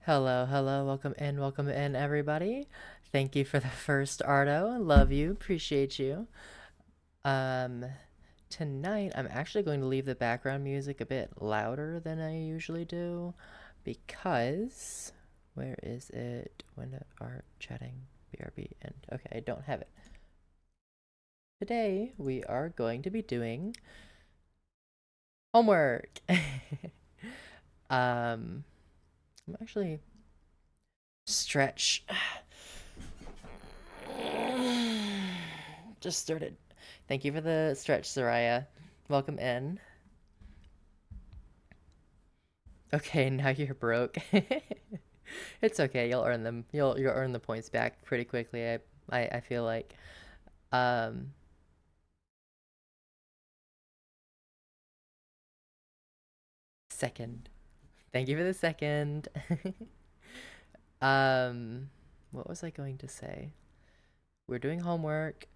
Hello, hello, welcome in, everybody. Thank you for the first Ardo. Love you, appreciate you. Um, Tonight I'm actually going to leave the background music a bit louder than I usually do because where is it? Window art chatting BRB and okay, I don't have it. Today we are going to be doing homework. I'm actually stretch. Just started. Thank you for the stretch, Soraya. Welcome in. Okay, now you're broke. It's okay. You'll earn them. You'll earn the points back pretty quickly. I feel like. Um, Second. Thank you for the second. um, what was I going to say? We're doing homework.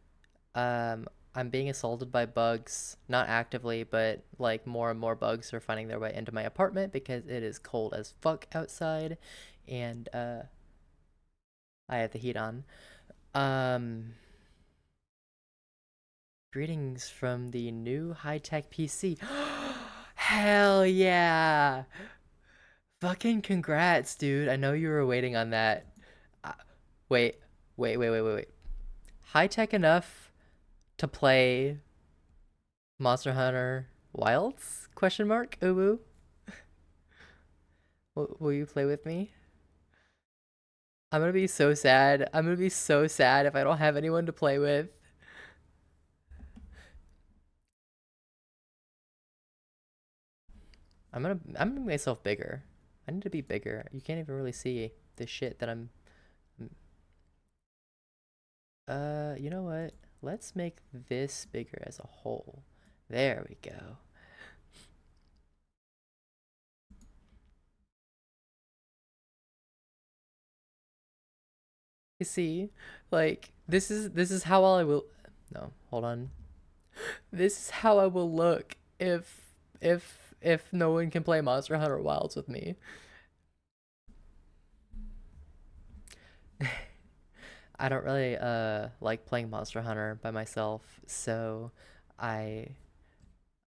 Um, I'm being assaulted by bugs, not actively, but like more and more bugs are finding their way into my apartment because it is cold as fuck outside, and I have the heat on. Um, Greetings from the new high-tech PC. Hell yeah! Fucking congrats, dude. I know you were waiting on that. Uh, wait, wait. High-tech enough to play Monster Hunter Wilds? Question mark. Uwu. Will you play with me? I'm gonna be so sad. I'm gonna be so sad if I don't have anyone to play with. I'm gonna make myself bigger. I need to be bigger. You can't even really see the shit that I'm. You know what? Let's make this bigger as a whole. There we go. You see, like this is how I will. No, hold on. This is how I will look if no one can play Monster Hunter Wilds with me. I don't really like playing Monster Hunter by myself, so I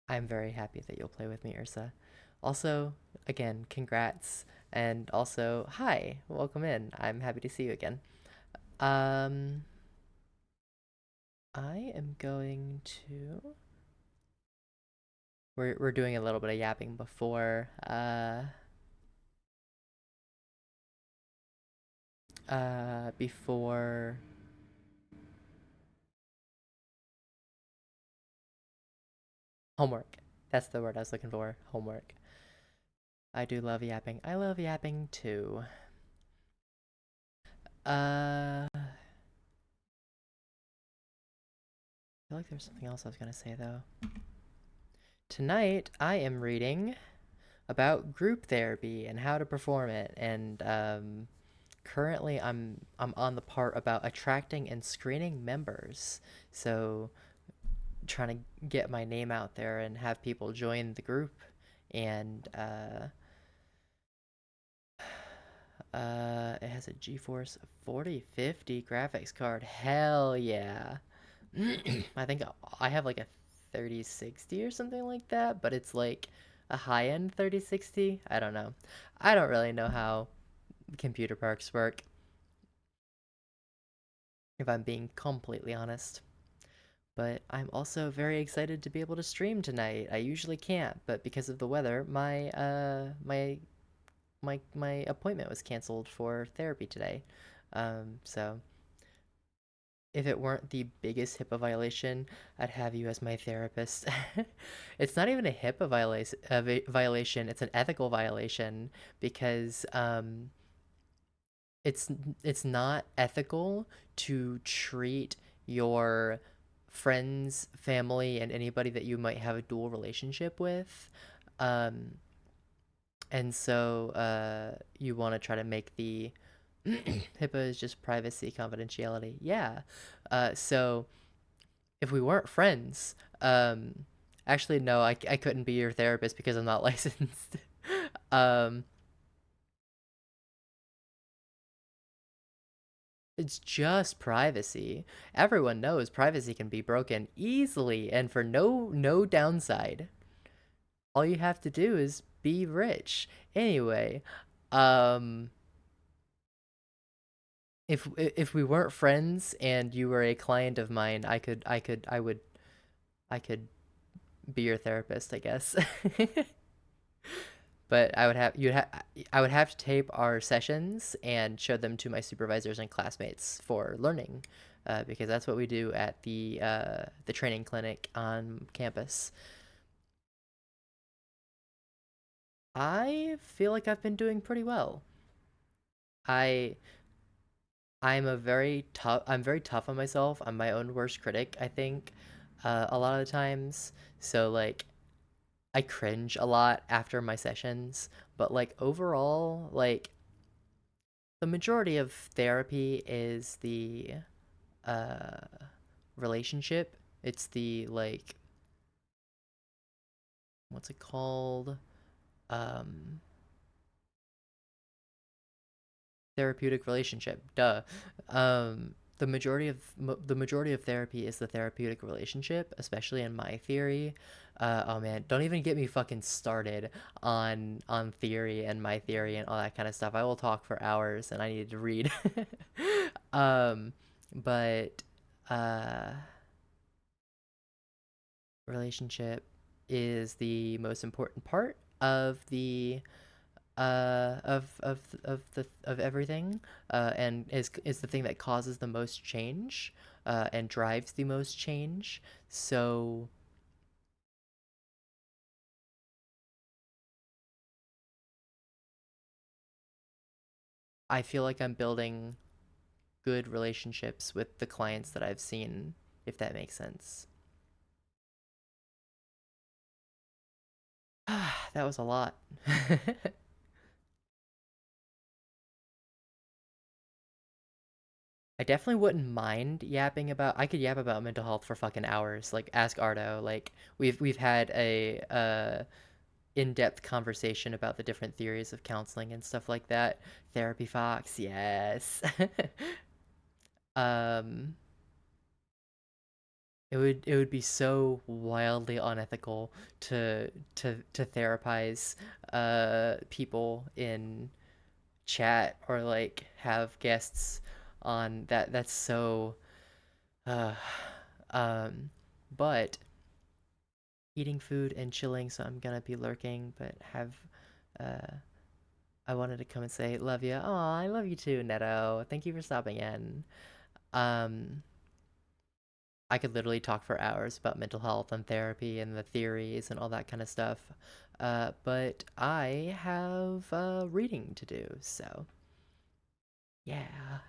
I'm very happy that you'll play with me, Ursa. Also, again, congrats, and also hi, welcome in. I'm happy to see you again. Um, I am going to. We're doing a little bit of yapping before before homework. That's the word I was looking for. Homework. I do love yapping. I love yapping too. I feel like there's something else I was gonna say though. Tonight I am reading about group therapy and how to perform it, and currently I'm on the part about attracting and screening members. So trying to get my name out there and have people join the group, and it has a GeForce 4050 graphics card. Hell yeah. I think I have like a 3060 or something like that, but it's like a high-end 3060. I don't know. I don't really know how computer parks work, if I'm being completely honest. But I'm also very excited to be able to stream tonight. I usually can't, but because of the weather, my appointment was canceled for therapy today. So if it weren't the biggest HIPAA violation, I'd have you as my therapist. It's not even a HIPAA violation, it's an ethical violation because it's it's not ethical to treat your friends, family, and anybody that you might have a dual relationship with. Um, and so you want to try to make the HIPAA is just privacy, confidentiality. Yeah. So if we weren't friends, actually, no, I couldn't be your therapist because I'm not licensed. um, It's just privacy. Everyone knows privacy can be broken easily and for no downside. All you have to do is be rich. Anyway, um if we weren't friends and you were a client of mine, I could be your therapist, I guess. But I would have to tape our sessions and show them to my supervisors and classmates for learning, because that's what we do at the training clinic on campus. I feel like I've been doing pretty well. I I'm very tough on myself. I'm my own worst critic, I think, a lot of the times. So like I cringe a lot after my sessions, but like overall, like the majority of therapy is the uh relationship. It's the like what's it called? Um Therapeutic relationship. Duh. The majority of therapy is the therapeutic relationship, especially in my theory. Oh man, don't even get me fucking started on theory and my theory and all that kind of stuff. I will talk for hours, and I need to read. um, but uh, relationship is the most important part of the of everything, and is the thing that causes the most change, and drives the most change. So I feel like I'm building good relationships with the clients that I've seen, if that makes sense. That was a lot. I definitely wouldn't mind yapping about. I could yap about mental health for fucking hours. Like ask Ardo. Like we've had a in-depth conversation about the different theories of counseling and stuff like that. Therapy Fox, yes. um, it would be so wildly unethical to therapize people in chat or like have guests on that. That's so uh um but eating food and chilling, so I'm gonna be lurking, but have uh I wanted to come and say love you. Oh, I love you too, Neto. Thank you for stopping in. Um, I could literally talk for hours about mental health and therapy and the theories and all that kind of stuff. But I have reading to do, so yeah.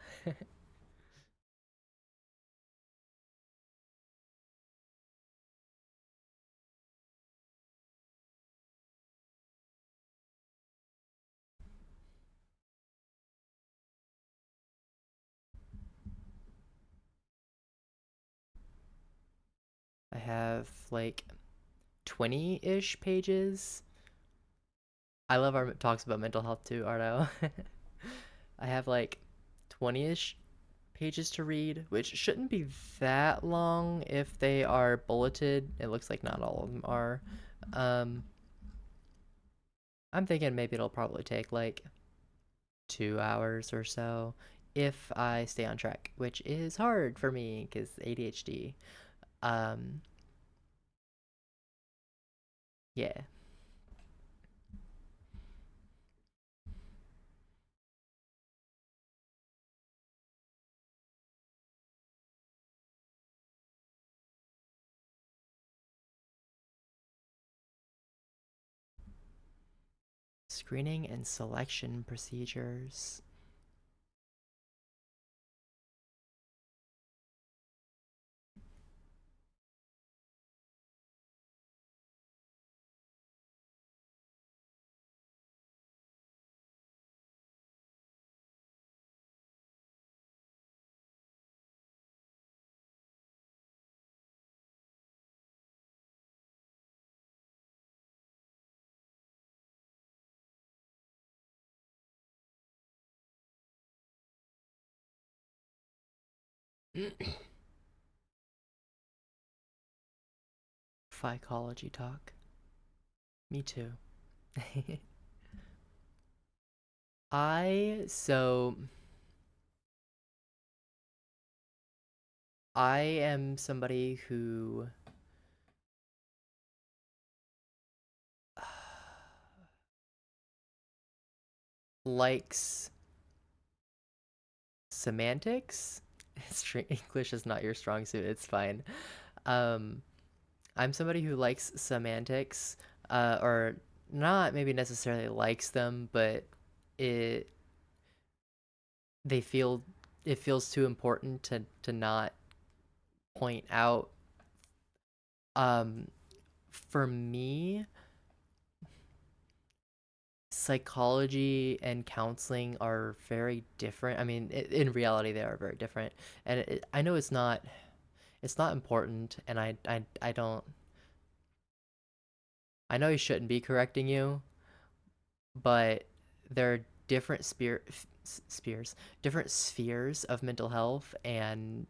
I have like 20-ish pages. I love our talks about mental health too, Ardo. I have like 20-ish pages to read, which shouldn't be that long if they are bulleted. It looks like not all of them are. Um, I'm thinking maybe it'll probably take like 2 hours or so if I stay on track, which is hard for me because ADHD. Um, yeah. Screening and selection procedures. Psychology talk. Me too. I so I am somebody who likes semantics. English is not your strong suit. It's fine. Um, I'm somebody who likes semantics, or not maybe necessarily likes them, but it they feel it feels too important to not point out. Um, for me, psychology and counseling are very different. I mean, in reality, they are very different, and I know it's not important, and I don't. I know I shouldn't be correcting you, but there are different different spheres of mental health, and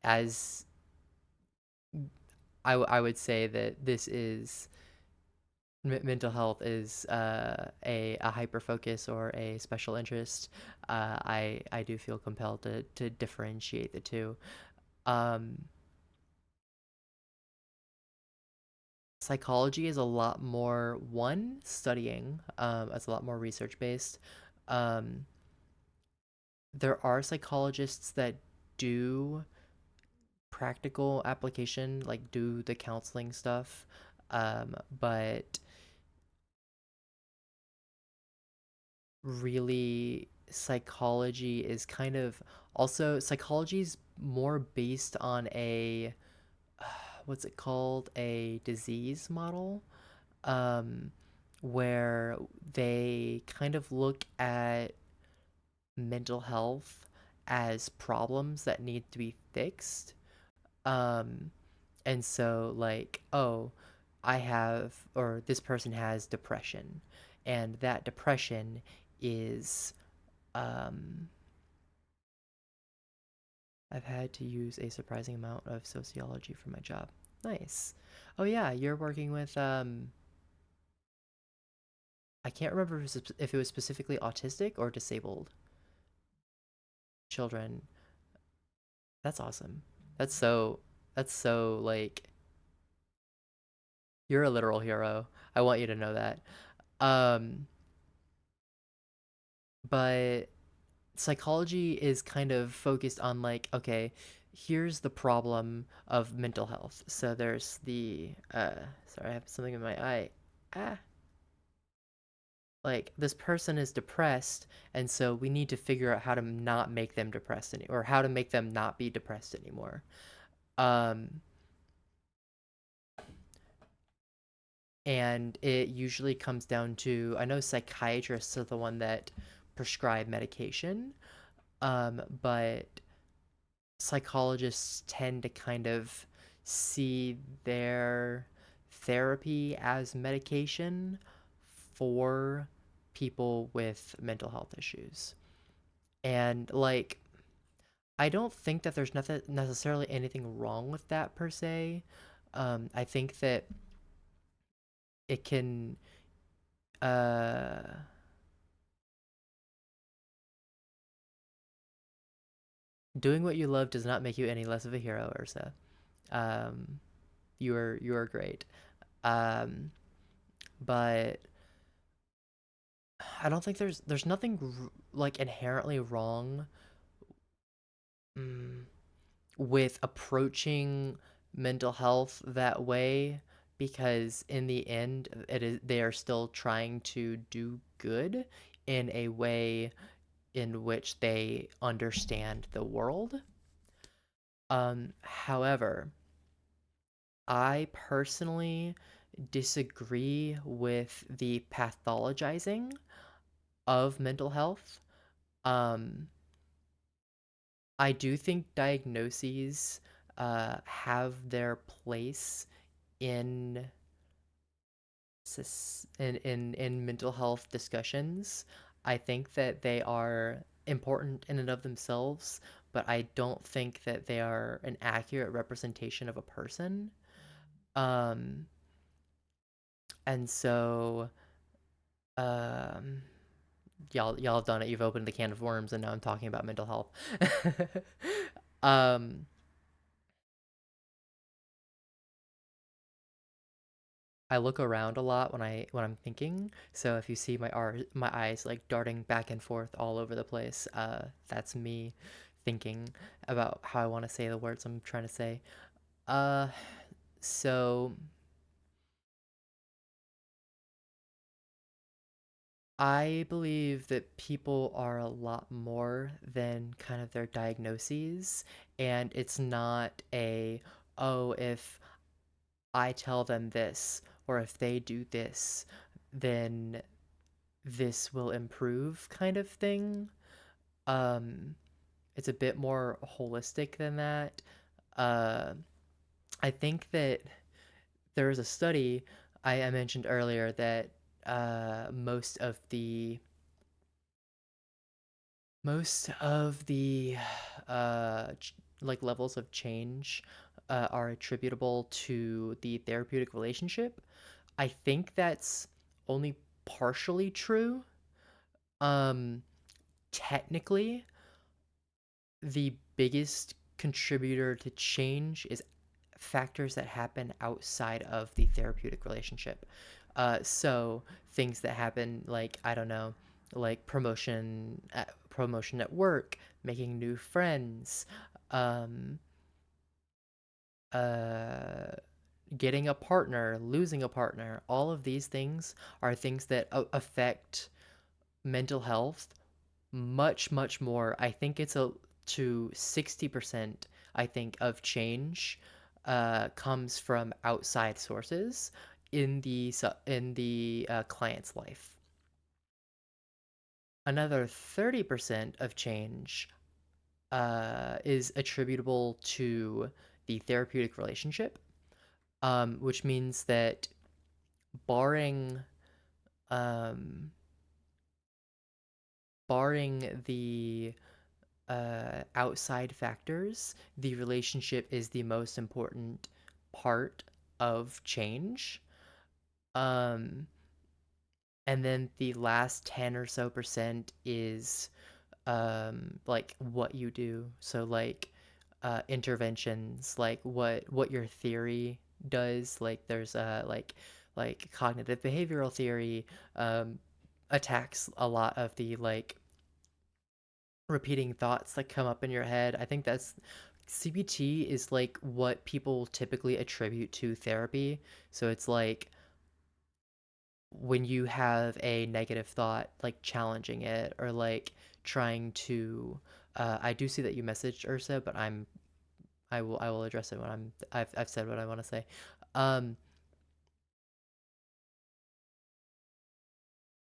as I would say that this is mental health is a hyper focus or a special interest. I do feel compelled to differentiate the two. Um, Psychology is a lot more one studying. It's a lot more research based. Um, there are psychologists that do practical application, like do the counseling stuff, but really psychology is kind of also psychology is more based on a what's it called, a disease model, um, where they kind of look at mental health as problems that need to be fixed. um, and so like, oh, I have, or this person has depression, and that depression is um, I've had to use a surprising amount of sociology for my job. Nice. Oh yeah, you're working with I can't remember if it was specifically autistic or disabled children. That's awesome. That's so that's so like you're a literal hero. I want you to know that. Um but psychology is kind of focused on like, okay, here's the problem of mental health. So there's the sorry, I have something in my eye. Ah, like this person is depressed, and so we need to figure out how to not make them depressed or how to make them not be depressed anymore. Um and it usually comes down to, I know psychiatrists are the one that prescribe medication, but psychologists tend to kind of see their therapy as medication for people with mental health issues. And like, I don't think that there's nothing necessarily anything wrong with that per se. I think that it can uh doing what you love does not make you any less of a hero, Ursa. Um, you are great. Um, but I don't think there's nothing like inherently wrong, mm, with approaching mental health that way, because in the end they are still trying to do good in a way in which they understand the world. However, I personally disagree with the pathologizing of mental health. Um, I do think diagnoses have their place in in mental health discussions. I think that they are important in and of themselves, but I don't think that they are an accurate representation of a person. Um, and so, um, y'all have done it. You've opened the can of worms, and now I'm talking about mental health. um, I look around a lot when I'm thinking. So if you see my eyes like darting back and forth all over the place, that's me thinking about how I want to say the words I'm trying to say. Uh, so I believe that people are a lot more than kind of their diagnoses, and it's not a, oh, if I tell them this or if they do this, then this will improve kind of thing. Um, it's a bit more holistic than that. Uh, I think that there was a study I mentioned earlier that most of the like levels of change are attributable to the therapeutic relationship. I think that's only partially true. Um, Technically, the biggest contributor to change is factors that happen outside of the therapeutic relationship. So things that happen, like, I don't know, like promotion at work, making new friends, um, uh, getting a partner, losing a partner. All of these things are things that affect mental health much, much more. I think it's a to 60%, I think, of change comes from outside sources in the client's life. Another 30% of change is attributable to the therapeutic relationship, which means that barring um, barring the outside factors, the relationship is the most important part of change. Um, and then the last 10 or so percent is like what you do. So like interventions, like what your theory does. Like there's like cognitive behavioral theory um, attacks a lot of the like repeating thoughts that come up in your head. I think that's CBT is like what people typically attribute to therapy. So it's like when you have a negative thought, like challenging it or like trying to I do see that you messaged Ursa, but I will address it when I've said what I want to say. Um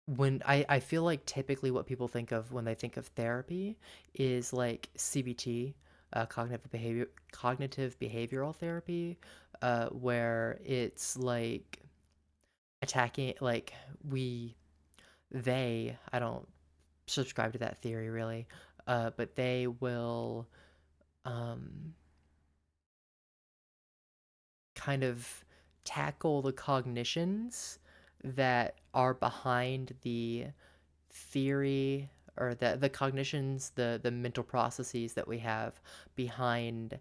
when I feel like typically what people think of when they think of therapy is like CBT, cognitive behavioral therapy, where it's like attacking like we they I don't subscribe to that theory really, but they will um, kind of tackle the cognitions that are behind the theory or the cognitions, the mental processes that we have behind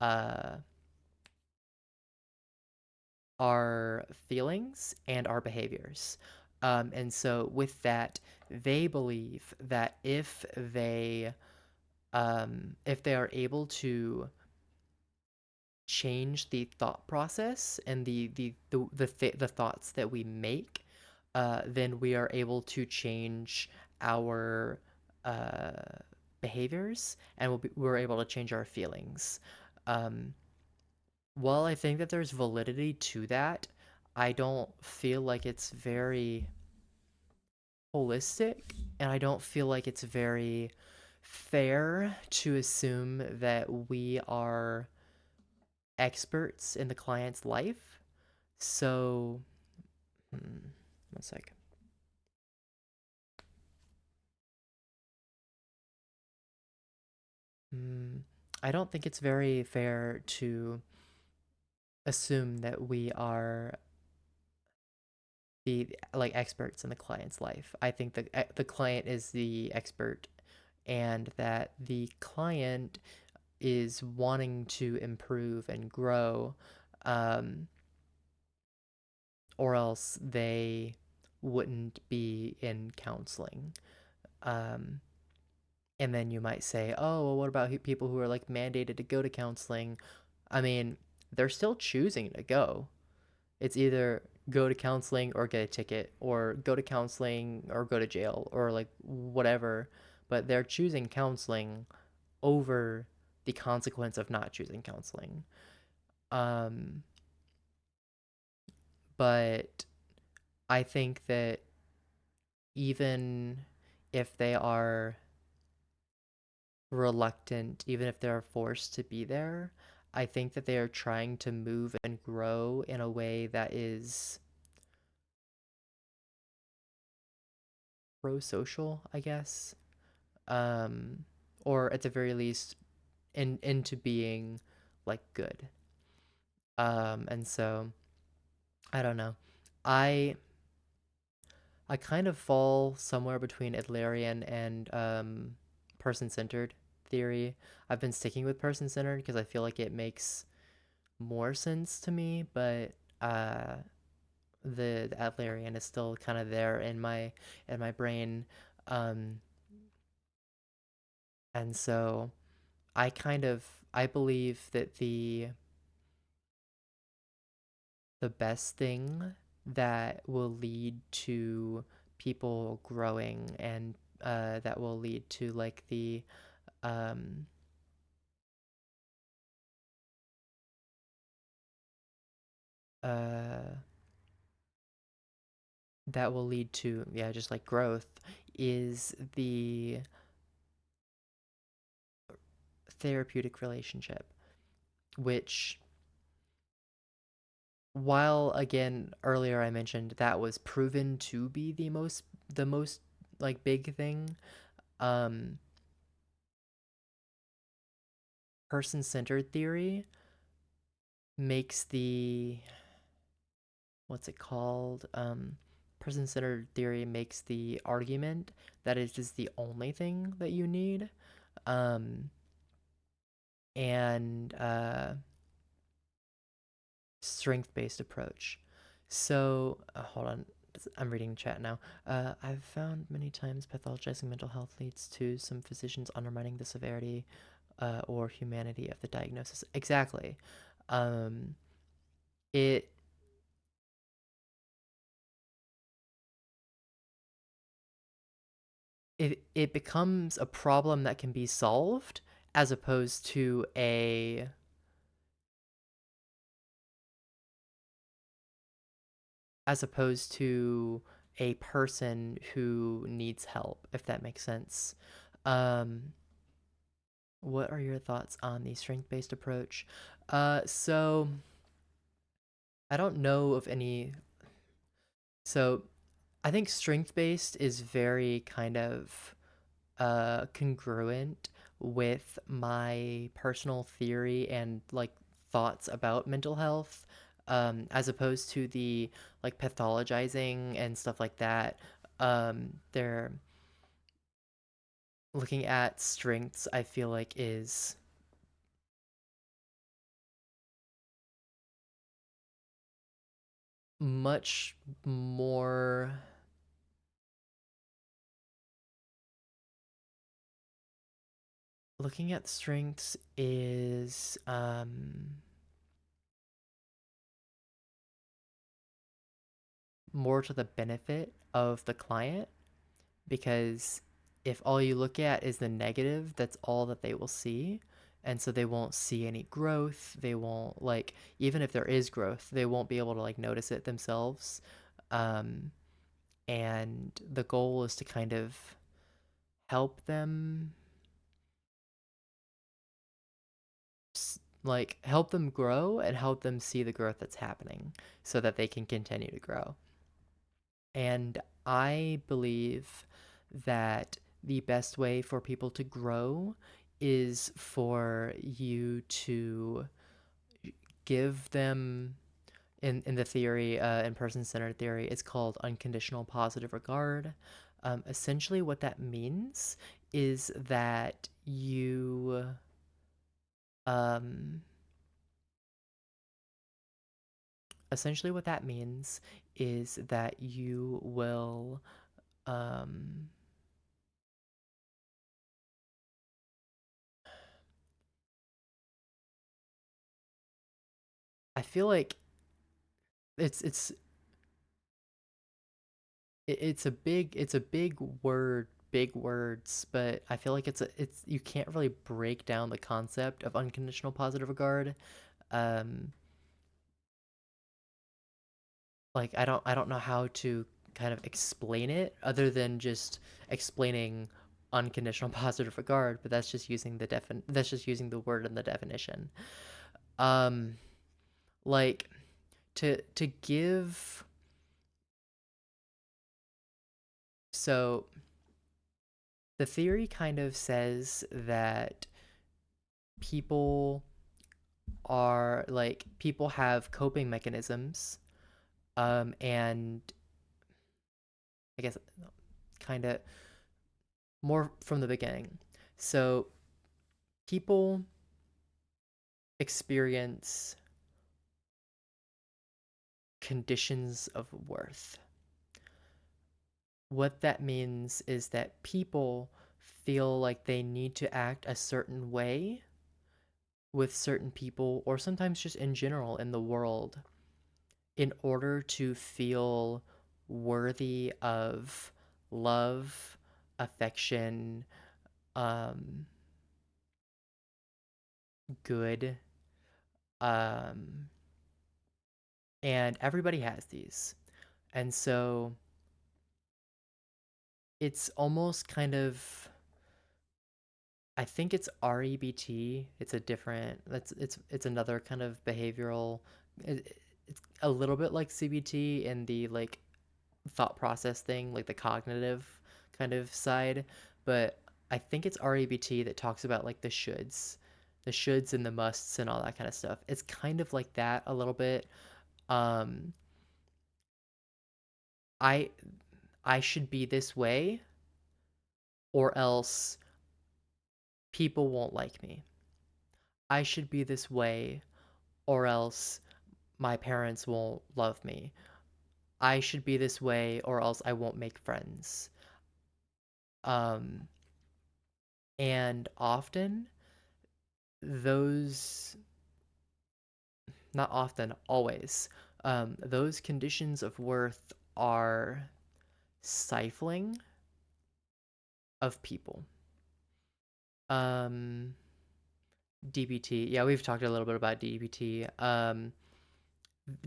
uh, our feelings and our behaviors. And so with that, they believe that if they are able to change the thought process and the thoughts that we make, then we are able to change our uh, behaviors and we're able to change our feelings. Um, while I think that there's validity to that, I don't feel like it's very holistic, and I don't feel like it's very fair to assume that we are experts in the client's life. So, one sec. Mm, I don't think it's very fair to assume that we are the like experts in the client's life. I think the client is the expert, and that the client is wanting to improve and grow, um, or else they wouldn't be in counseling. Um, and then you might say, oh, well, what about people who are like mandated to go to counseling? I mean, they're still choosing to go. It's either go to counseling or get a ticket, or go to counseling or go to jail, or like whatever. But they're choosing counseling over the consequence of not choosing counseling. Um, but I think that even if they are reluctant, even if they're forced to be there, I think that they are trying to move and grow in a way that is pro-social, I guess. Um, or at the very least, into being like good. And so I don't know. I I kind of fall somewhere between Adlerian and person-centered theory. I've been sticking with person-centered because I feel like it makes more sense to me, but uh, the Adlerian is still kind of there in my brain, um, and so I believe that the best thing that will lead to people growing, and that will lead to like the um, uh, that will lead to, yeah, just like growth, is the therapeutic relationship, which, while again earlier I mentioned that was proven to be the most like big thing, um person-centered theory makes the, what's it called, person-centered theory makes the argument that it is the only thing that you need, um and strength-based approach. So, hold on. I'm reading chat now. I've found many times pathologizing mental health leads to some physicians undermining the severity or humanity of the diagnosis. Exactly. Um, it it becomes a problem that can be solved, as opposed to a person who needs help, if that makes sense. Um, what are your thoughts on the strength-based approach? So I don't know of any. So I think strength-based is very kind of congruent with my personal theory and like thoughts about mental health, as opposed to the like pathologizing and stuff like that. They're looking at strengths, I feel like, is much more, looking at strengths is more to the benefit of the client, because if all you look at is the negative, that's all that they will see. And so they won't see any growth. They won't, like, even if there is growth, they won't be able to like notice it themselves. Um, and the goal is to kind of help them, like, help them grow and help them see the growth that's happening so that they can continue to grow. And I believe that the best way for people to grow is for you to give them in the theory, in person-centered theory, it's called unconditional positive regard. Essentially, what that means is that um, essentially what that means is that you will, um, I feel like it's it's it's a big word, big words, but I feel like it's you can't really break down the concept of unconditional positive regard. Um, like I don't know how to kind of explain it other than just explaining unconditional positive regard, but that's just using the word in the definition. Um, like to give so the theory kind of says that people people have coping mechanisms, and I guess kind of more from the beginning. So people experience conditions of worth. What that means is that people feel like they need to act a certain way with certain people, or sometimes just in general in the world, in order to feel worthy of love, affection, um, good, um, and everybody has these. And so it's almost kind of, I think it's REBT. It's a different, it's another kind of behavioral, it's a little bit like CBT in the like thought process thing, like the cognitive kind of side, but I think it's REBT that talks about like the shoulds and the musts and all that kind of stuff. It's kind of like that a little bit. Um, I I should be this way, or else people won't like me. I should be this way, or else my parents won't love me. I should be this way, or else I won't make friends. Um, and often those, not often, always, those conditions of worth are stifling of people. Um, DBT, yeah, we've talked a little bit about DBT.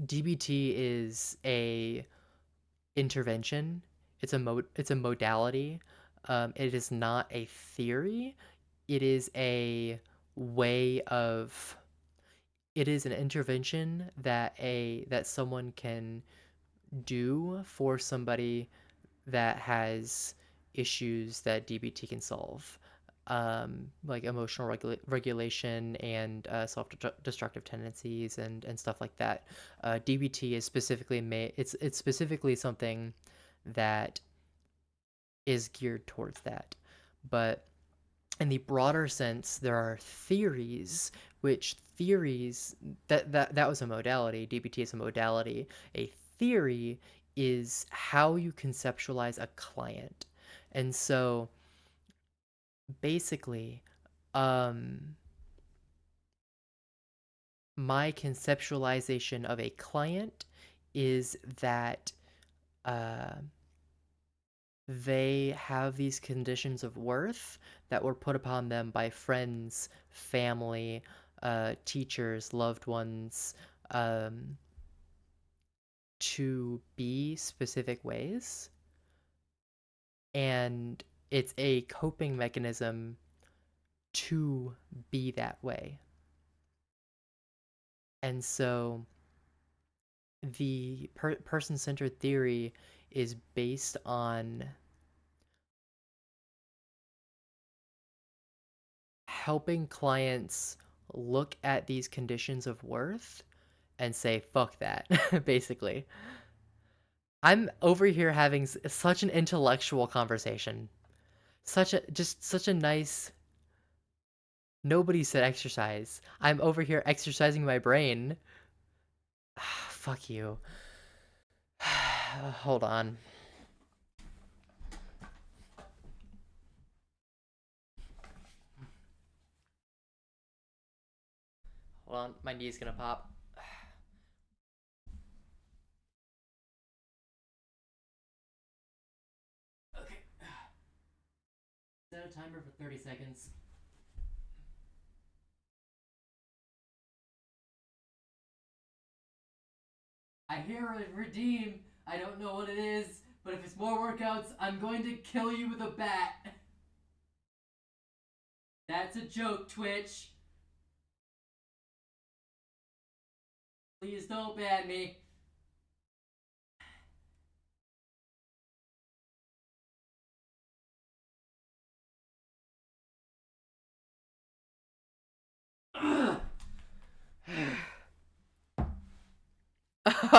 DBT is a intervention. It's a modality. It is not a theory. It is a way of it is an intervention that someone can do for somebody that has issues that DBT can solve, like emotional regulation and self-destructive tendencies and stuff like that. DBT is specifically made. It's specifically something that is geared towards that, but in the broader sense, there are theories, which theories that was a modality. DBT is a modality. A theory is how you conceptualize a client. And so basically, um, my conceptualization of a client is that uh, they have these conditions of worth that were put upon them by friends, family, teachers, loved ones, um, to be specific ways. And it's a coping mechanism to be that way. And so the person-centered theory is based on helping clients look at these conditions of worth and say, fuck that, basically. I'm over here having such an intellectual conversation. Such a nice. Nobody said exercise. I'm over here exercising my brain. Fuck you. Hold on. Hold on. My knee's gonna pop. Okay. Set a timer for 30 seconds. I hear a redeem. I don't know what it is, but if it's more workouts, I'm going to kill you with a bat. That's a joke, Twitch. Please don't ban me.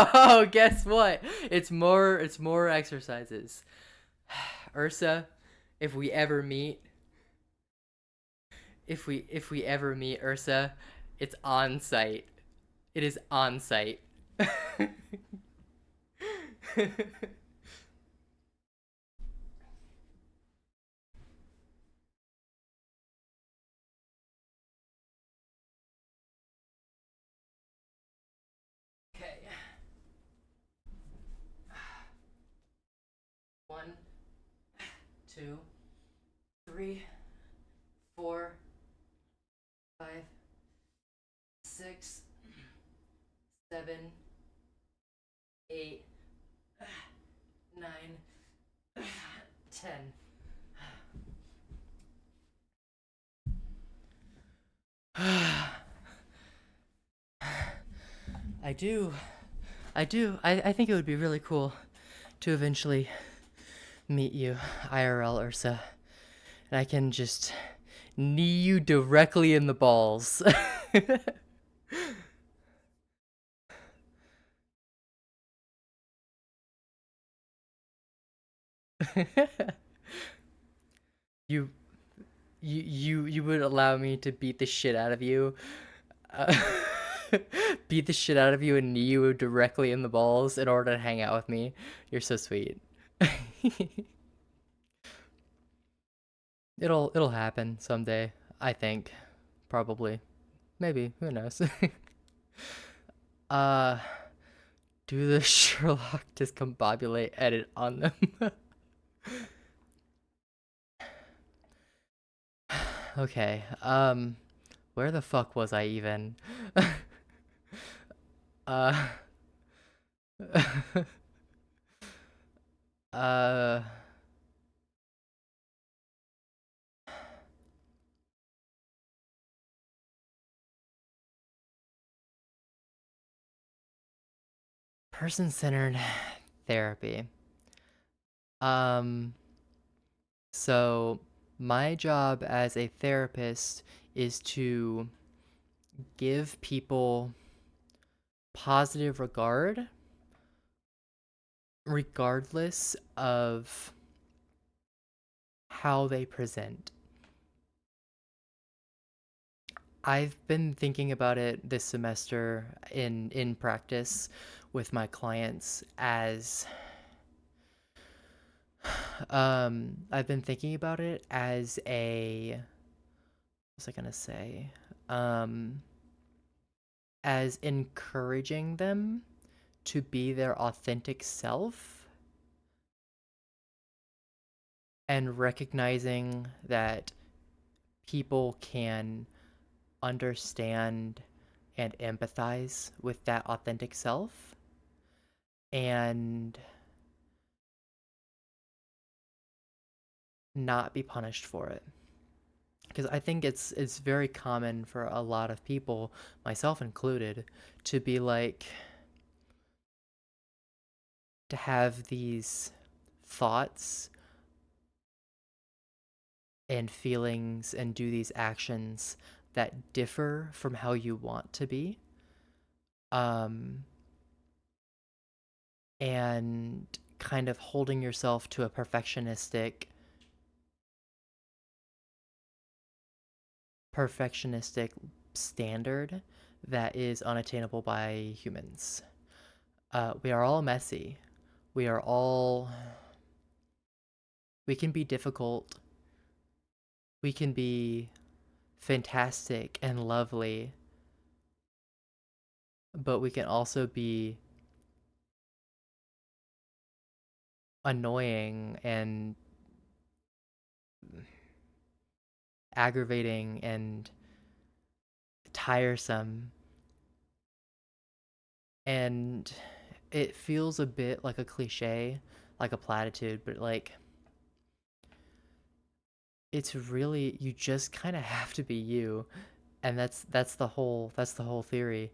Oh, guess what? It's more exercises. Ursa, if we ever meet, if we ever meet Ursa, it's on site. It is on site. Okay. 1, 2, 3, 4, 5, 6, 7, 8, 9, 10. I do. I do. I think it would be really cool to eventually meet you, IRL Ursa. And I can just knee you directly in the balls. you you would allow me to beat the shit out of you. Uh, beat the shit out of you and knee you directly in the balls in order to hang out with me. You're so sweet. It'll happen someday, I think. Probably. Maybe, who knows. uh do the Sherlock discombobulate edit on them. Okay. Where the fuck was I even? uh uh person-centered therapy. Um so my job as a therapist is to give people positive regard regardless of how they present. I've been thinking about it this semester in practice with my clients as I've been thinking about it as a what was I gonna say? Um as encouraging them to be their authentic self and recognizing that people can understand and empathize with that authentic self and not be punished for it. Because I think it's very common for a lot of people, myself included, to be like to have these thoughts and feelings and do these actions that differ from how you want to be. Um, and kind of holding yourself to a perfectionistic standard that is unattainable by humans. We are all messy. We are all. We can be difficult. We can be fantastic and lovely, but we can also be annoying and aggravating and tiresome. And it feels a bit like a cliche, like a platitude, but like it's really you just kind of have to be you, and that's the whole theory.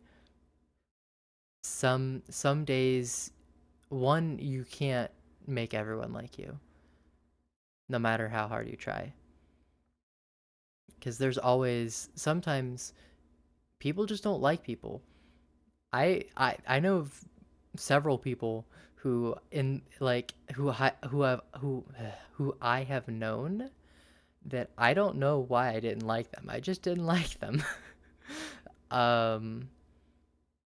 Some days, one, you can't make everyone like you, no matter how hard you try, because there's always sometimes people just don't like people. I know of several people who in like who I have known that I don't know why I didn't like them. I just didn't like them. um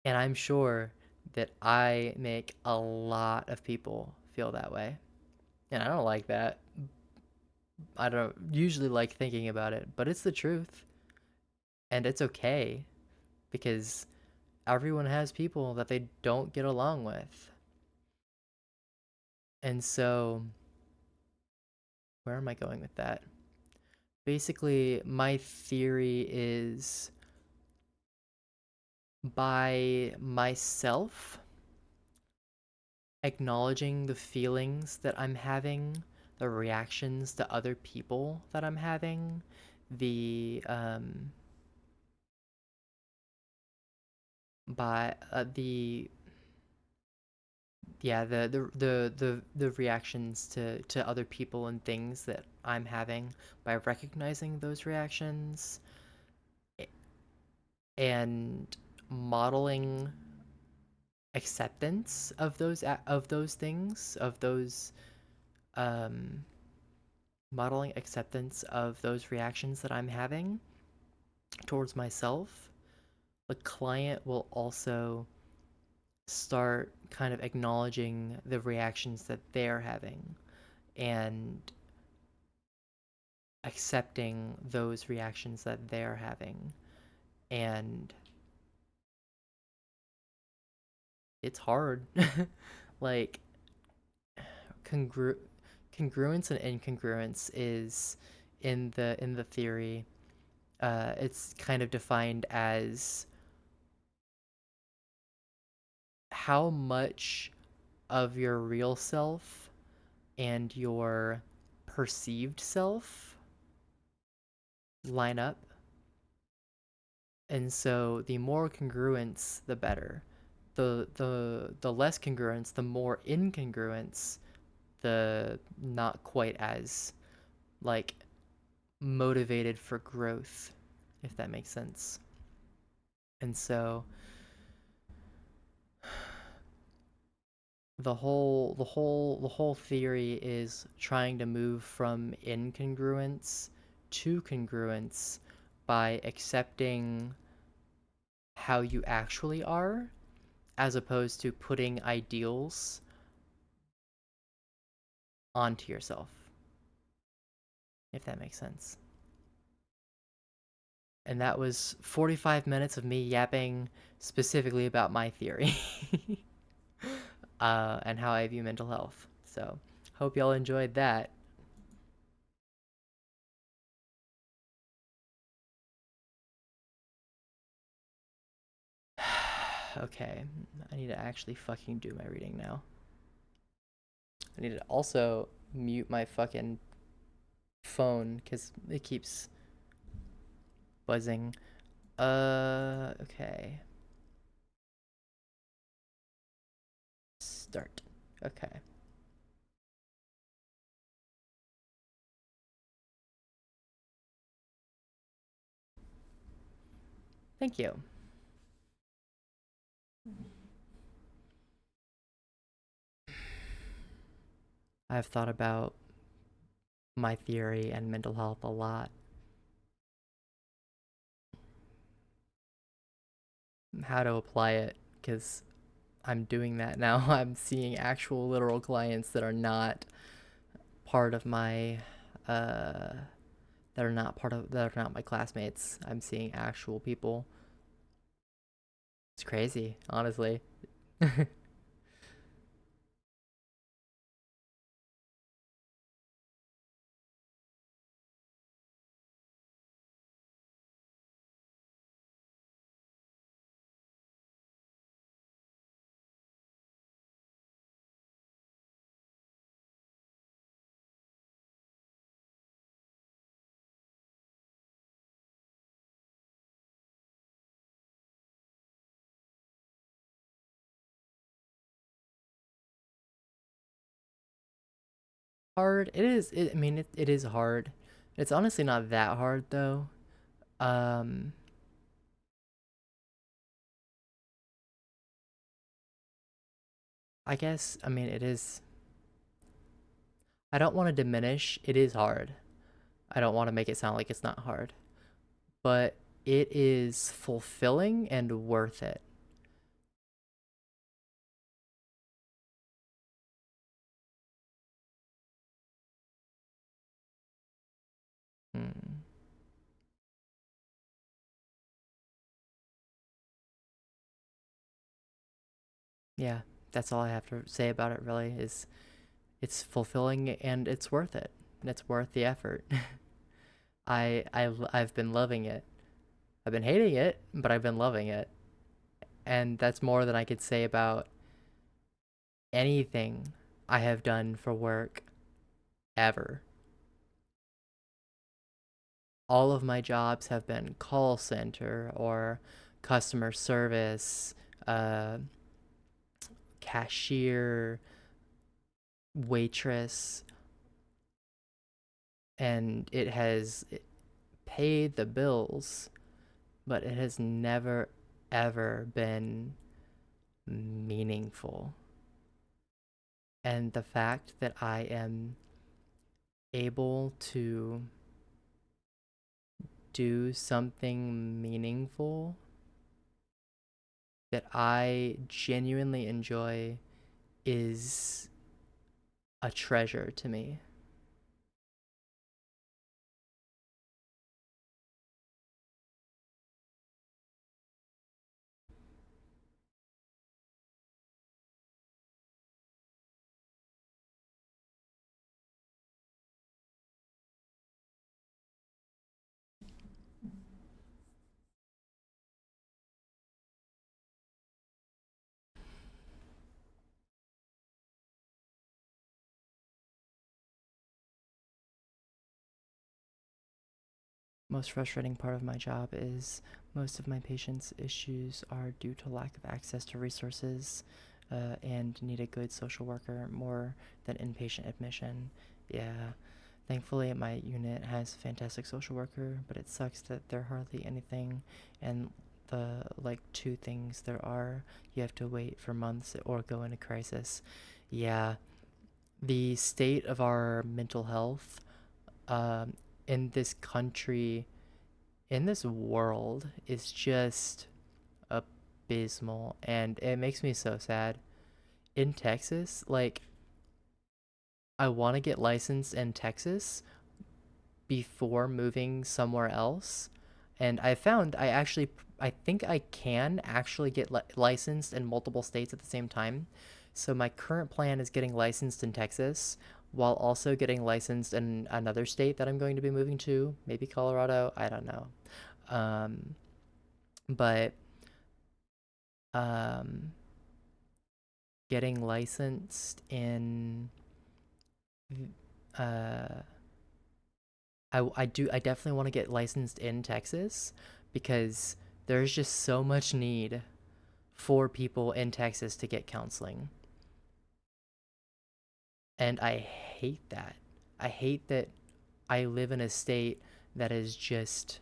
and I'm sure that I make a lot of people feel that way. And I don't like that. I don't usually like thinking about it, but it's the truth. And it's okay because everyone has people that they don't get along with. And so, where am I going with that? Basically, my theory is by myself acknowledging the feelings that I'm having, the reactions to other people that I'm having, the by the yeah the reactions to other people and things that I'm having, by recognizing those reactions and modeling acceptance of those things, of those um modeling acceptance of those reactions that I'm having towards myself. The client will also start kind of acknowledging the reactions that they're having and accepting those reactions that they're having. And it's hard. Like congru- congruence and incongruence is in the theory, it's kind of defined as how much of your real self and your perceived self line up. And so the more congruence, the better. The less congruence, the more incongruence, the not quite as like motivated for growth, if that makes sense. And so the whole theory is trying to move from incongruence to congruence by accepting how you actually are, as opposed to putting ideals onto yourself, if that makes sense. And that was 45 minutes of me yapping specifically about my theory. And how I view mental health. So, hope y'all enjoyed that. Okay, I need to actually fucking do my reading now. I need to also mute my fucking phone because it keeps buzzing. Okay. Start. Okay. Thank you. I've thought about my theory and mental health a lot. How to apply it, because I'm doing that now. I'm seeing actual literal clients that are not part of my uh that are not my classmates. I'm seeing actual people. It's crazy, honestly. Hard. It is. I mean, it is hard. It's honestly not that hard though. Um, I guess. I mean, it is. I don't want to diminish. It is hard. I don't want to make it sound like it's not hard, but it is fulfilling and worth it. Hmm. Yeah, that's all I have to say about it. Really, is it's fulfilling and it's worth it. And it's worth the effort. I've been loving it. I've been hating it, but I've been loving it, and that's more than I could say about anything I have done for work ever. All of my jobs have been call center or customer service, uh, cashier, waitress, and it has paid the bills, but it has never ever been meaningful. And the fact that I am able to do something meaningful that I genuinely enjoy is a treasure to me. Most frustrating part of my job is most of my patients' issues are due to lack of access to resources and need a good social worker more than inpatient admission. Yeah, thankfully my unit has a fantastic social worker, but it sucks that there are hardly anything, and the like two things there are, you have to wait for months or go into crisis. Yeah, the state of our mental health um, in this country, in this world, is just abysmal, and it makes me so sad. In Texas, like, I want to get licensed in Texas before moving somewhere else, and I found I think I can actually get licensed in multiple states at the same time. So my current plan is getting licensed in Texas while also getting licensed in another state that I'm going to be moving to, maybe Colorado, I don't know. Um, but um, getting licensed in uh, I definitely want to get licensed in Texas because there's just so much need for people in Texas to get counseling. And I hate that. I hate that I live in a state that is just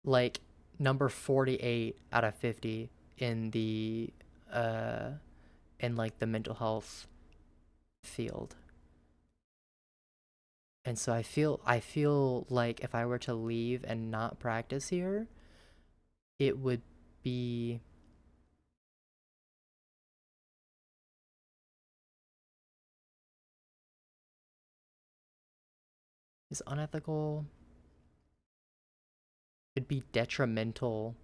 like number 48 out of 50 in the uh in like the mental health field. And so I feel like if I were to leave and not practice here, it would be is unethical. It'd be detrimental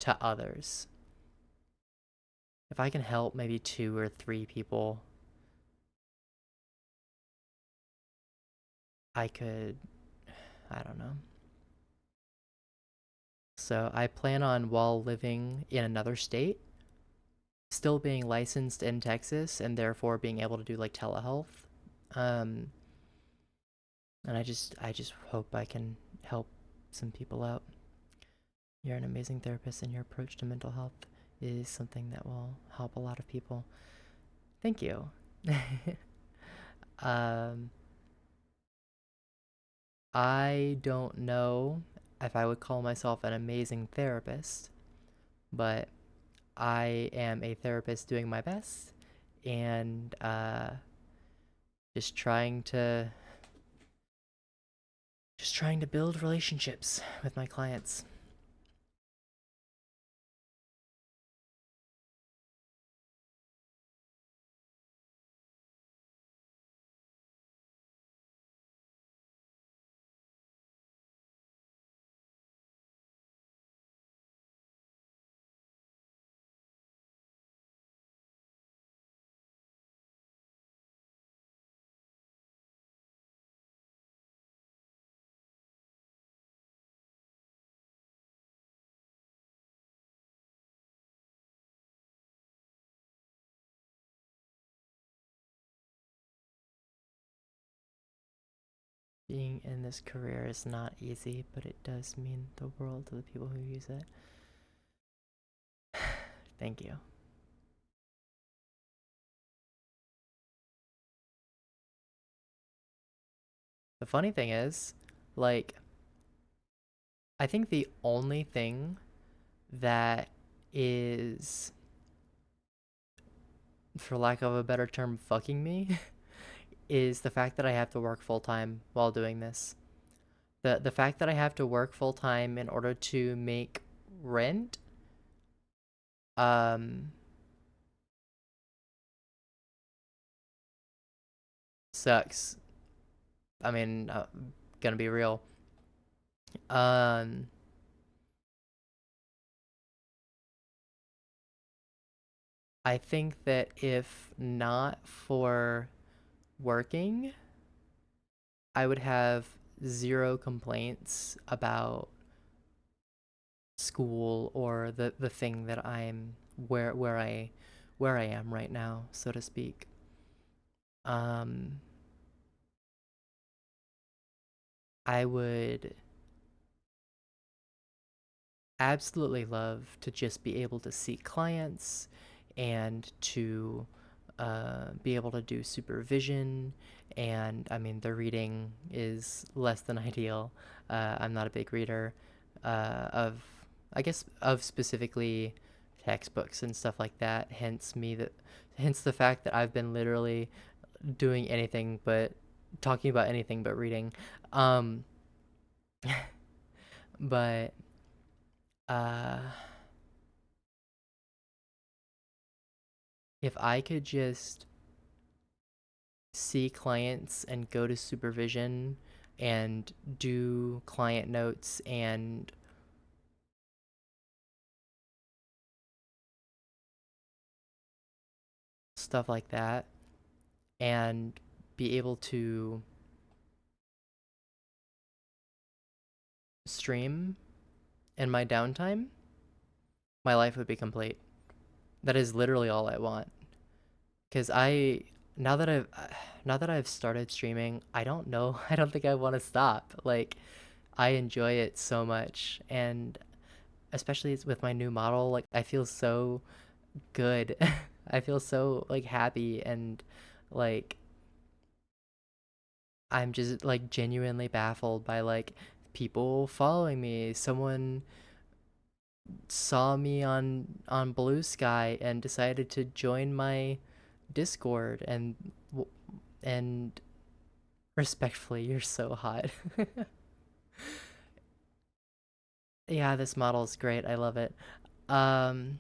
to others. If I can help maybe two or three people, I could, I don't know. So I plan on, while living in another state, still being licensed in Texas and therefore being able to do like telehealth. Um, and I just hope I can help some people out. You're an amazing therapist, and your approach to mental health is something that will help a lot of people. Thank you. um, I don't know if I would call myself an amazing therapist, but I am a therapist doing my best and just trying to build relationships with my clients. Being in this career is not easy, but it does mean the world to the people who use it. Thank you. The funny thing is, like, I think the only thing that is, for lack of a better term, fucking me is the fact that I have to work full time while doing this. The fact that I have to work full time in order to make rent um sucks. I mean, gonna be real. Um I think that if not for working, I would have zero complaints about school or the thing that I'm where I am right now, so to speak. Um I would absolutely love to just be able to see clients and to be able to do supervision. And I mean, the reading is less than ideal. I'm not a big reader of, I guess, of specifically textbooks and stuff like that. Hence the fact that I've been literally doing anything but talking about anything but reading. Um, but uh, if I could just see clients and go to supervision and do client notes and stuff like that, and be able to stream in my downtime, my life would be complete. That is literally all I want. Because now that I've now that I've started streaming, I don't know. I don't think I want to stop. Like, I enjoy it so much, and especially with my new model, like I feel so good. I feel so like happy, and like I'm just like genuinely baffled by like people following me. Someone saw me on Blue Sky and decided to join my Discord, and respectfully, you're so hot. Yeah, this model is great. I love it. Um,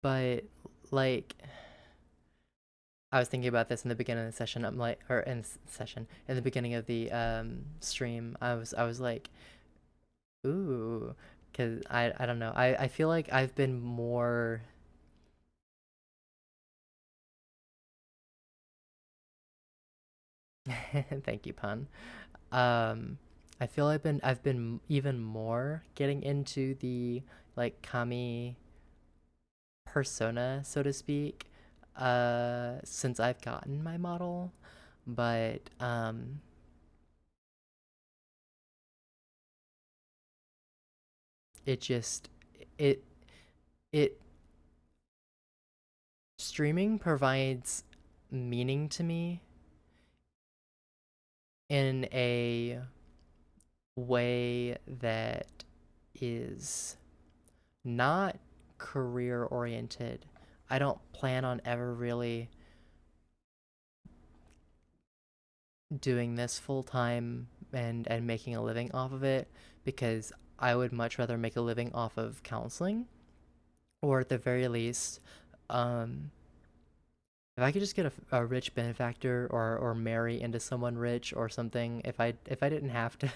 but like I was thinking about this in the beginning of the session. I'm like, or in session, in the beginning of the stream, I was like, ooh, because I don't know. I feel like I've been more. Thank you, pun. Um, I feel I've been even more getting into the like kami persona, so to speak, since I've gotten my model. But it just it it streaming provides meaning to me in a way that is not career oriented. I don't plan on ever really doing this full time and making a living off of it, because I would much rather make a living off of counseling, or at the very least, um, if I could just get a rich benefactor, or marry into someone rich or something. If I didn't have to,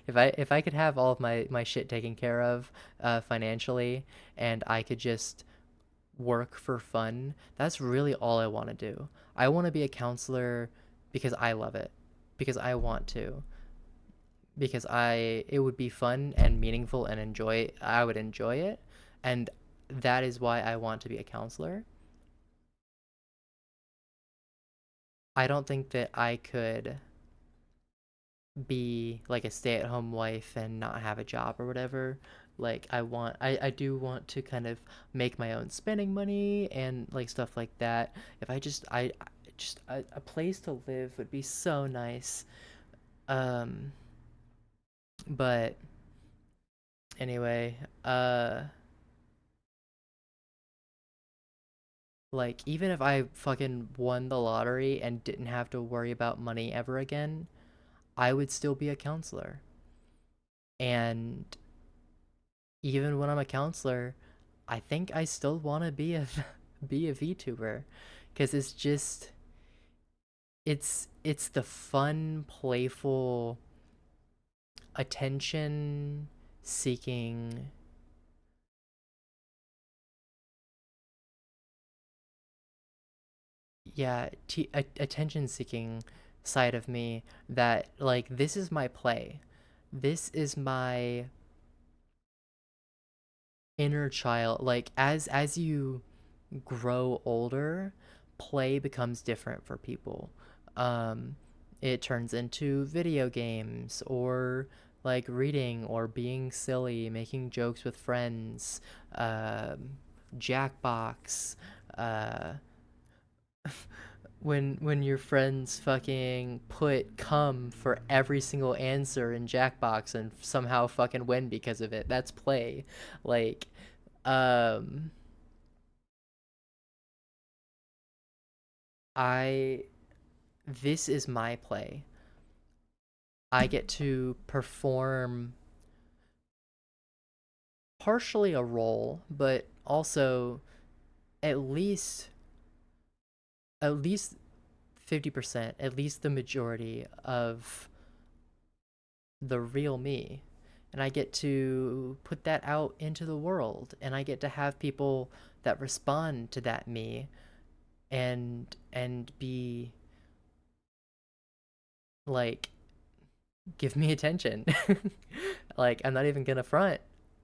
if I could have all of my shit taken care of financially, and I could just work for fun, that's really all I want to do. I want to be a counselor because I love it, because I want to, because it would be fun and meaningful, and I would enjoy it, and that is why I want to be a counselor. I don't think that I could be like a stay-at-home wife and not have a job or whatever. Like I do want to kind of make my own spending money and like stuff like that. If I just a place to live would be so nice. Um but anyway, like even if I fucking won the lottery and didn't have to worry about money ever again, I would still be a counselor. And even when I'm a counselor, I think I still want to be a be a VTuber, because it's the fun, playful, attention seeking, yeah, attention seeking side of me, that like this is my play. This is my inner child. Like as you grow older, play becomes different for people. Um, it turns into video games, or like reading, or being silly, making jokes with friends, Jackbox, uh, when your friends fucking put come for every single answer in Jackbox and somehow fucking win because of it. That's play. Like, um, I this is my play. I get to perform partially a role, but also at least at least 50%, at least the majority of the real me. And I get to put that out into the world, and I get to have people that respond to that me, and be like, give me attention. Like, I'm not even gonna front.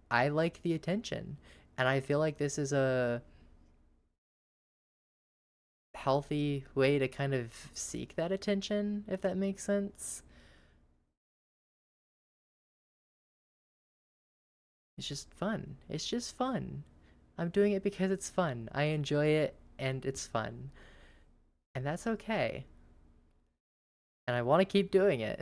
I like the attention. And I feel like this is a healthy way to kind of seek that attention, if that makes sense. It's just fun. It's just fun. I'm doing it because it's fun. I enjoy it and it's fun. And that's okay. And I want to keep doing it.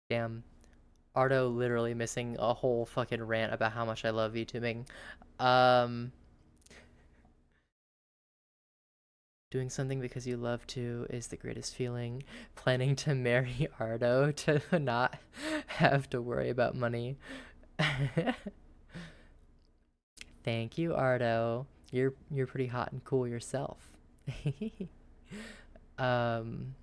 Damn. Ardo literally missing a whole fucking rant about how much I love VTubing. Um, Doing something because you love to is the greatest feeling. Planning to marry Ardo to not have to worry about money. Thank you, Ardo. You're pretty hot and cool yourself. um,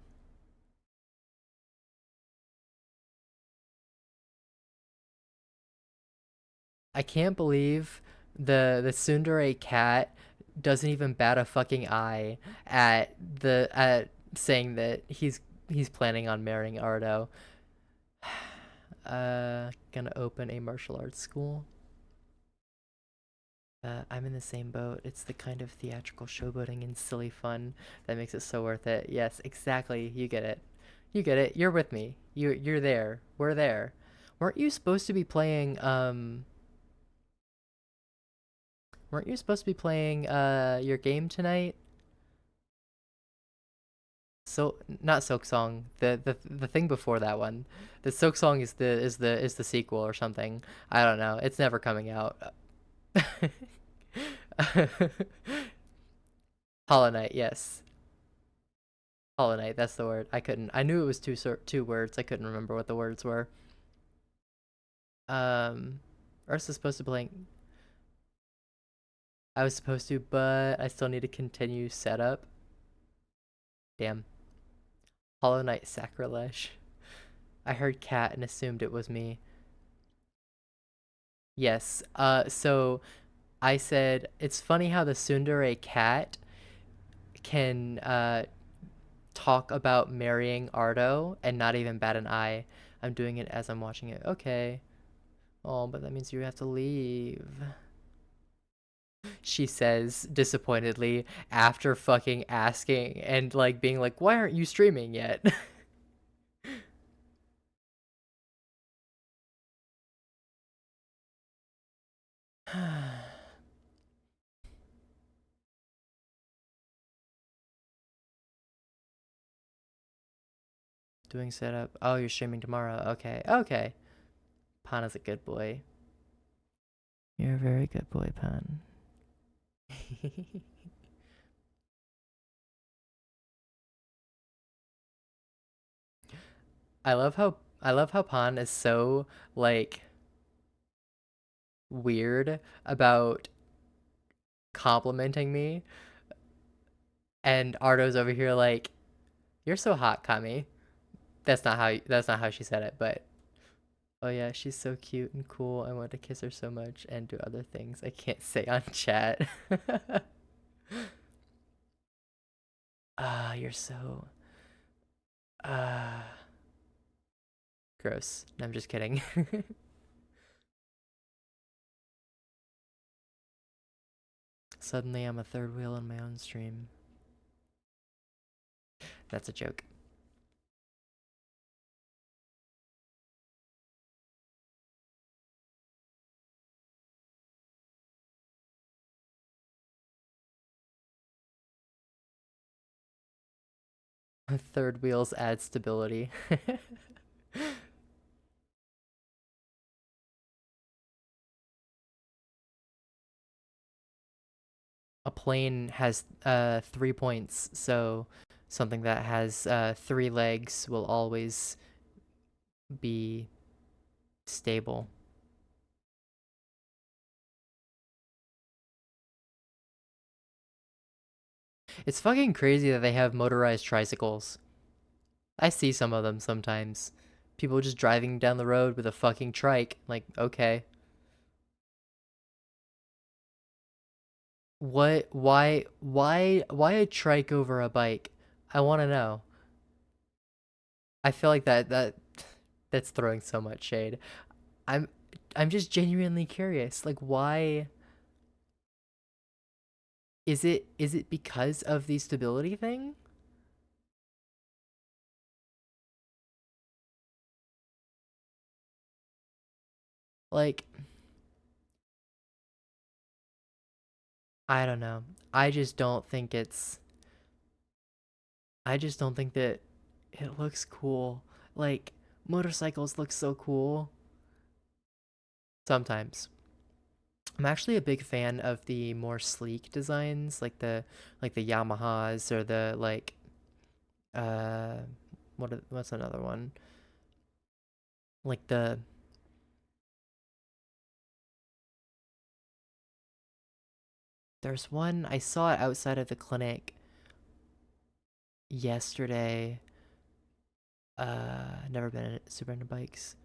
I can't believe the tsundere cat doesn't even bat a fucking eye at saying that he's planning on marrying Ardo. Gonna open a martial arts school. I'm in the same boat. It's the kind of theatrical showboating and silly fun that makes it so worth it. Yes, exactly. You get it. You get it. You're with me. You're there. We're there. Weren't you supposed to be playing weren't you supposed to be playing your game tonight? So not Silk Song. The thing before that one. The Silk Song is the sequel or something. I don't know. It's never coming out. Hollow Knight, yes. Hollow Knight, that's the word. I couldn't. I knew it was two words. I couldn't remember what the words were. Ursa's supposed to play. I was supposed to, but I still need to continue setup. Damn. Hollow Knight sacrilege. I heard cat and assumed it was me. Yes. So I said it's funny how the tsundere cat can talk about marrying Ardo and not even bat an eye. I'm doing it as I'm watching it. Okay. Oh, but that means you have to leave. She says disappointedly after fucking asking and like being like, why aren't you streaming yet? Doing setup. Oh, you're streaming tomorrow. Okay. Okay. Pan is a good boy. You're a very good boy, Pan. I love how Pan is so like weird about complimenting me, and Ardo's over here like, "You're so hot, Kami." That's not how she said it, but oh yeah, she's so cute and cool. I want to kiss her so much and do other things I can't say on chat. You're so uh gross. No, I'm just kidding. Suddenly I'm a third wheel on my own stream. That's a joke. Third wheels add stability. A plane has 3 points, so something that has 3 legs will always be stable. It's fucking crazy that they have motorized tricycles. I see some of them sometimes. People just driving down the road with a fucking trike. Like, okay. What why a trike over a bike? I want to know. I feel like that's throwing so much shade. I'm I'm just genuinely curious. Like why is it because of the stability thing? Like I don't know. I just don't think it's I just don't think that it looks cool. Like Motorcycles look so cool. Sometimes. I'm actually a big fan of the more sleek designs, like the Yamahas or the like uh what's another one? Like there's one I saw it outside of the clinic yesterday. Never been super into bikes.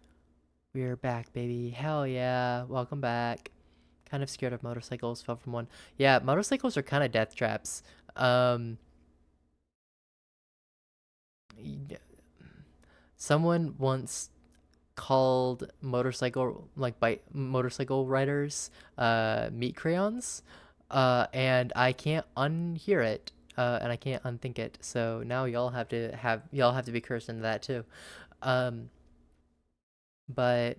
We're back, baby. Hell yeah. Welcome back. Kind of scared of motorcycles, fell from one. Yeah, motorcycles are kind of death traps. Um Someone once called motorcycle riders meat crayons, and I can't unhear it, and I can't unthink it. So now y'all have to be cursed into that too. Um, but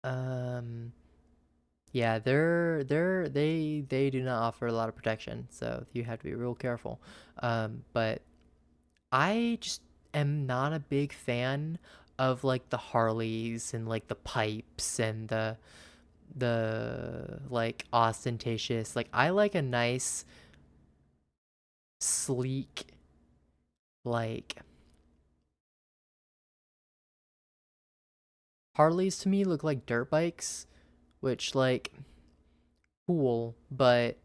um, yeah, they do not offer a lot of protection, so you have to be real careful. But I just am not a big fan of like the Harleys and like the pipes and the like ostentatious. Like I like a nice sleek like Harleys to me look like dirt bikes, which like cool, but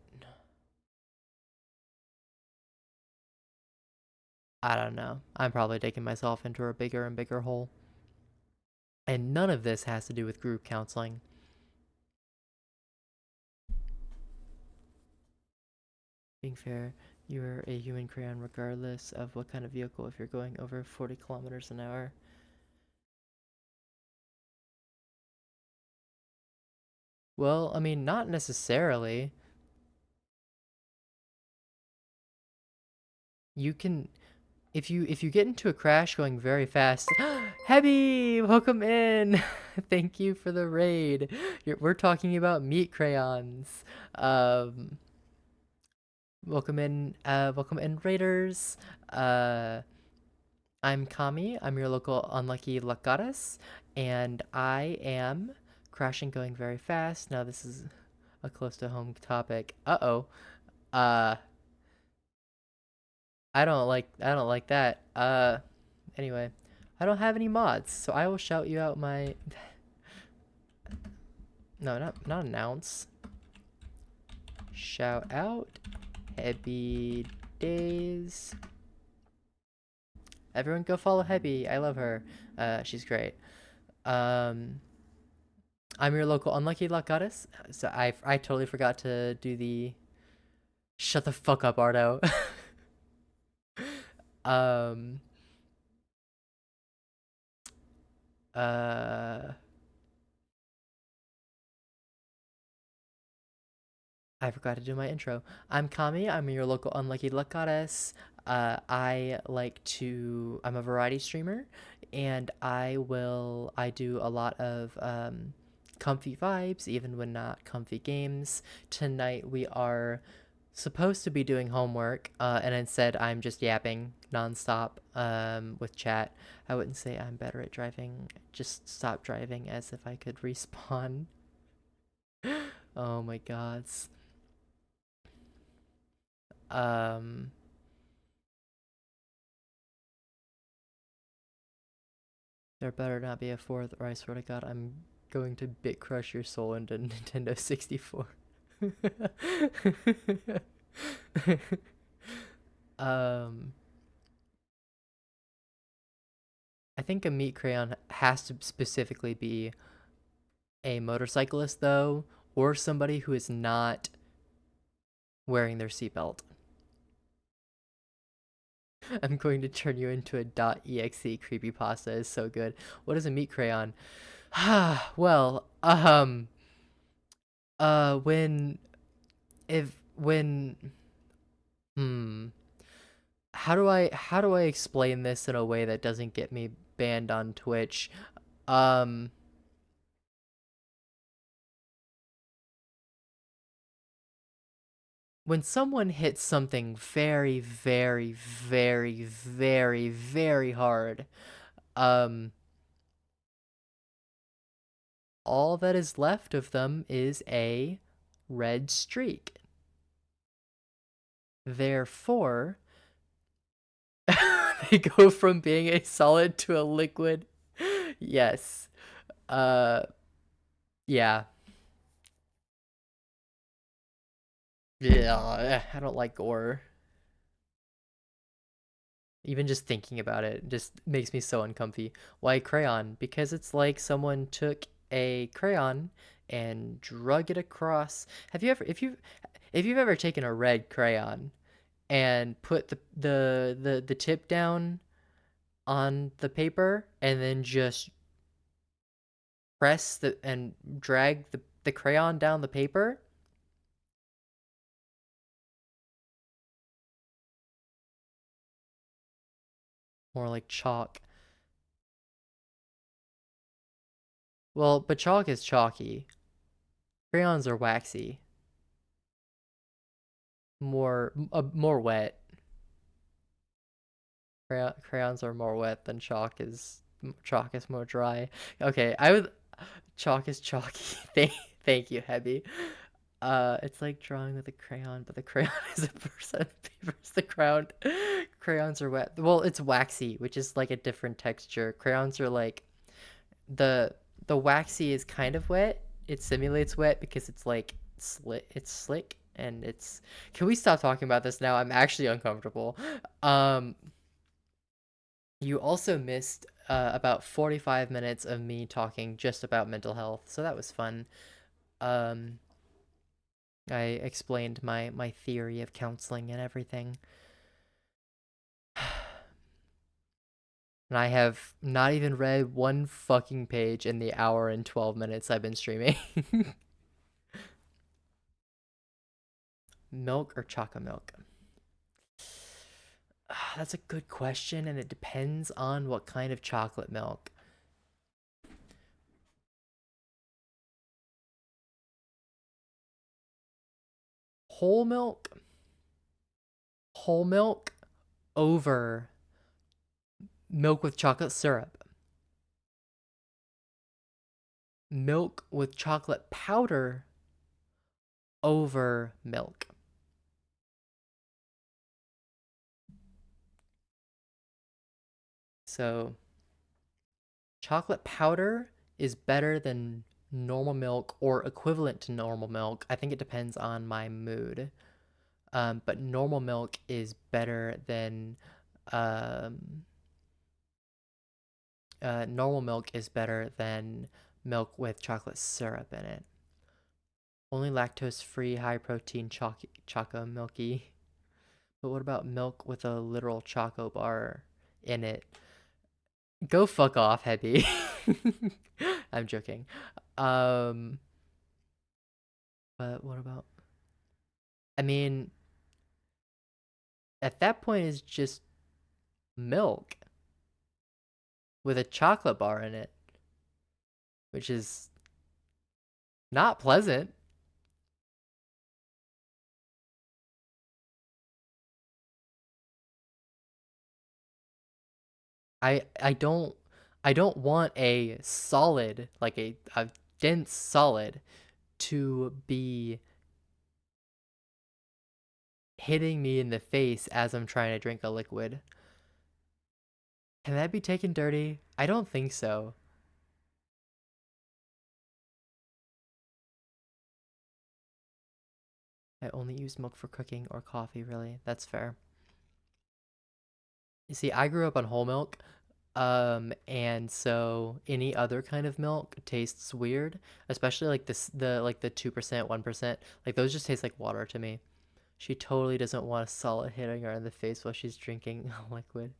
I don't know. I'm probably digging myself into a bigger and bigger hole. And none of this has to do with group counseling. Being fair, you're a human crayon regardless of what kind of vehicle if you're going over 40 kilometers an hour. Well, I mean, not necessarily. You can if you get into a crash going very fast. Hebby, welcome in. Thank you for the raid. We're talking about meat crayons. Um, welcome in raiders. Uh, I'm Kami. I'm your local unlucky luck goddess, and I am crashing going very fast. Now this is a close to home topic. Uh-oh. Uh, I don't like that. Anyway, I don't have any mods, so I will shout you out my no, not announce. Shout out Hebby Days. Everyone go follow Hebby. I love her. She's great. Um I'm your local unlucky luck goddess. So I totally forgot to do the shut the fuck up, Ardo. um uh I forgot to do my intro. I'm Kami. I'm your local unlucky luck goddess. I'm a variety streamer, and I do a lot of comfy vibes, even when not comfy games. Tonight we are supposed to be doing homework, and instead I'm just yapping nonstop with chat. I wouldn't say I'm better at driving. Just stop driving as if I could respawn. Oh my god. Um, there better not be a fourth, or I swear to God, I'm going to bit crush your soul into Nintendo 64. um, I think a meat crayon has to specifically be a motorcyclist, though, or somebody who is not wearing their seatbelt. I'm going to turn you into a .exe creepypasta is so good. What is a meat crayon? Well, when if when hmm how do I explain this in a way that doesn't get me banned on Twitch? Um when someone hits something very, very, very, very, very hard, um, all that is left of them is a red streak. Therefore, they go from being a solid to a liquid. Yes. Uh, yeah. Yeah, I don't like gore. Even just thinking about it just makes me so uncomfy. Why crayon? Because it's like someone took a crayon and drug it across. Have you ever, if you've ever taken a red crayon and put the tip down on the paper and then just press the and drag the crayon down the paper? More like chalk. Well, but chalk is chalky. Crayons are waxy. More wet. Crayons are more wet than chalk is. Chalk is more dry. Okay, I would. Chalk is chalky. Thank you, Hebby. It's like drawing with a crayon, but the crayon is a person. Paper is the ground. Crayons are wet. Well, it's waxy, which is like a different texture. Crayons are like the the waxy is kind of wet. It simulates wet because it's like slick. It's slick and it's. Can we stop talking about this now? I'm actually uncomfortable. Um, you also missed about 45 minutes of me talking just about mental health, so that was fun. Um, I explained my theory of counseling and everything. And I have not even read one fucking page in the hour and 12 minutes I've been streaming. Milk or chocolate milk? That's a good question, and it depends on what kind of chocolate milk. Whole milk? Whole milk over milk with chocolate syrup. Milk with chocolate powder over milk. So, chocolate powder is better than normal milk or equivalent to normal milk. I think it depends on my mood. But normal milk is better than um, normal milk is better than milk with chocolate syrup in it. Only lactose-free, high-protein choco milky. But what about milk with a literal choco bar in it? Go fuck off, Hebby. I'm joking. Um, but what about? I mean, at that point, it's just milk with a chocolate bar in it, which is not pleasant. I I don't want a solid, like a dense solid to be hitting me in the face as I'm trying to drink a liquid. Can that be taken dirty? I don't think so. I only use milk for cooking or coffee, really. That's fair. You see, I grew up on whole milk, and so any other kind of milk tastes weird, especially like the 2%, 1%. Like those just taste like water to me. She totally doesn't want a solid hitting her in the face while she's drinking liquid.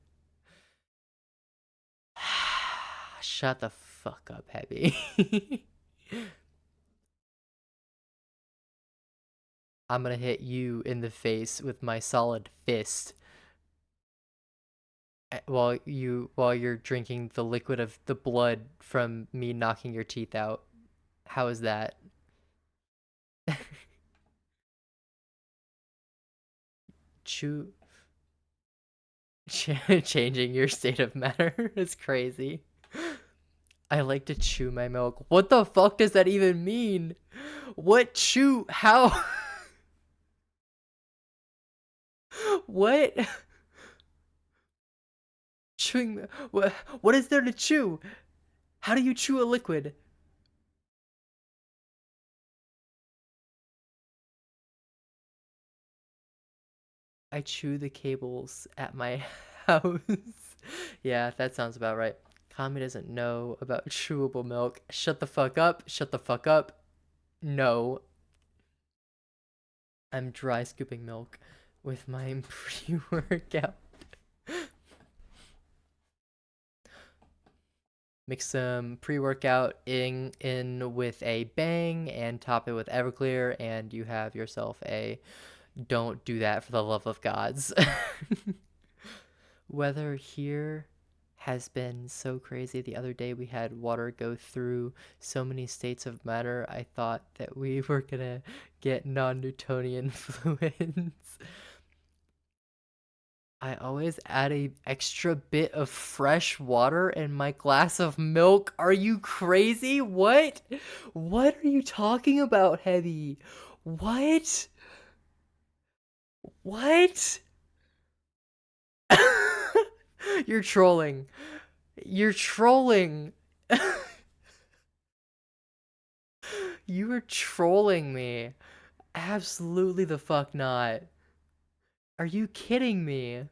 Shut the fuck up, Heavy. I'm gonna hit you in the face with my solid fist while you're drinking the liquid of the blood from me knocking your teeth out. How is that? chew changing your state of matter is crazy. I like to chew my milk. What the fuck does that even mean? What chew? How? What? Chewing? What is there to chew? How do you chew a liquid? I chew the cables at my house. Yeah, that sounds about right. Kami doesn't know about chewable milk. Shut the fuck up. Shut the fuck up. No. I'm dry scooping milk with my pre-workout. Mix some pre-workout in with a bang and top it with Everclear, and you have yourself a don't do that for the love of gods. Weather here has been so crazy. The other day we had water go through so many states of matter. I thought that we were gonna get non-Newtonian fluids. I always add a extra bit of fresh water in my glass of milk. Are you crazy? What? What are you talking about, Heavy? What? What? You're trolling. You're trolling. You were trolling me. Absolutely the fuck not. Are you kidding me?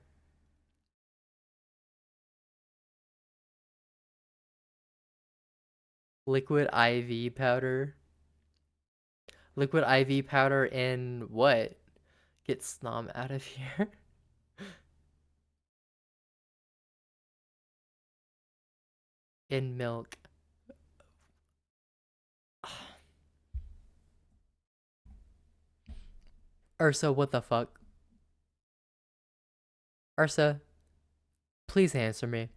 Liquid IV powder? Liquid IV powder in what? Get Snom out of here. In milk. Ursa, what the fuck? Ursa, please answer me.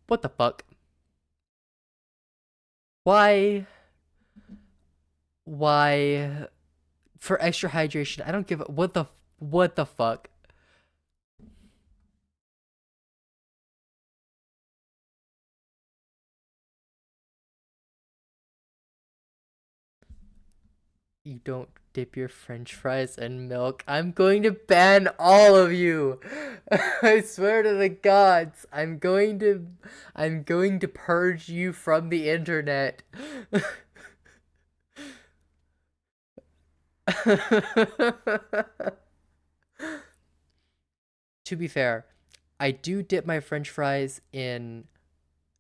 What the fuck? Why? Why? For extra hydration, I don't give a what the fuck? You don't dip your french fries in milk. I'm going to ban all of you. I swear to the gods. I'm going to purge you from the internet. To be fair, I do dip my french fries in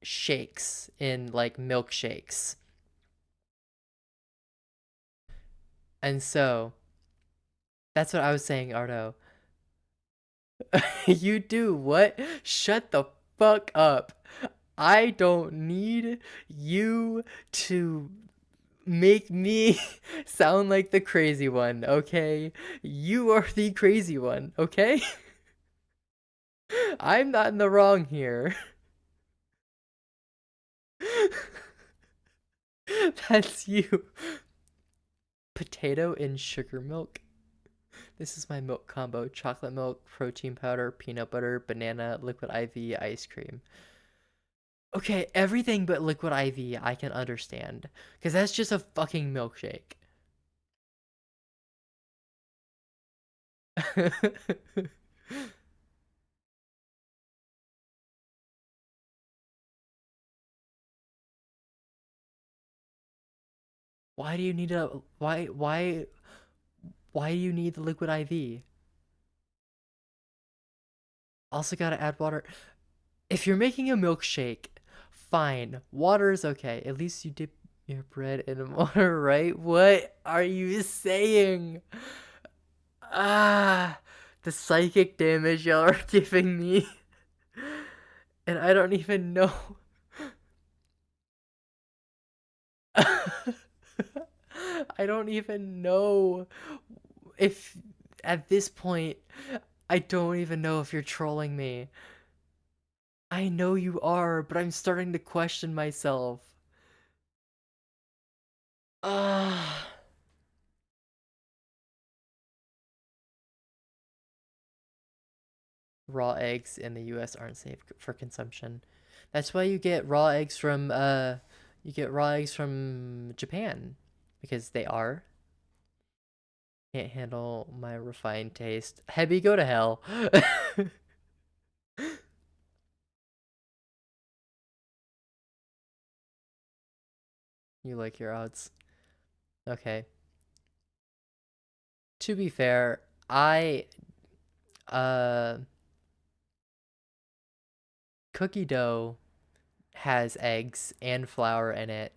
shakes, in like milkshakes. And so, that's what I was saying, Ardo. You do what? Shut the fuck up. I don't need you to make me sound like the crazy one, okay? You are the crazy one, okay? I'm not in the wrong here. That's you. Potato in sugar milk. This is my milk combo: chocolate milk, protein powder, peanut butter, banana, liquid IV, ice cream. Okay, everything but liquid IV I can understand, because that's just a fucking milkshake. Why do you need a why do you need the liquid IV? Also gotta add water. If you're making a milkshake, fine. Water is okay. At least you dip your bread in water, right? What are you saying? Ah, the psychic damage y'all are giving me. And I don't even know. I don't even know if at this point, I don't even know if you're trolling me. I know you are, but I'm starting to question myself. Ah. raw eggs in the US aren't safe for consumption. That's why you get raw eggs from Japan because they are. Can't handle my refined taste. Hebby, go to hell. You like your odds. Okay. To be fair, I uh cookie dough has eggs and flour in it,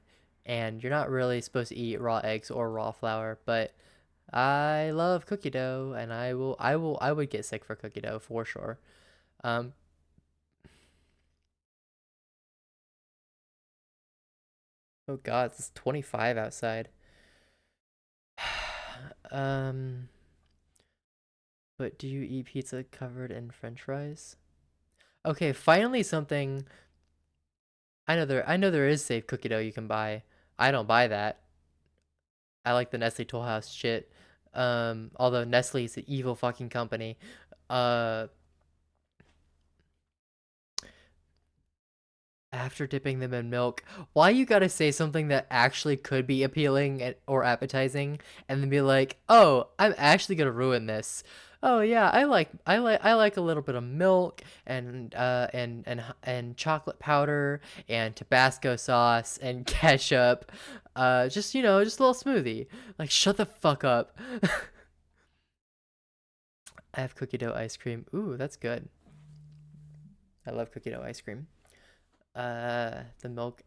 and you're not really supposed to eat raw eggs or raw flour, but I love cookie dough and I would get sick for cookie dough for sure. Um oh god, it's 25 outside. Um but do you eat pizza covered in french fries? Okay, finally something. I know there is safe cookie dough you can buy. I don't buy that. I like the Nestle Toll House shit. Although Nestle is an evil fucking company. Uh, After dipping them in milk, why you gotta say something that actually could be appealing or appetizing, and then be like, "Oh, I'm actually gonna ruin this." Oh yeah, I like a little bit of milk and chocolate powder and Tabasco sauce and ketchup. Just a little smoothie. Like, shut the fuck up. I have cookie dough ice cream. Ooh, that's good. I love cookie dough ice cream. The milk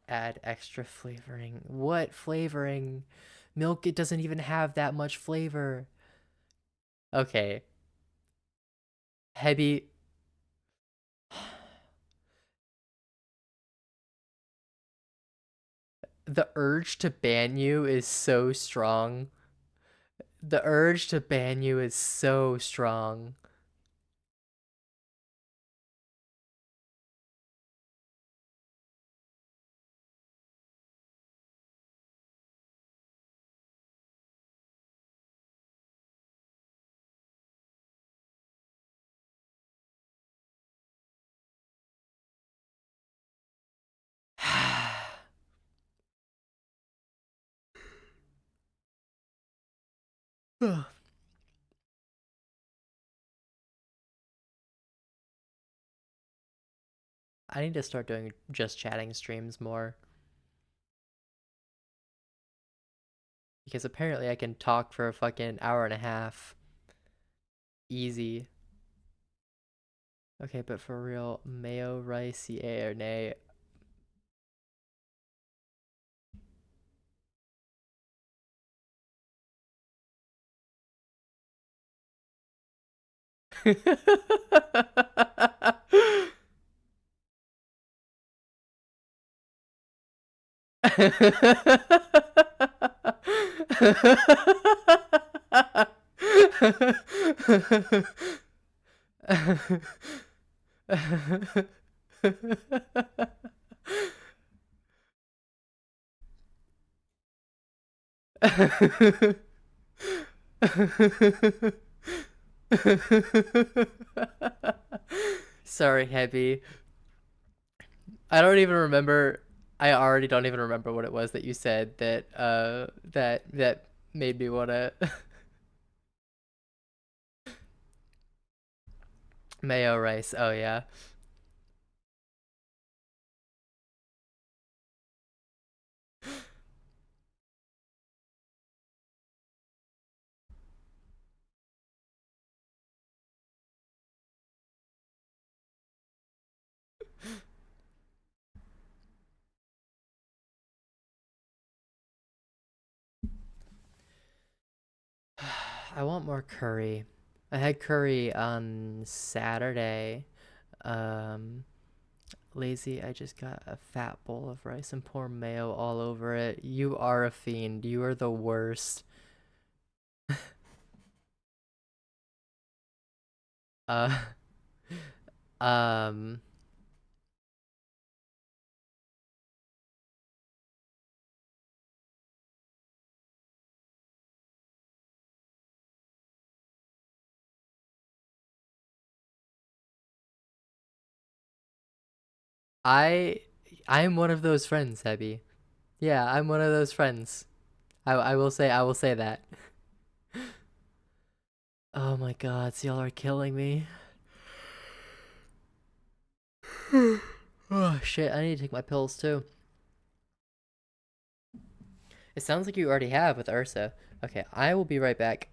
add extra flavoring. What flavoring? Milk, it doesn't even have that much flavor. Okay. Heavy. The urge to ban you is so strong. The urge to ban you is so strong. I need to start doing just chatting streams more because apparently I can talk for a fucking hour and a half. Easy. Okay, but for real, mayo rice, yay or nay? Sorry, Hebby. I don't even remember. I already don't even remember what it was that you said that made me wanna mayo rice. Oh yeah. I want more curry. I had curry on Saturday. Um, Lazy, I just got a fat bowl of rice and pour mayo all over it. You are a fiend. You are the worst. Uh, um, I I'm one of those friends, Abby. Yeah, I'm one of those friends. I will say that. Oh my god, so y'all are killing me. Oh shit, I need to take my pills too. It sounds like you already have with Ursa. Okay, I will be right back.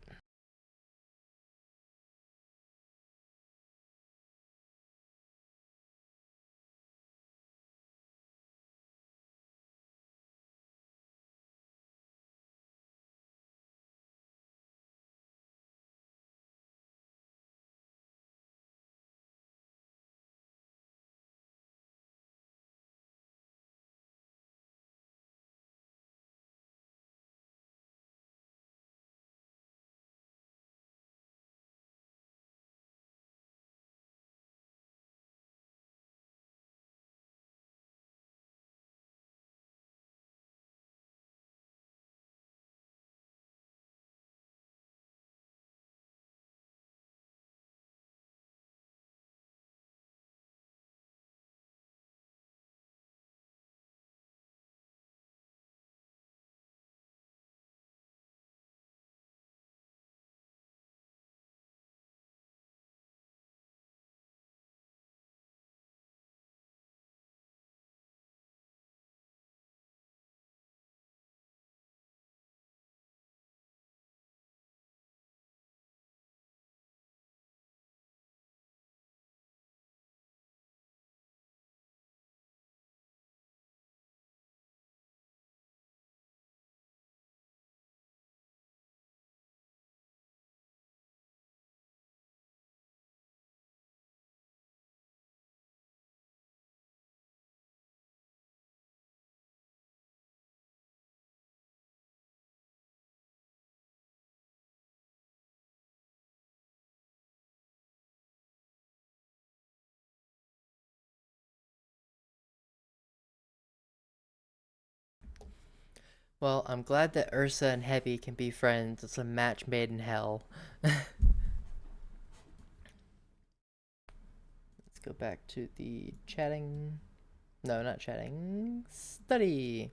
Well, I'm glad that Ursa and Heavy can be friends. It's a match made in hell. Let's go back to the chatting. No, not chatting. Study.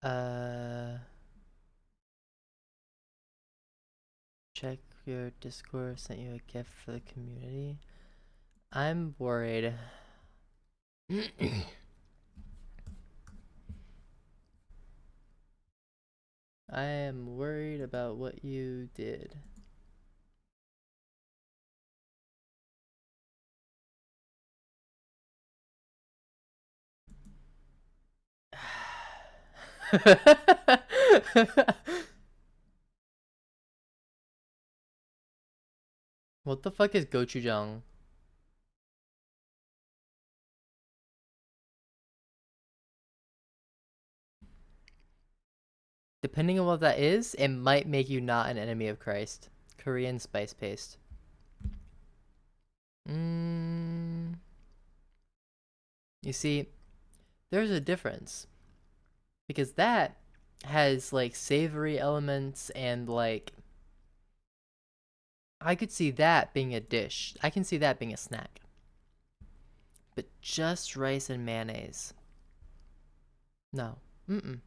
Uh, check your Discord. Sent you a gift for the community. I'm worried. I am worried about what you did. What the fuck is gochujang? Depending on what that is, it might make you not an enemy of Christ. Korean spice paste. Mm, you see, there's a difference. Because that has like savory elements and like I could see that being a dish. I can see that being a snack. But just rice and mayonnaise. No. Mm-mm.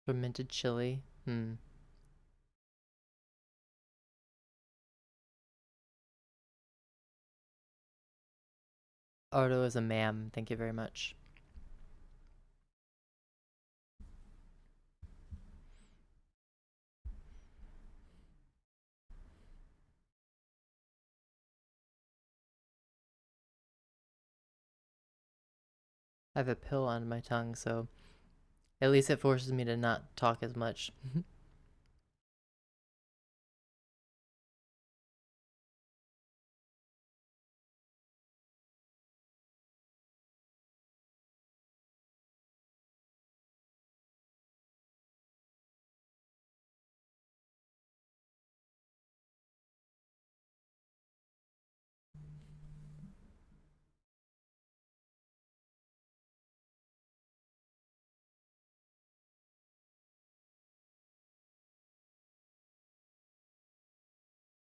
Fermented chili. Hmm. Ardo is a ma'am. Thank you very much. I have a pill on my tongue, so at least it forces me to not talk as much.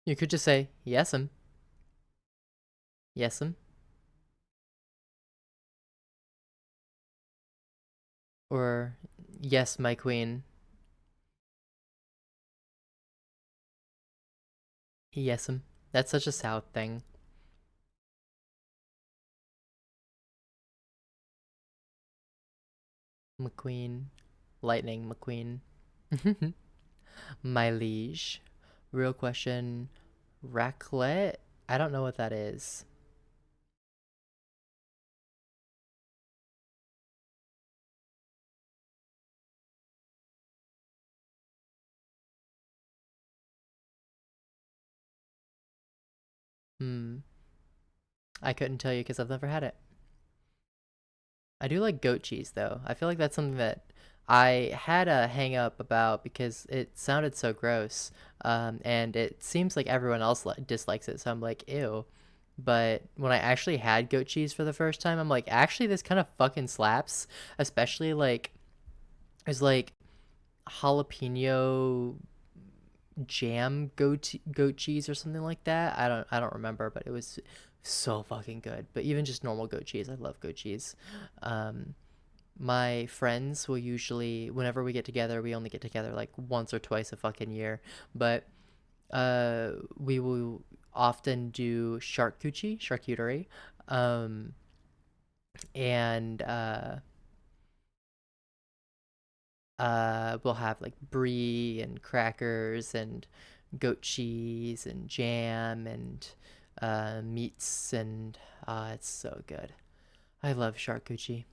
You could just say, yes'm, yes'm, or yes, my queen, yes'm. That's such a South thing. McQueen, Lightning McQueen. My liege. Real question, raclette? I don't know what that is. Hmm. I couldn't tell you because I've never had it. I do like goat cheese though. I feel like that's something that I had a hang up about because it sounded so gross. And it seems like everyone else dislikes it, so I'm like, ew. But when I actually had goat cheese for the first time, I'm like, actually, this kind of fucking slaps. Especially like, there's like jalapeno jam goat cheese or something like that. I don't remember, but it was so fucking good. But even just normal goat cheese, I love goat cheese. Um, my friends will usually, whenever we get together, we only get together like once or twice a fucking year, but we will often do charcuterie, um, and we'll have like brie and crackers and goat cheese and jam and meats, and it's so good. I love charcuterie.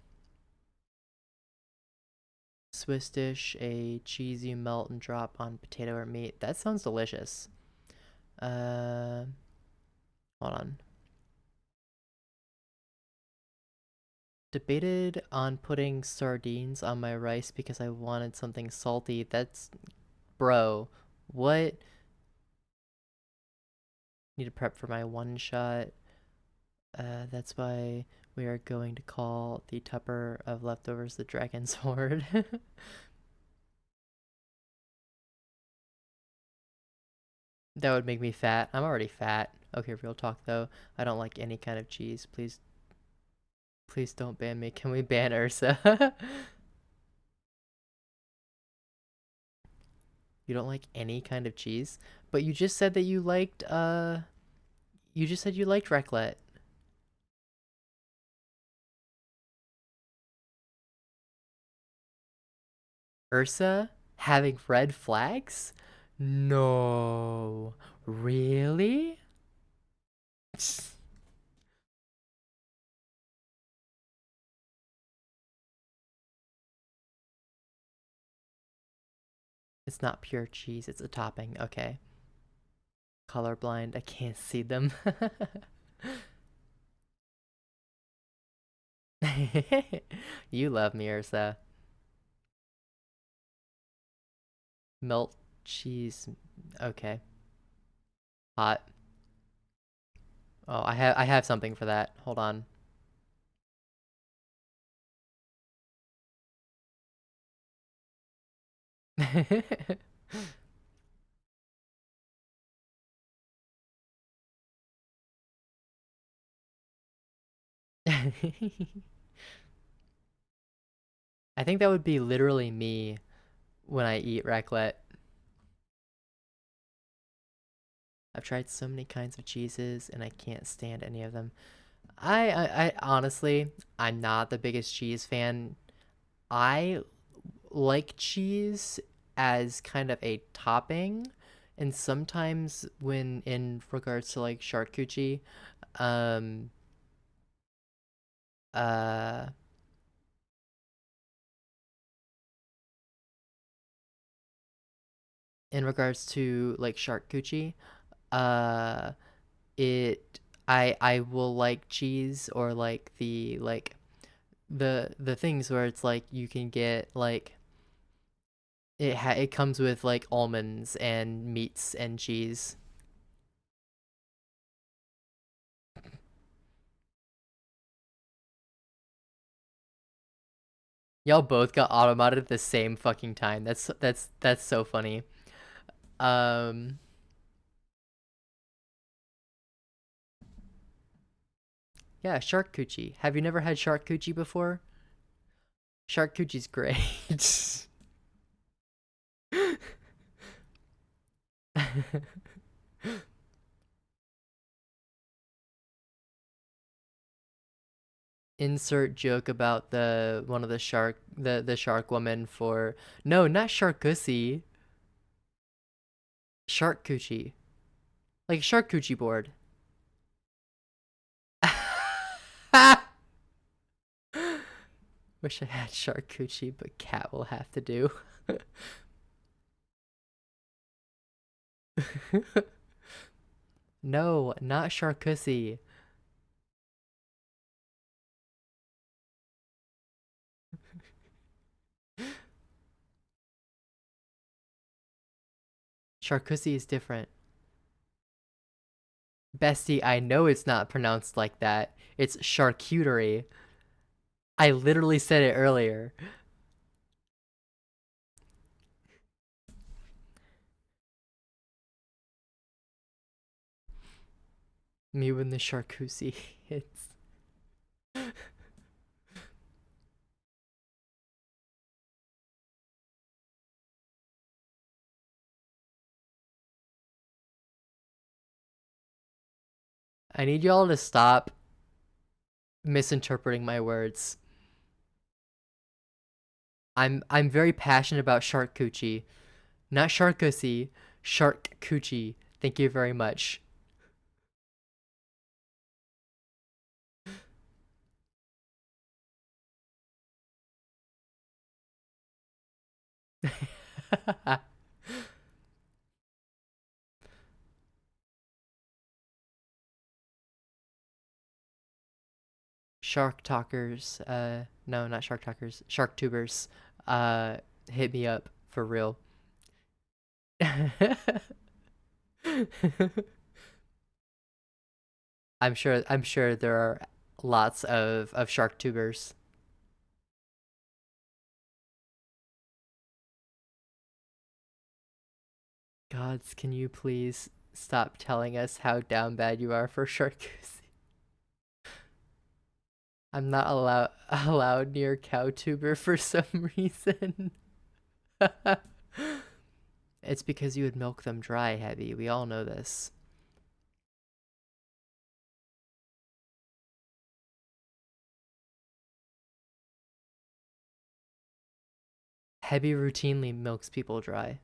Swiss dish, a cheese you melt and drop on potato or meat. That sounds delicious. Uh, Hold on. Debated on putting sardines on my rice because I wanted something salty. That's, bro, what? Need to prep for my one shot. That's why we are going to call the Tupper of leftovers the Dragon's Horde. That would make me fat. I'm already fat. Okay, real talk though. I don't like any kind of cheese. Please, please don't ban me. Can we ban Ursa? You don't like any kind of cheese? But you just said that you just said you liked raclette. Ursa having red flags? No. Really? It's not pure cheese, it's a topping. Okay. Colorblind, I can't see them. You love me, Ursa. Melt cheese. Okay. Hot. Oh, I have something for that. Hold on. I think that would be literally me when I eat raclette. I've tried so many kinds of cheeses and I can't stand any of them. I honestly, I'm not the biggest cheese fan. I like cheese as kind of a topping, and sometimes when in regards to like charcuterie, um, uh, in regards to like charcuterie, uh, it I will like cheese or like the things where it's like you can get like it comes with like almonds and meats and cheese. Y'all both got automated at the same fucking time. That's so funny. Um, yeah, shark coochie. Have you never had shark coochie before? Shark coochie's great. Insert joke about the one of the shark woman for no, not sharkussy, shark coochie, like shark coochie board. Wish I had shark coochie, but cat will have to do. No, not sharkussy. Sharkussy is different. Bestie, I know it's not pronounced like that. It's charcuterie. I literally said it earlier. Me when the charcuterie hits. I need y'all to stop misinterpreting my words. I'm very passionate about shark coochie, not sharkussy, shark coochie. Thank you very much. Shark talkers, no, not shark talkers, shark tubers, uh, hit me up for real. I'm sure there are lots of shark tubers. Gods, can you please stop telling us how down bad you are for shark? I'm not allowed near cowtuber for some reason. It's because you would milk them dry, Heavy. We all know this. Heavy routinely milks people dry.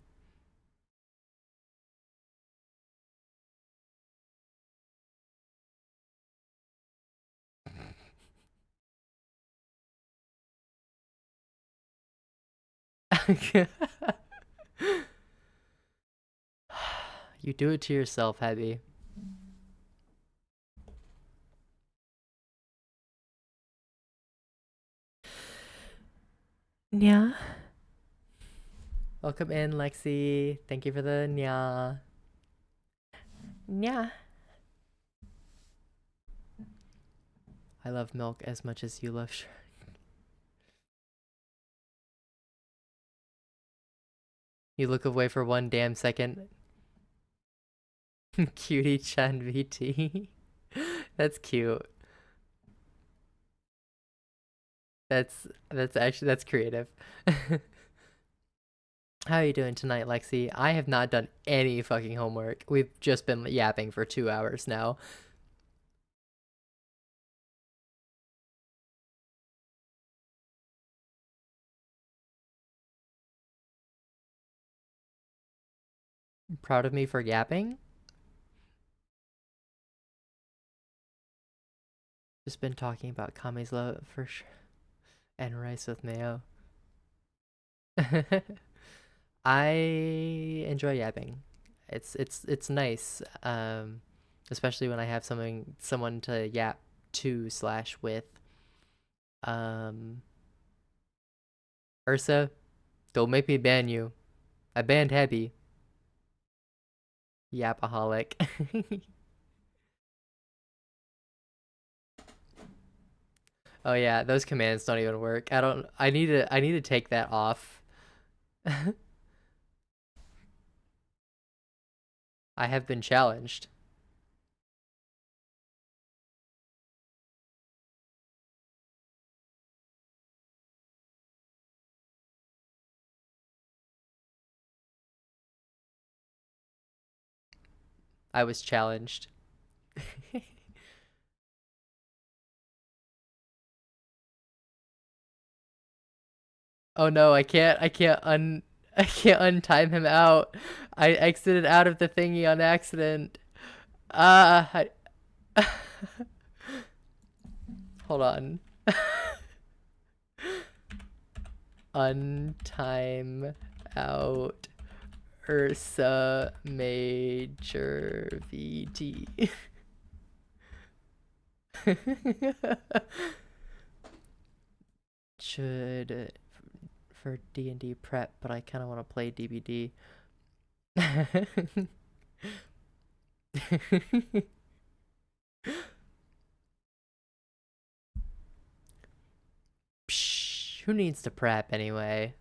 You do it to yourself, Heavy. Yeah. Welcome in, Lexi. Thank you for the nya. Nya. I love milk as much as you love shark. You look away for one damn second. Cutie Chan VT. That's cute. That's creative. How are you doing tonight, Lexi? I have not done any fucking homework. We've just been yapping for 2 hours now. Proud of me for yapping? Just been talking about Kami's love for sure. And rice with mayo. I enjoy yapping. It's nice. Especially when I have someone to yap to slash with. Um Ursa, don't make me ban you. I banned Happy. Yapaholic. Oh yeah, those commands don't even work. I need to take that off. I have been challenged. I was challenged. Oh no, I can't untime him out. I exited out of the thingy on accident. I, hold on. Untime out Ursa Major VT. Should for D&D prep, but I kind of want to play DBD. Psh, who needs to prep anyway?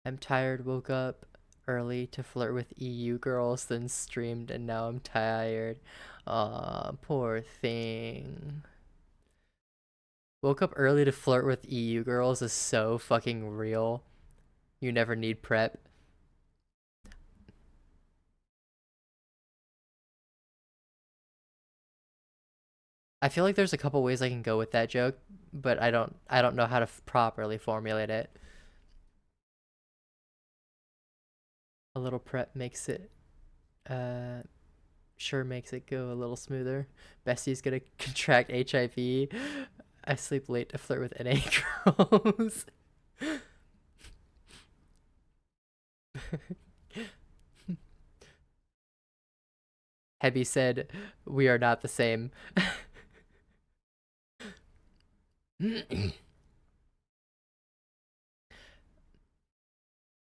I'm tired, woke up early to flirt with EU girls, then streamed, and now I'm tired. Aw, poor thing. Woke up early to flirt with EU girls is so fucking real. You never need prep. I feel like there's a couple ways I can go with that joke, but I don't know how to properly formulate it. A little prep makes it uh sure makes it go a little smoother. Bessie's gonna contract HIV. I sleep late to flirt with NA girls. Hebby said, "We are not the same."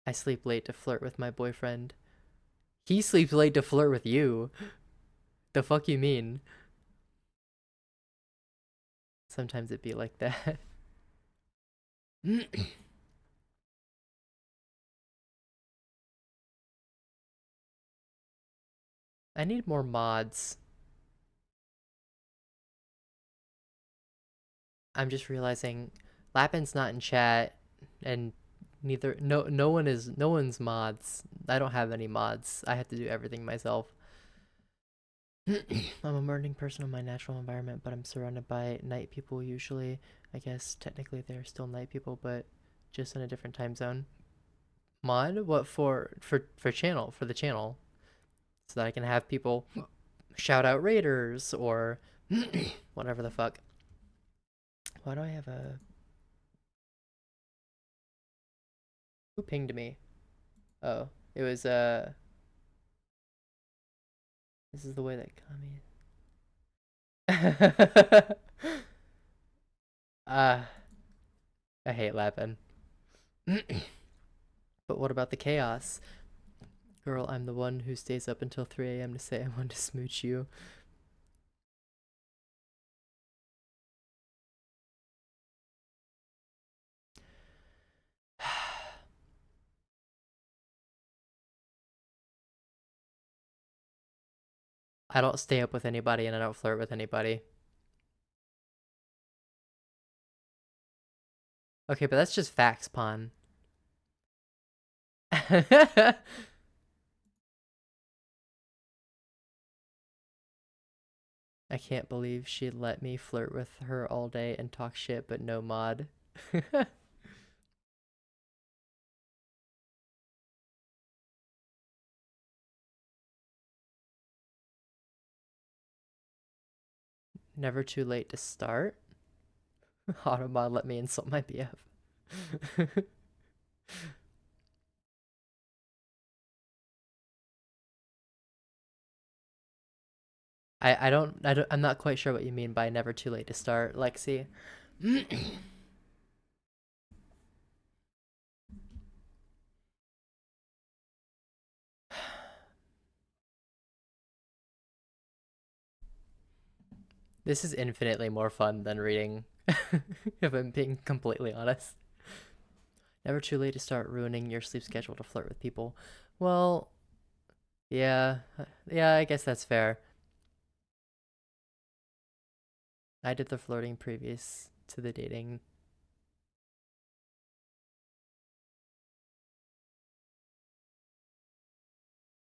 I sleep late to flirt with my boyfriend. He sleeps late to flirt with you. The fuck you mean? Sometimes it be like that. I need more mods. I'm just realizing Lapin's not in chat and neither no one's mods. I don't have any mods. I have to do everything myself. I'm a morning person in my natural environment, but I'm surrounded by night people usually. I guess technically they're still night people, but just in a different time zone. Mod? What for channel, for the channel. So that I can have people shout out raiders or whatever the fuck. Why do I have a who pinged me? Oh, it was this is the way that Kami. uh I hate Lapin. But what about the chaos? Girl, I'm the one who stays up until 3 a.m. to say I want to smooch you. I don't stay up with anybody and I don't flirt with anybody. Okay, but that's just facts, Pawn. I can't believe she let me flirt with her all day and talk shit, but no mod. Never too late to start. Automod let me insult my BF. I'm not quite sure what you mean by never too late to start, Lexi. This is infinitely more fun than reading, if I'm being completely honest. Never too late to start ruining your sleep schedule to flirt with people. Well, yeah, yeah, I guess that's fair. I did the flirting previous to the dating.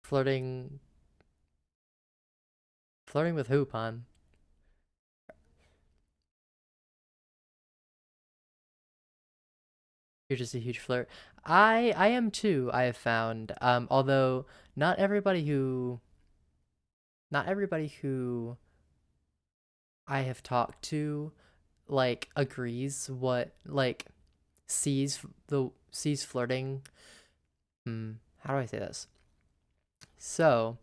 Flirting, flirting with who, Pon? You're just a huge flirt. I am too, I have found. Although not everybody who not everybody who I have talked to like agrees what like sees flirting. How do I say this? So,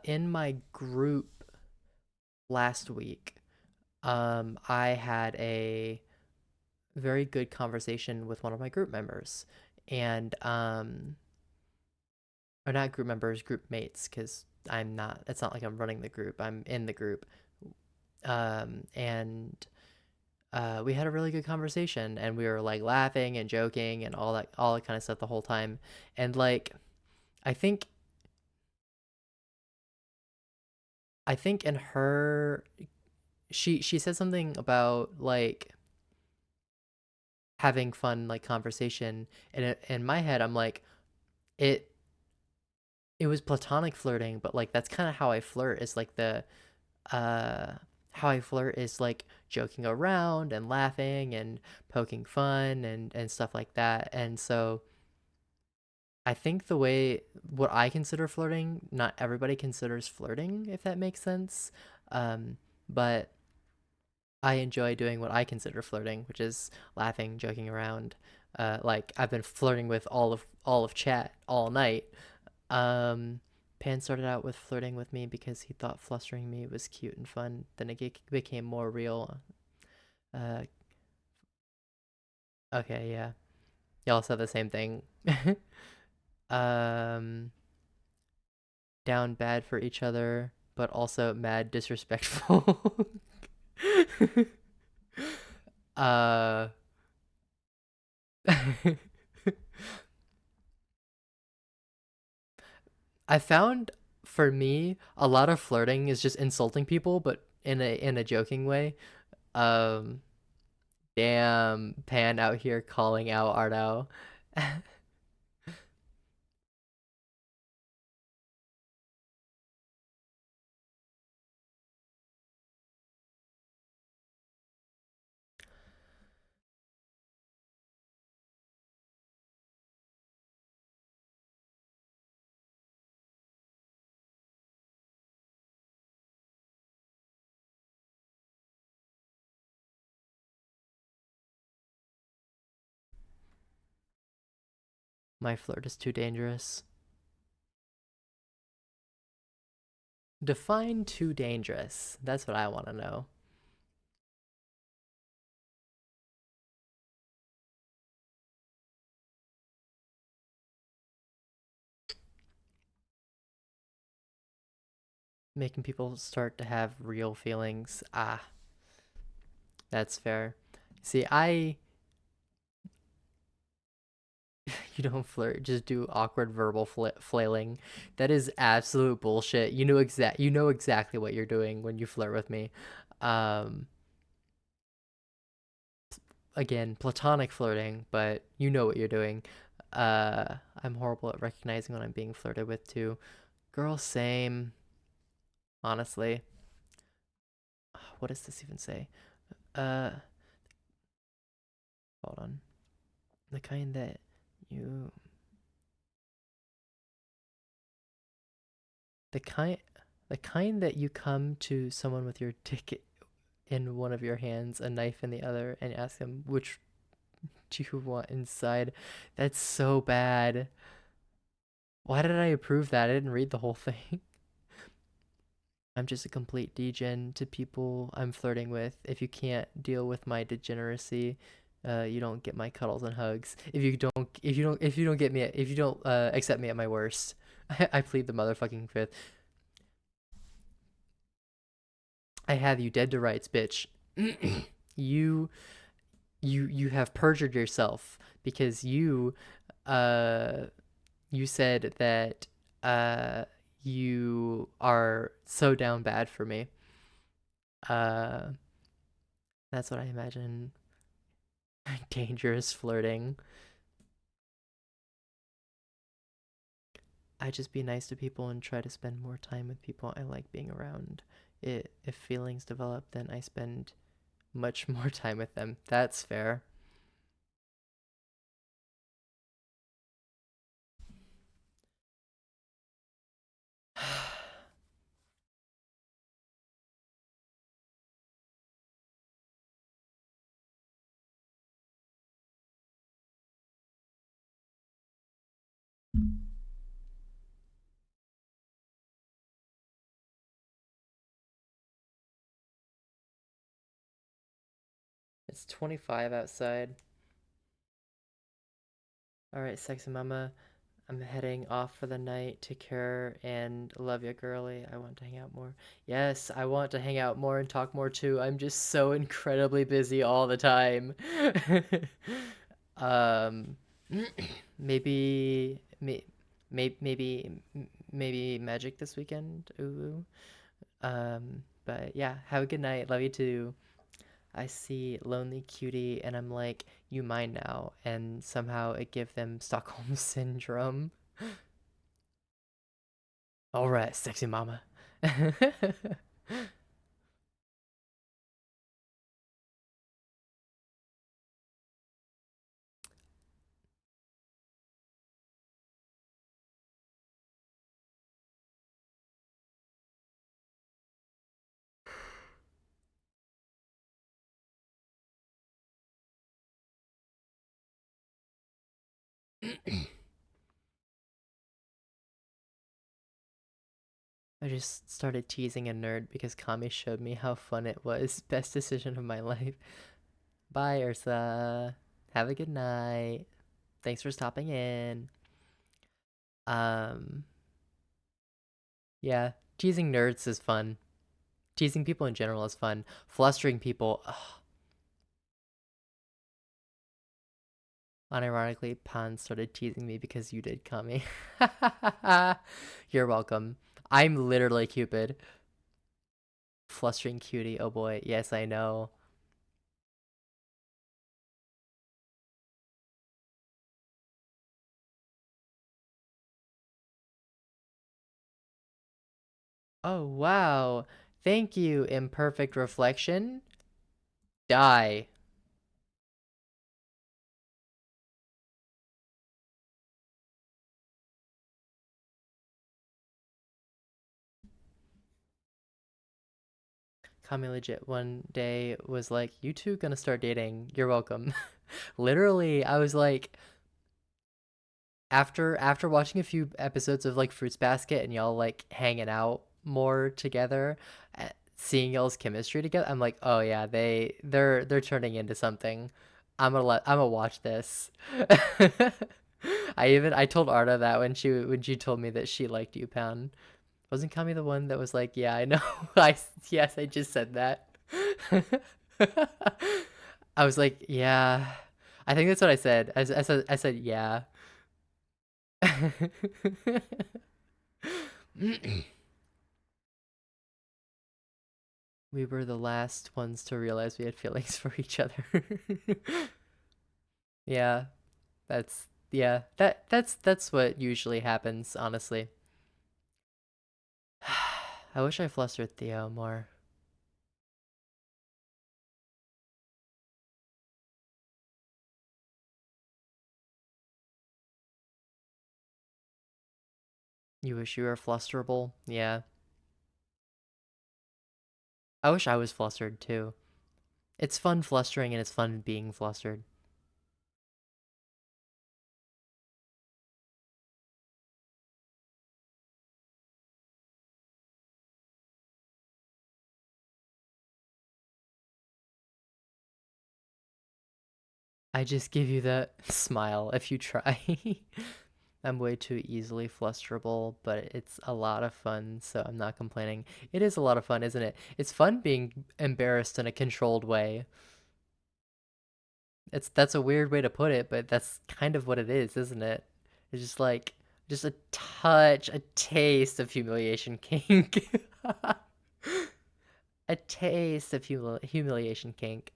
in my group last week, I had a very good conversation with one of my group members, and or not group members, group mates, because I'm not. It's not like I'm running the group. I'm in the group, and we had a really good conversation, and we were like laughing and joking and all that kind of stuff the whole time, and like I think I think in her she said something about like having fun like conversation, and in my head I'm like it it was platonic flirting, but like that's kind of how I flirt, is like the uh how I flirt is like joking around and laughing and poking fun and stuff like that. And so I think the way what I consider flirting, not everybody considers flirting, if that makes sense. But I enjoy doing what I consider flirting, which is laughing, joking around. Like I've been flirting with all of chat all night. Um, Pan started out with flirting with me because he thought flustering me was cute and fun. Then it became more real. Uh, okay, yeah, y'all said the same thing. um, Down bad for each other, but also mad disrespectful. uh, I found for me a lot of flirting is just insulting people, but in a joking way. Um, Damn, Pan out here calling out Arno. My flirt is too dangerous. Define too dangerous. That's what I want to know. Making people start to have real feelings. Ah, that's fair. See, you don't flirt, just do awkward verbal flailing. That is absolute bullshit. You know exactly what you're doing when you flirt with me. Um, Again, platonic flirting, but you know what you're doing. I'm horrible at recognizing when I'm being flirted with too. Girl, same. honestly. What does this even say? Uh, hold on. The kind that you the kind the kind that you come to someone with your dick in one of your hands, a knife in the other, and ask them which do you want inside. That's so bad. Why did I approve that? I didn't read the whole thing. I'm just a complete degen to people I'm flirting with. If you can't deal with my degeneracy, you don't get my cuddles and hugs. If you don't get me, if you don't accept me at my worst, I plead the motherfucking fifth. I have you dead to rights, bitch. you you have perjured yourself because uh you said that uh you are so down bad for me. Uh that's what I imagine dangerous flirting. I just be nice to people and try to spend more time with people I like being around. If feelings develop, then I spend much more time with them. That's fair. It's 25 outside. All right, sexy mama. I'm heading off for the night. Take care and love you, girly. I want to hang out more. Yes, I want to hang out more and talk more too. I'm just so incredibly busy all the time. um, maybe, maybe, maybe magic this weekend. Ooh. But yeah, have a good night. Love you too. I see lonely cutie and I'm like, you mine now, and somehow it give them Stockholm syndrome. All right, sexy mama. I just started teasing a nerd because Kami showed me how fun it was. Best decision of my life. Bye, Ursa. Have a good night. Thanks for stopping in. Um, yeah, teasing nerds is fun. Teasing people in general is fun. Flustering people, ugh. Unironically, Pan started teasing me because you did, Kami. You're welcome. I'm literally Cupid. Flustering cutie, oh boy. Yes, I know. Oh, wow. Thank you, imperfect reflection. Die. Kami legit one day was like, you two gonna start dating. You're welcome. Literally, I was like, after watching a few episodes of like Fruits Basket and y'all like hanging out more together, seeing y'all's chemistry together, I'm like, oh yeah, they're turning into something. I'm gonna watch this. I told Arda that when she told me that she liked you, Pound. Wasn't Kami the one that was like, yeah, I know. Yes, I just said that. I was like, yeah. I think that's what I said. I said yeah. We were the last ones to realize we had feelings for each other. Yeah, that's what usually happens, honestly. I wish I flustered Theo more. You wish you were flusterable? Yeah. I wish I was flustered too. It's fun flustering and it's fun being flustered. I just give you that smile if you try. I'm way too easily flusterable, but it's a lot of fun, so I'm not complaining. It is a lot of fun, isn't it? It's fun being embarrassed in a controlled way. That's a weird way to put it, but that's kind of what it is, isn't it? It's just like just a touch, a taste of humiliation kink. A taste of humiliation kink.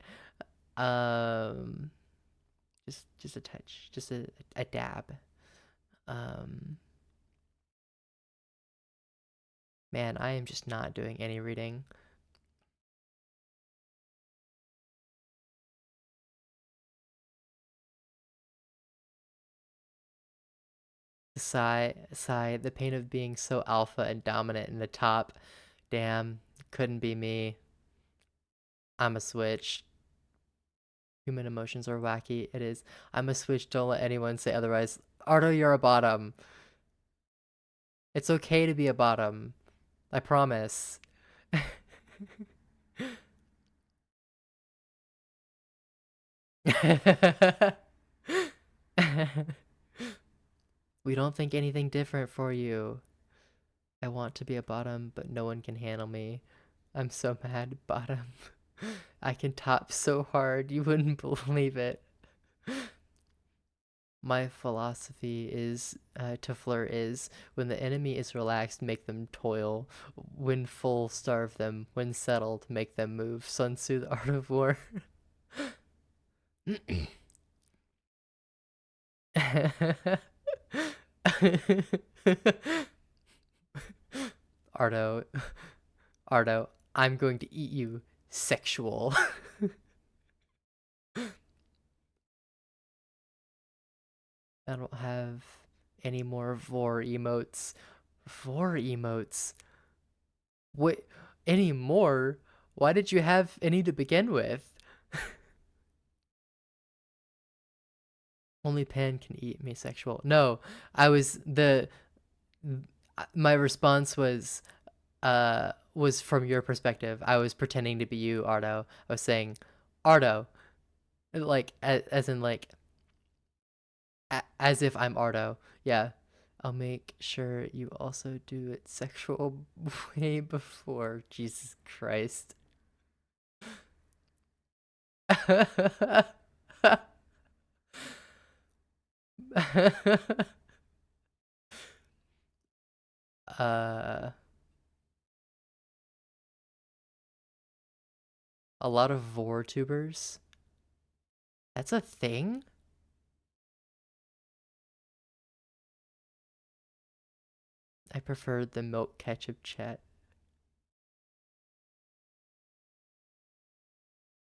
Um, just a touch, just a dab. Um, man, I am just not doing any reading. Sigh, the pain of being so alpha and dominant in the top. Damn, couldn't be me. I'm a switch. Human emotions are wacky. It is. I'm a switch. Don't let anyone say otherwise. Ardo, you're a bottom. It's okay to be a bottom. I promise. We don't think anything different for you. I want to be a bottom, but no one can handle me. I'm so mad, bottom. I can top so hard, you wouldn't believe it. My philosophy is to flirt is when the enemy is relaxed, make them toil. When full, starve them. When settled, make them move. Sun Tzu, the Art of War. Ardo, Ardo, I'm going to eat you. Sexual. I don't have any more vor emotes. Vor emotes? Wait, any more? Why did you have any to begin with? Only Pan can eat me sexual. No, I was the my response was from your perspective. I was pretending to be you, Ardo. I was saying, Ardo, like as in like as if I'm Ardo. Yeah. I'll make sure you also do it sexual way before. Jesus Christ. uh, a lot of VorTubers. That's a thing? I prefer the milk ketchup chat.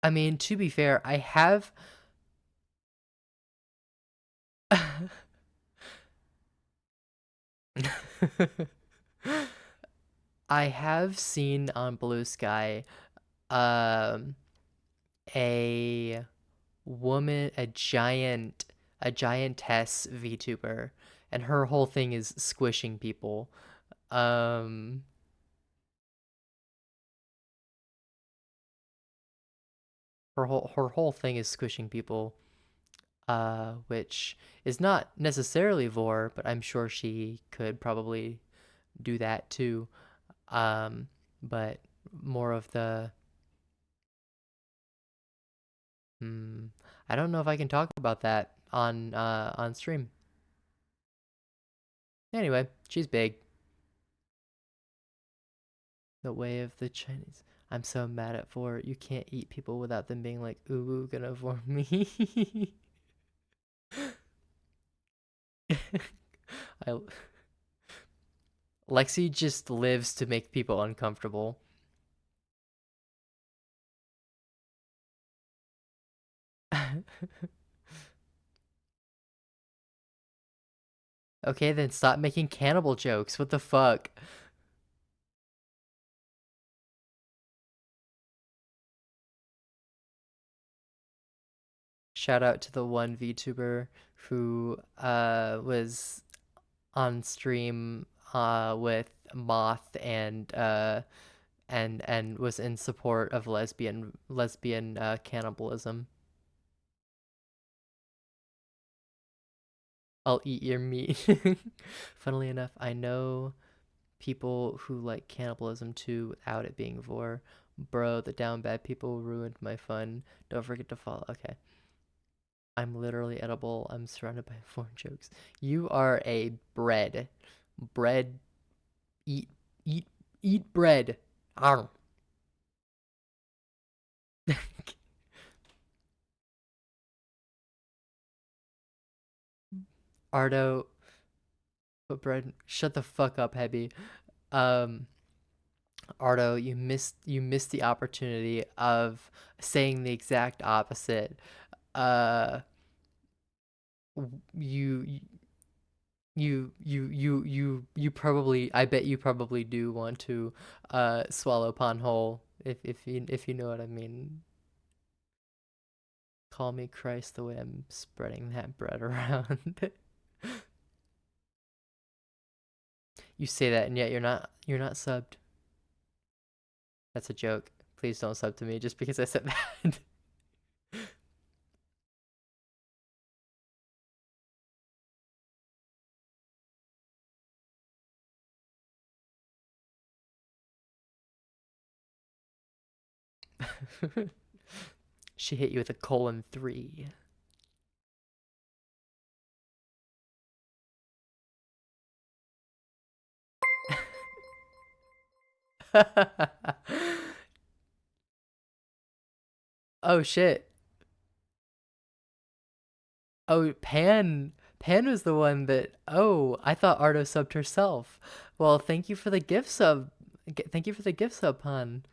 I mean, to be fair, I have I have seen on Blue Sky um a woman, a giantess VTuber, and her whole thing is squishing people. Um, her whole thing is squishing people, which is not necessarily vor, but I'm sure she could probably do that too. Um, but more of the hmm, I don't know if I can talk about that on stream. Anyway, she's big. The way of the Chinese. I'm so mad at vor. You can't eat people without them being like, ooh, gonna vor me. I Lexi just lives to make people uncomfortable. Okay, then stop making cannibal jokes. What the fuck? Shout out to the one VTuber who was on stream with Moth and was in support of lesbian cannibalism. I'll eat your meat. Funnily enough, I know people who like cannibalism too without it being vor. Bro, the down bad people ruined my fun. Don't forget to follow. Okay. I'm literally edible. I'm surrounded by foreign jokes. You are a bread. Bread. Eat, eat, eat bread. Arr. Ardo, but bread. Shut the fuck up, Hebby. Um, Ardo, you missed the opportunity of saying the exact opposite. Uh, you you probably, I bet you probably do want to swallow pon hole, if you know what I mean. Call me Christ the way I'm spreading that bread around. You say that and yet you're not subbed. That's a joke. Please don't sub to me just because I said that. She hit you with a :3. Oh shit. Oh, Pan was the one that. Oh, I thought Ardo subbed herself. Well, thank you for the gift sub. Thank you for the gift sub, Han.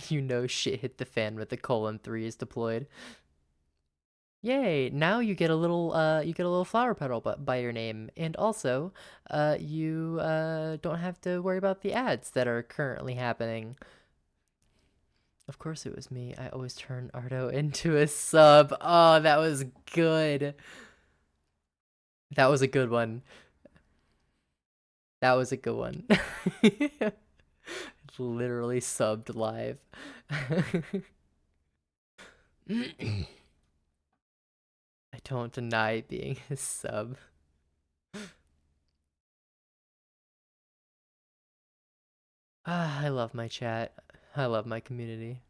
You know shit hit the fan with the :3 is deployed. Yay! Now you get a little flower petal by your name, and also, you don't have to worry about the ads that are currently happening. Of course it was me. I always turn Ardo into a sub. Oh, that was good. That was a good one. That was a good one. Literally subbed live. I don't deny being a sub. Ah, I love my chat. I love my community.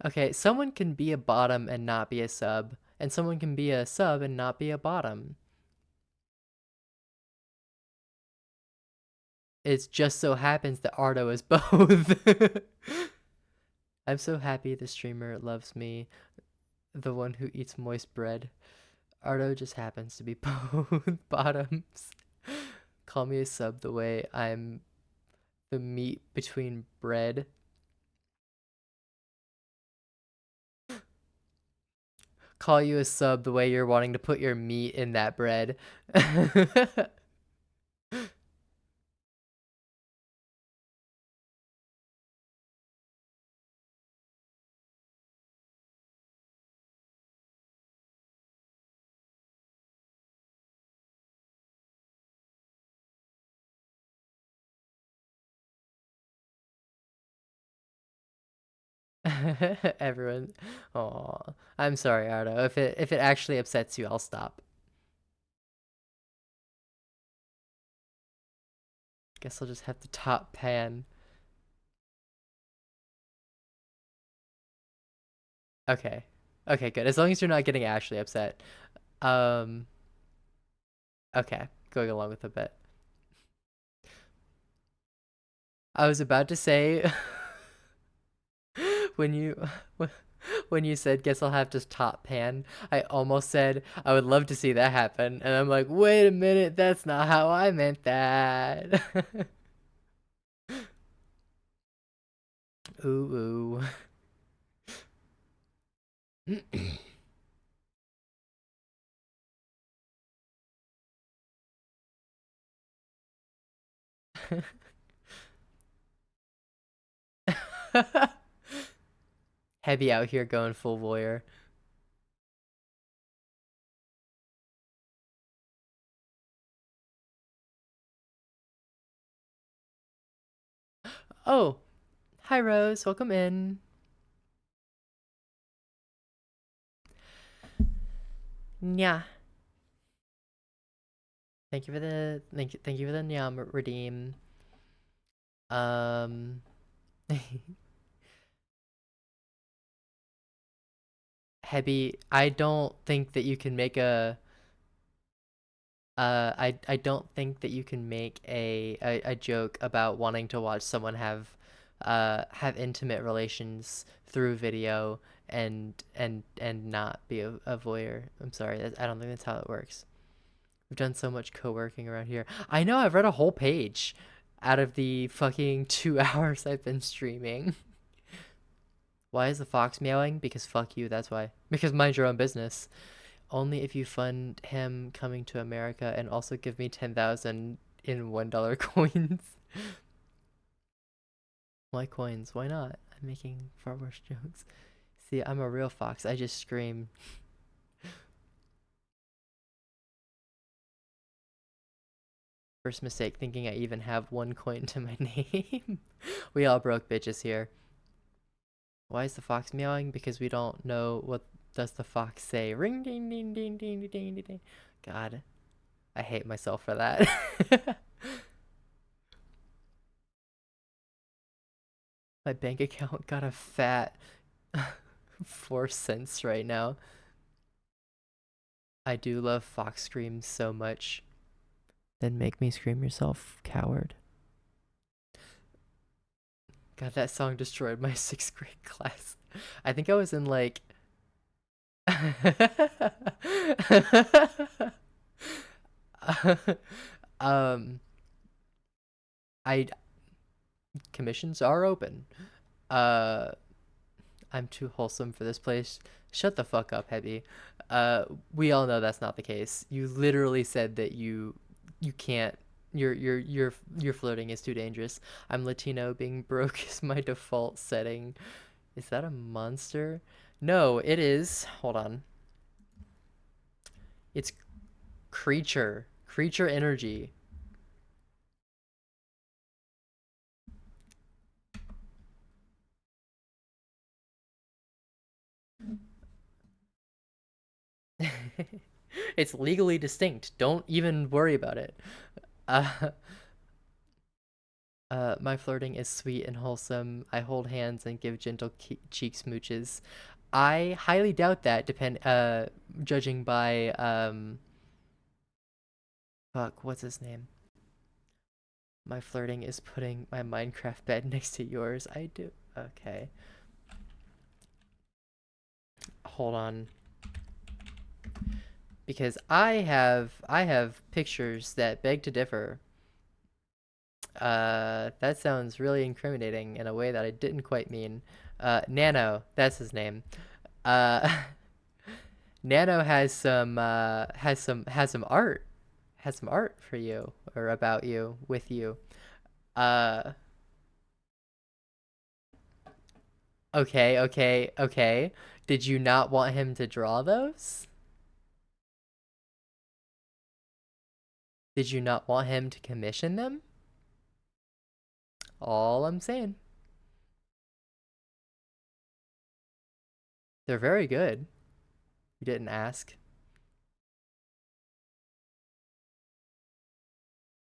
Okay, someone can be a bottom and not be a sub, and someone can be a sub and not be a bottom. It just so happens that Ardo is both. I'm so happy the streamer loves me, the one who eats moist bread. Ardo just happens to be both bottoms. Call me a sub the way I'm the meat between bread. Call you a sub the way you're wanting to put your meat in that bread. Everyone. Oh, I'm sorry, Ardo. If it actually upsets you, I'll stop. Guess I'll just have to top pan. Okay. Okay, good. As long as you're not getting Ashley upset. Um, okay. Going along with the bit. I was about to say when you When you said, guess I'll have to top pan, I almost said, I would love to see that happen. And I'm like, wait a minute, that's not how I meant that. Ooh, ooh. Heavy out here going full voyeur. Oh, hi Rose, welcome in. Yeah, thank you for the Nyam redeem. Um, Heavy, I don't think that you can make a I don't think that you can make a joke about wanting to watch someone have intimate relations through video and not be a voyeur. I'm sorry, I don't think that's how it works. We've done so much co-working around here. I know, I've read a whole page out of the fucking 2 hours I've been streaming. Why is the fox meowing? Because fuck you, that's why. Because mind your own business. Only if you fund him coming to America and also give me 10,000 in $1 coins. Why coins? Why not? I'm making far worse jokes. See, I'm a real fox. I just scream. First mistake, thinking I even have 1 coin to my name. We all broke bitches here. Why is the fox meowing? Because we don't know what does the fox say. Ring ding ding ding ding ding ding ding. God, I hate myself for that. My bank account got a fat 4 cents right now. I do love fox screams so much. Then make me scream yourself, coward. God, that song destroyed my 6th grade class. I think I was in like um I commissions are open. Uh I'm too wholesome for this place. Shut the fuck up, Heavy. We all know that's not the case. You literally said that you can't. Your flirting is too dangerous. I'm Latino. Being broke is my default setting. Is that a monster? No, it is. Hold on. It's creature. Creature energy. It's legally distinct. Don't even worry about it. Uh, my flirting is sweet and wholesome. I hold hands and give gentle cheek smooches. I highly doubt that, judging by fuck, what's his name? My flirting is putting my Minecraft bed next to yours. I do. Okay. Hold on. Because I have pictures that beg to differ. That sounds really incriminating in a way that I didn't quite mean. Nano, that's his name. Uh, Nano has some art for you or about you with you. Uh, okay, okay, okay. Did you not want him to draw those? Did you not want him to commission them? All I'm saying. They're very good. You didn't ask.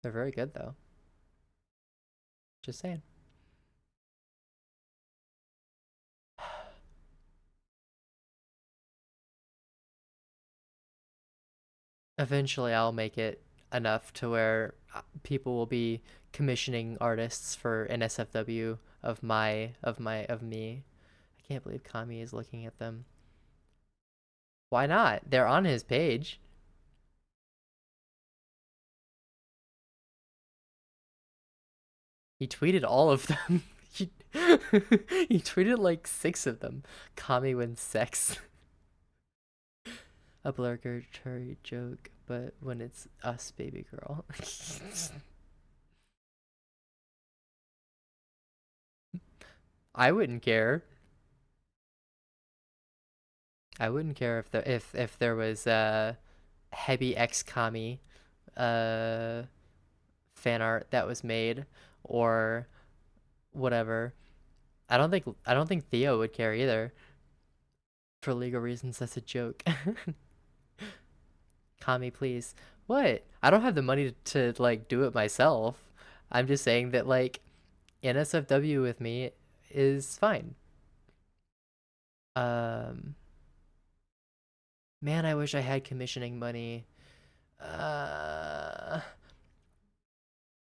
They're very good though. Just saying. Eventually I'll make it enough to where people will be commissioning artists for NSFW of me. Can't believe Kami is looking at them. Why not? They're on his page. He tweeted all of them. he, he tweeted like 6 of them. Kami wins sex. Obligatory joke, but when it's us, baby girl. I wouldn't care. I wouldn't care if there was Heavy X Kami uh fan art that was made or whatever. I don't think Theo would care either. For legal reasons, that's a joke. Kami, please. What? I don't have the money to like do it myself. I'm just saying that like NSFW with me is fine. Um, man, I wish I had commissioning money. Uh,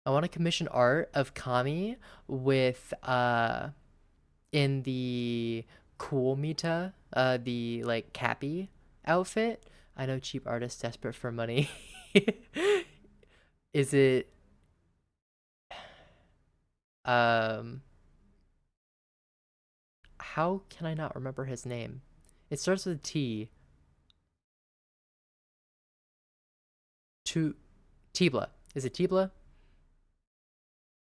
I want to commission art of Kami with in the cool Mita, the like Cappy outfit. I know cheap artists desperate for money. Is it um how can I not remember his name? It starts with a T. To Tibla. Is it Tibla?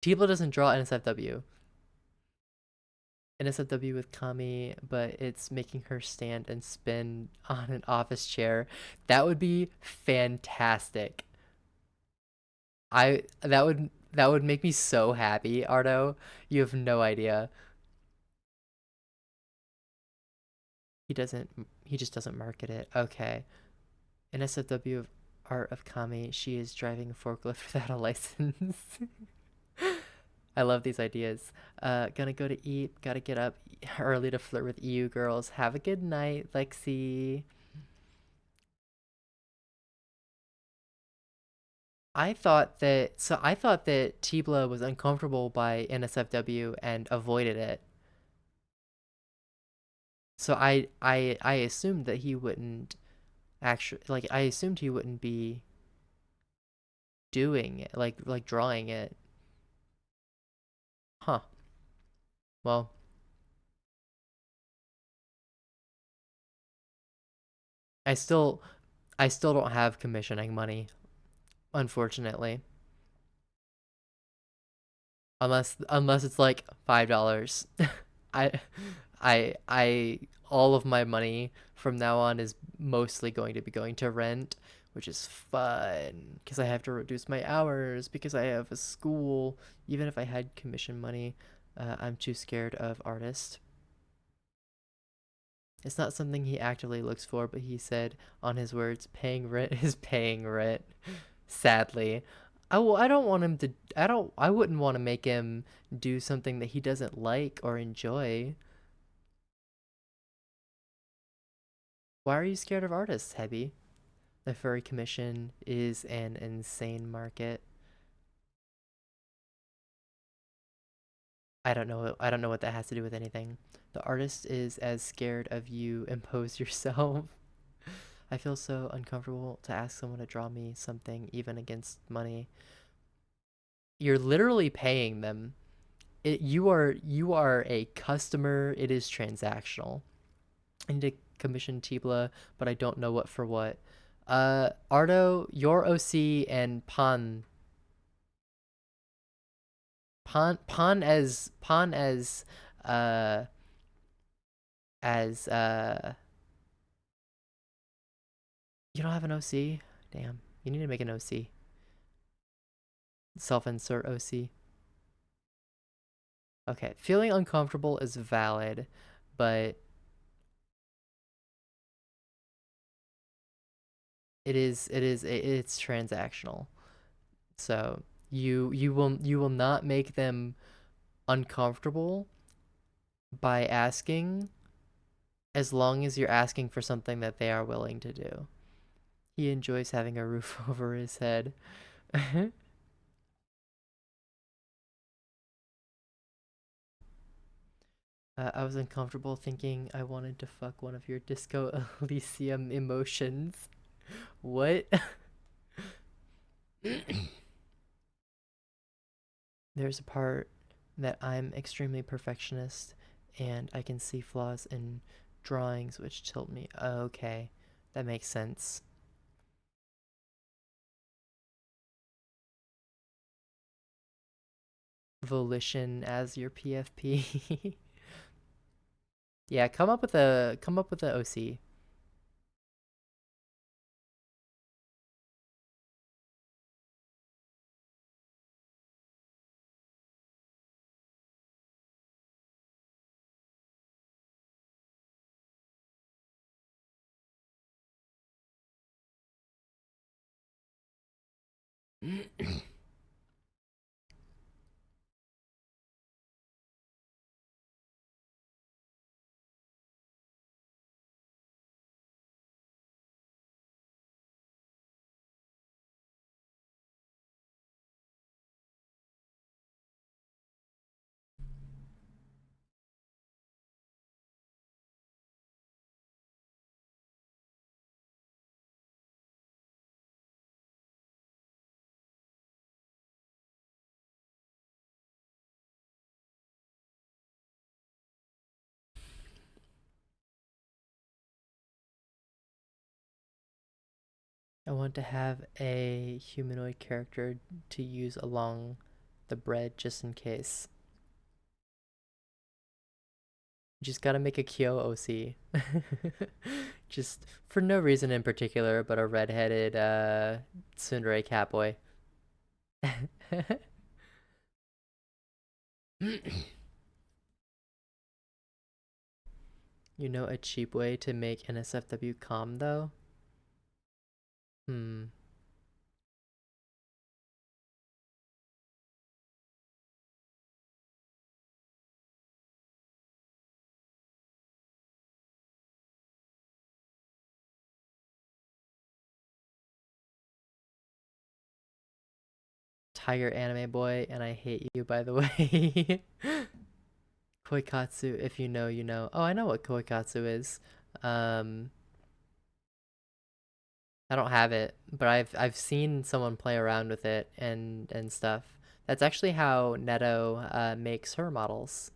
Tibla doesn't draw NSFW. NSFW with Kami, but it's making her stand and spin on an office chair. That would be fantastic. That would make me so happy, Ardo. You have no idea. He just doesn't market it. Okay. NSFW of Art of Kami. She is driving a forklift without a license. I love these ideas. Gonna go to eat. Gotta get up early to flirt with EU girls. Have a good night, Lexi. I thought that Tibla was uncomfortable by NSFW and avoided it. So I assumed that he wouldn't actually like I assumed he wouldn't be doing it like drawing it. Huh. Well, I still I still don't have commissioning money, unfortunately. Unless it's like $5. I I all of my money from now on is mostly going to be going to rent, which is fun because I have to reduce my hours because I have a school. Even if I had commission money, I'm too scared of artists. It's not something he actively looks for, but he said on his words, paying rent is paying rent. Sadly. I don't want him to I wouldn't want to make him do something that he doesn't like or enjoy. Why are you scared of artists, Hebby? The furry commission is an insane market. I don't know what that has to do with anything. The artist is as scared of you impose yourself. I feel so uncomfortable to ask someone to draw me something even against money. You're literally paying them. You are a customer. It is transactional. I need to commission Tibla, but I don't know what for what. Ardo, your OC and Pan uh as you don't have an OC? Damn. You need to make an OC. Self-insert OC. Okay. Feeling uncomfortable is valid, but it's transactional. So you will not make them uncomfortable by asking as long as you're asking for something that they are willing to do. He enjoys having a roof over his head. I was uncomfortable thinking I wanted to fuck one of your Disco Elysium emotions. What? There's a part that I'm extremely perfectionist and I can see flaws in drawings which tilt me. Okay, that makes sense. Volition as your PFP. Yeah, come up with a OC. I want to have a humanoid character to use along the bread just in case. Just gotta make a Kyo OC. Just for no reason in particular, but a redheaded tsundere catboy. You know a cheap way to make NSFW calm though? Hmm. Tiger anime boy, and I hate you by the way. Koikatsu, if you know, you know. Oh, I know what koikatsu is. Um, I don't have it, but I've seen someone play around with it and stuff. That's actually how Neto makes her models.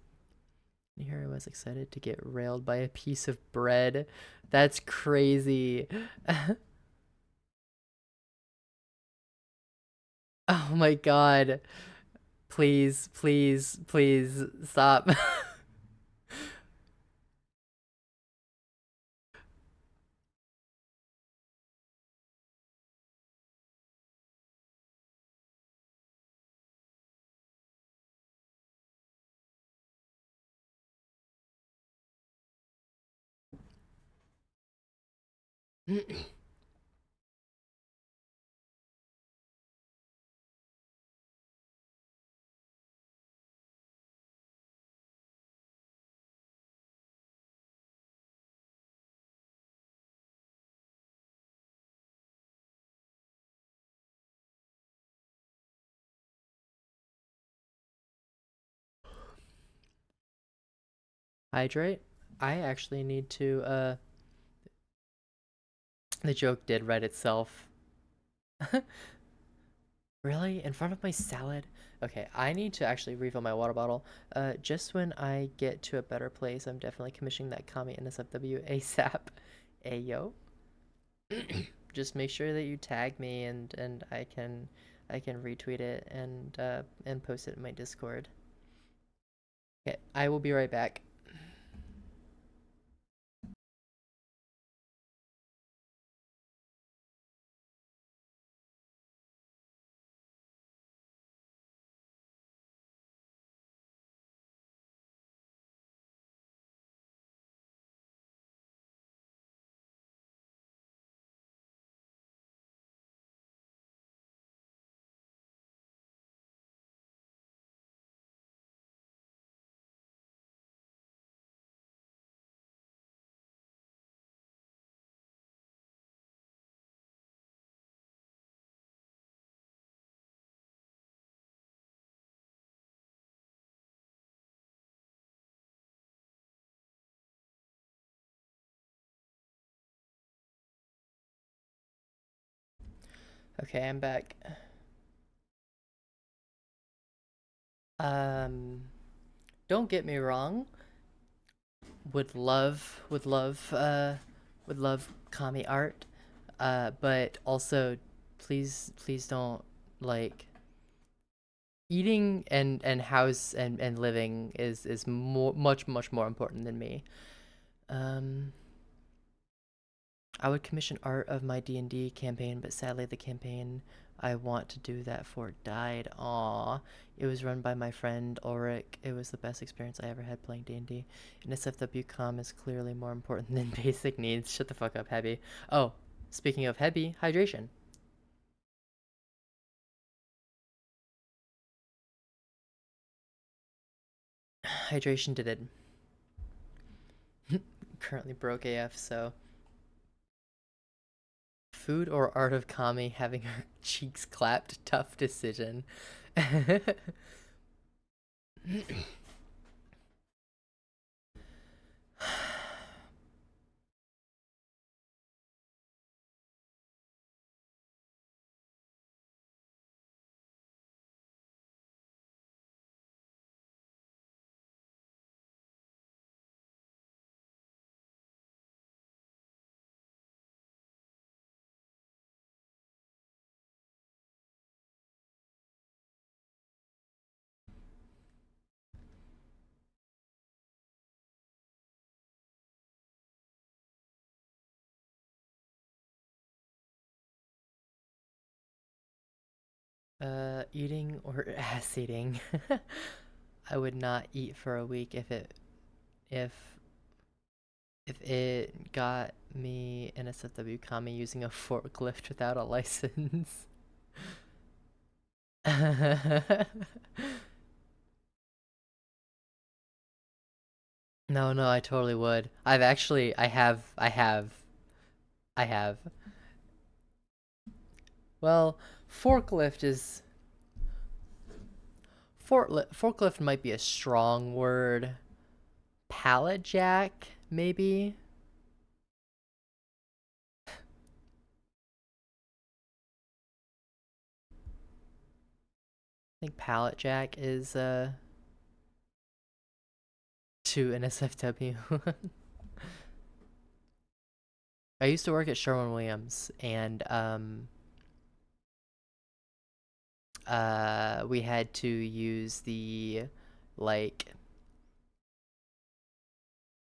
Here I was excited to get railed by a piece of bread. That's crazy. Oh my god. Please, please, please stop. Hydrate? I actually need to the joke did write itself. Really? In front of my salad? Okay, I need to actually refill my water bottle. Just when I get to a better place, I'm definitely commissioning that Kami NSFW ASAP. Ayo. Just make sure that you tag me and I can retweet it and post it in my Discord. Okay, I will be right back. Okay, I'm back. Um, don't get me wrong. Would love kami art. But also, please don't like eating and house and living is much more important than me. Um, I would commission art of my D&D campaign, but sadly the campaign I want to do that for died. Aw. It was run by my friend Ulrich. It was the best experience I ever had playing D&D. And SFW com is clearly more important than basic needs. Shut the fuck up, Hebby. Oh, speaking of Hebby, hydration. Hydration did it. Currently broke AF, so food or art of Kami having her cheeks clapped, tough decision. Eating or ass eating. I would not eat for a week if if it got me an SFW Kami using a forklift without a license. No, no, I totally would. I have. Well, forklift is forklift might be a strong word. Pallet jack, maybe. I think pallet jack is to an SFW. I used to work at Sherwin-Williams, and we had to use the like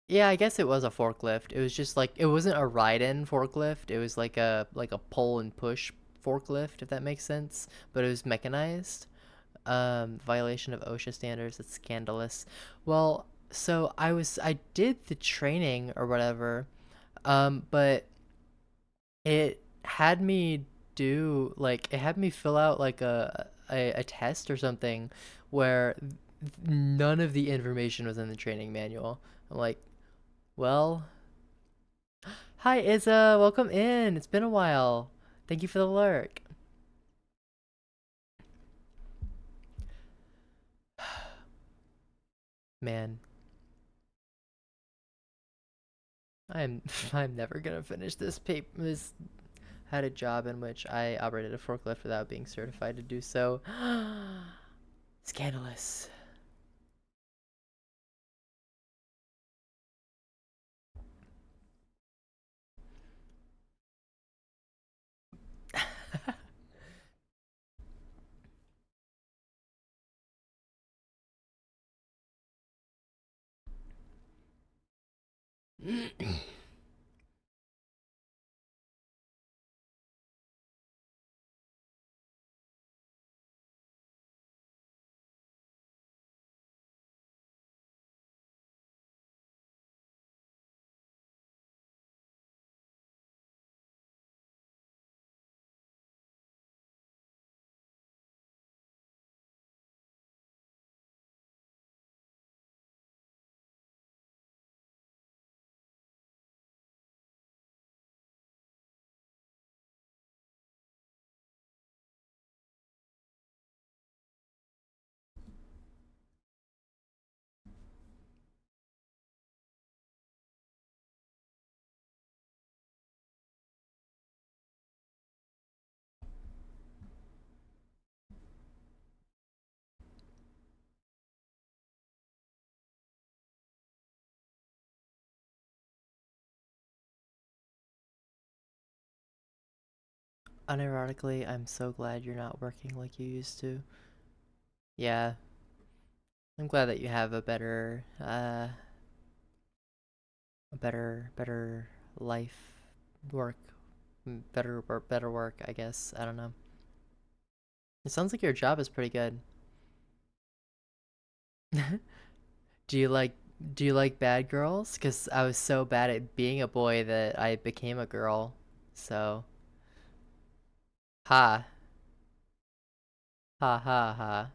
yeah, I guess it was a forklift. It was just like it wasn't a ride-in forklift. It was like a pull and push forklift, if that makes sense. But it was mechanized. Violation of OSHA standards. It's scandalous. Well, so I did the training or whatever. But it had me do like it had me fill out like a test or something where none of the information was in the training manual. I'm like, well, hi Izza, welcome in. It's been a while. Thank you for the lurk. Man, I'm I'm never gonna finish this paper. This had a job in which I operated a forklift without being certified to do so. Scandalous. Unironically, I'm so glad you're not working like you used to. Yeah, I'm glad that you have a better life, work, better work, I guess. I don't know. It sounds like your job is pretty good. Do you like do you like bad girls? Because I was so bad at being a boy that I became a girl. So, ha, ha, ha, ha.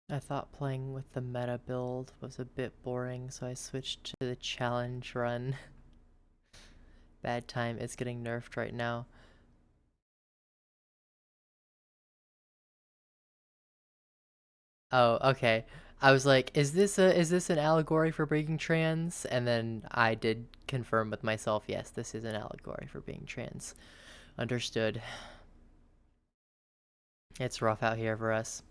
I thought playing with the meta build was a bit boring, so I switched to the challenge run. Bad time, it's getting nerfed right now. Oh, okay. I was like, is this an allegory for being trans? And then I did confirm with myself, yes, this is an allegory for being trans. Understood. It's rough out here for us.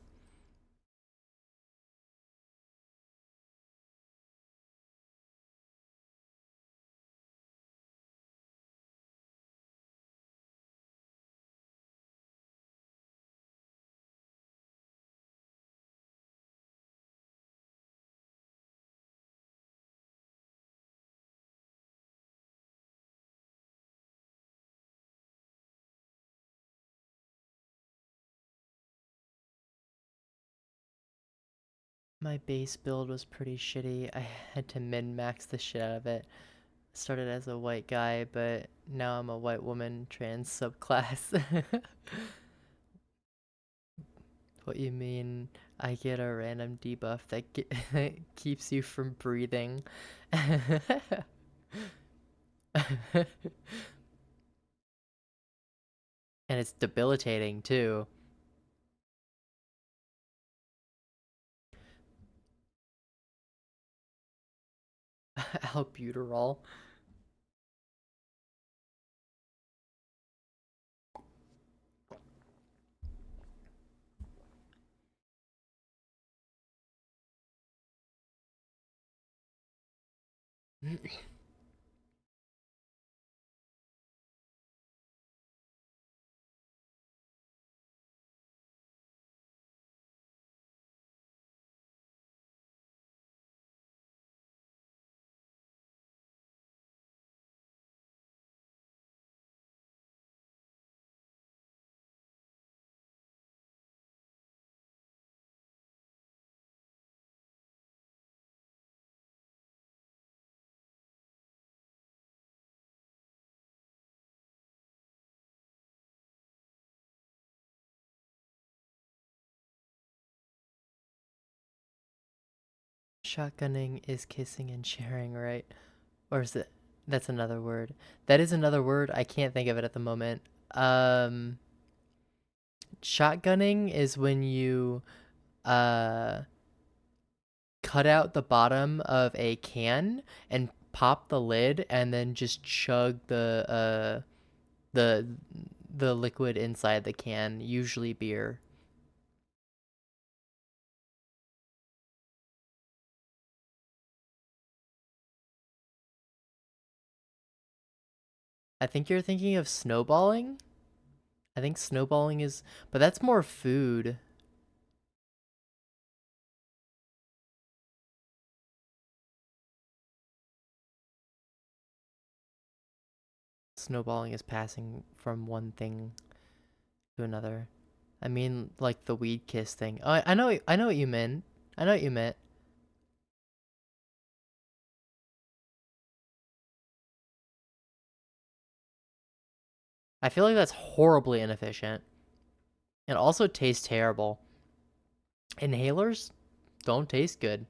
My base build was pretty shitty. I had to min-max the shit out of it. Started as a white guy, but now I'm a white woman trans subclass. What you mean? I get a random debuff that keeps you from breathing. And it's debilitating too. Albuterol. Shotgunning is kissing and sharing, right? Or is it? That's another word. That is another word. I can't think of it at the moment. Um, Shotgunning is when you uh cut out the bottom of a can and pop the lid and then just chug the the liquid inside the can, usually beer. I think you're thinking of snowballing. I think snowballing is, but that's more food. Snowballing is passing from one thing to another. I mean, like the weed kiss thing. Oh, I know what you meant. I know what you meant. I feel like that's horribly inefficient. It also tastes terrible. Inhalers don't taste good.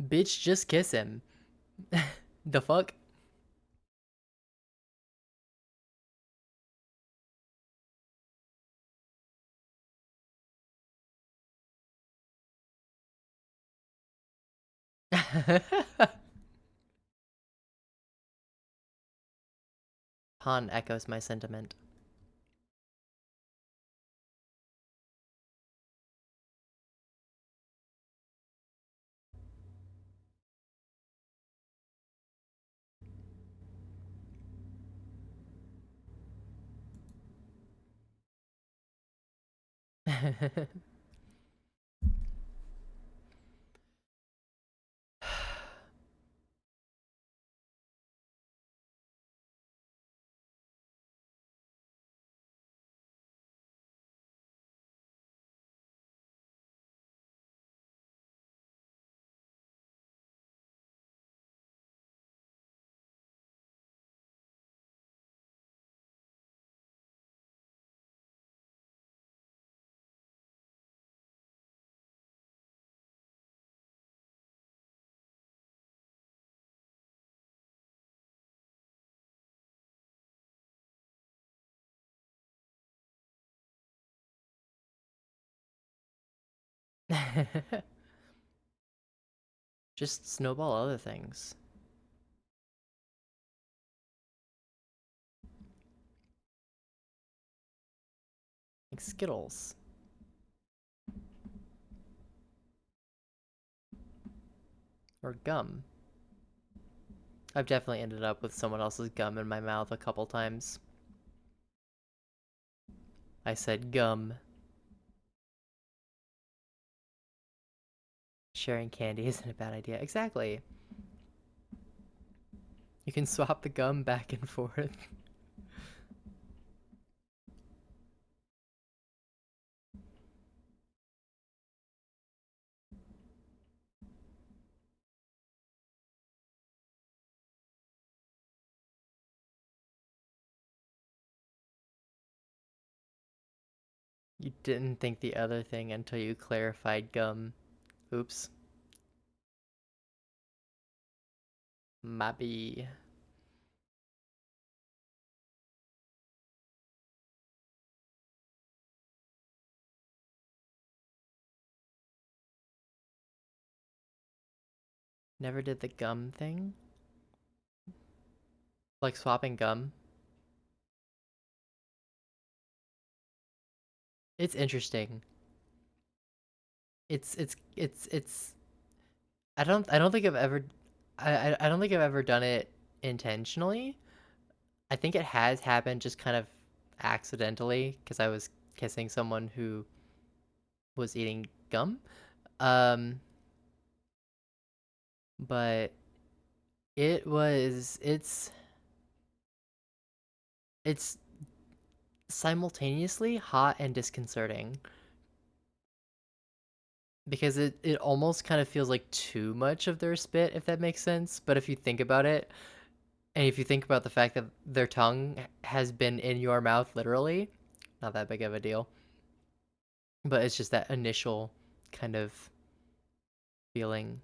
Bitch, just kiss him. The fuck? Han echoes my sentiment. Just snowball other things. Like Skittles. Or gum. I've definitely ended up with someone else's gum in my mouth a couple times. I said gum. Sharing candy isn't a bad idea. Exactly. You can swap the gum back and forth. You didn't think the other thing until you clarified gum. Oops. Maybe. Never did the gum thing? Like swapping gum? It's interesting. It's I don't think I've ever I don't think I've ever done it intentionally. I think it has happened just kind of accidentally because I was kissing someone who was eating gum. Um, but it's simultaneously hot and disconcerting because it almost kind of feels like too much of their spit, if that makes sense. But if you think about it, and if you think about the fact that their tongue has been in your mouth literally, not that big of a deal. But it's just that initial kind of feeling.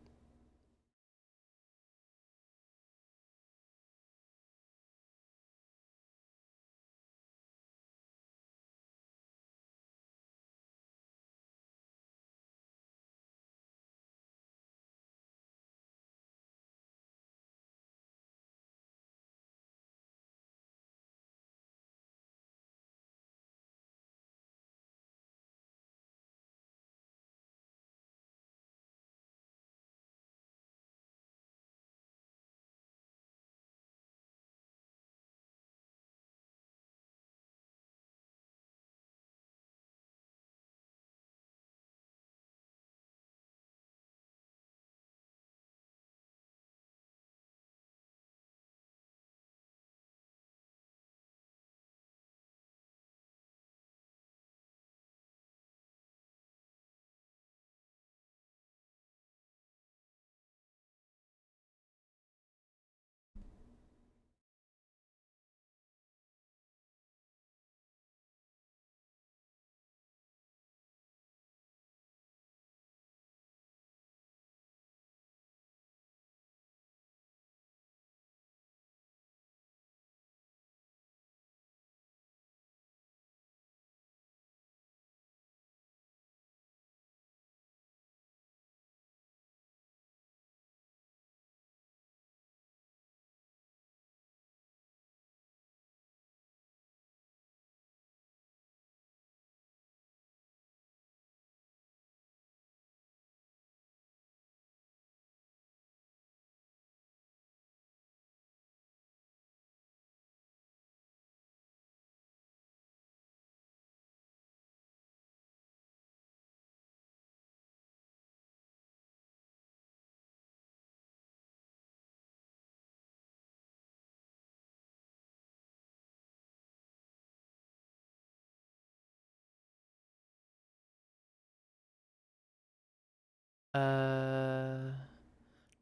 Uh,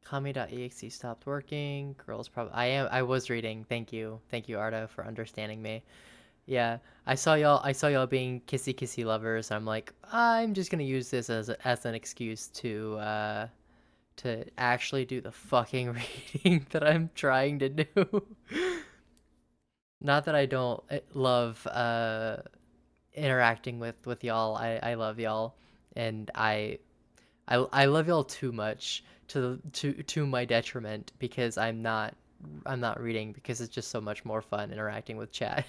Kami.exe stopped working. Girls probably. I was reading. Thank you. Thank you, Arda, for understanding me. Yeah, I saw y'all being kissy kissy lovers. I'm like, I'm just gonna use this as an excuse to actually do the fucking reading that I'm trying to do. Not that I don't love interacting with y'all. I love y'all, and I love y'all too much to my detriment because I'm not reading because it's just so much more fun interacting with chat.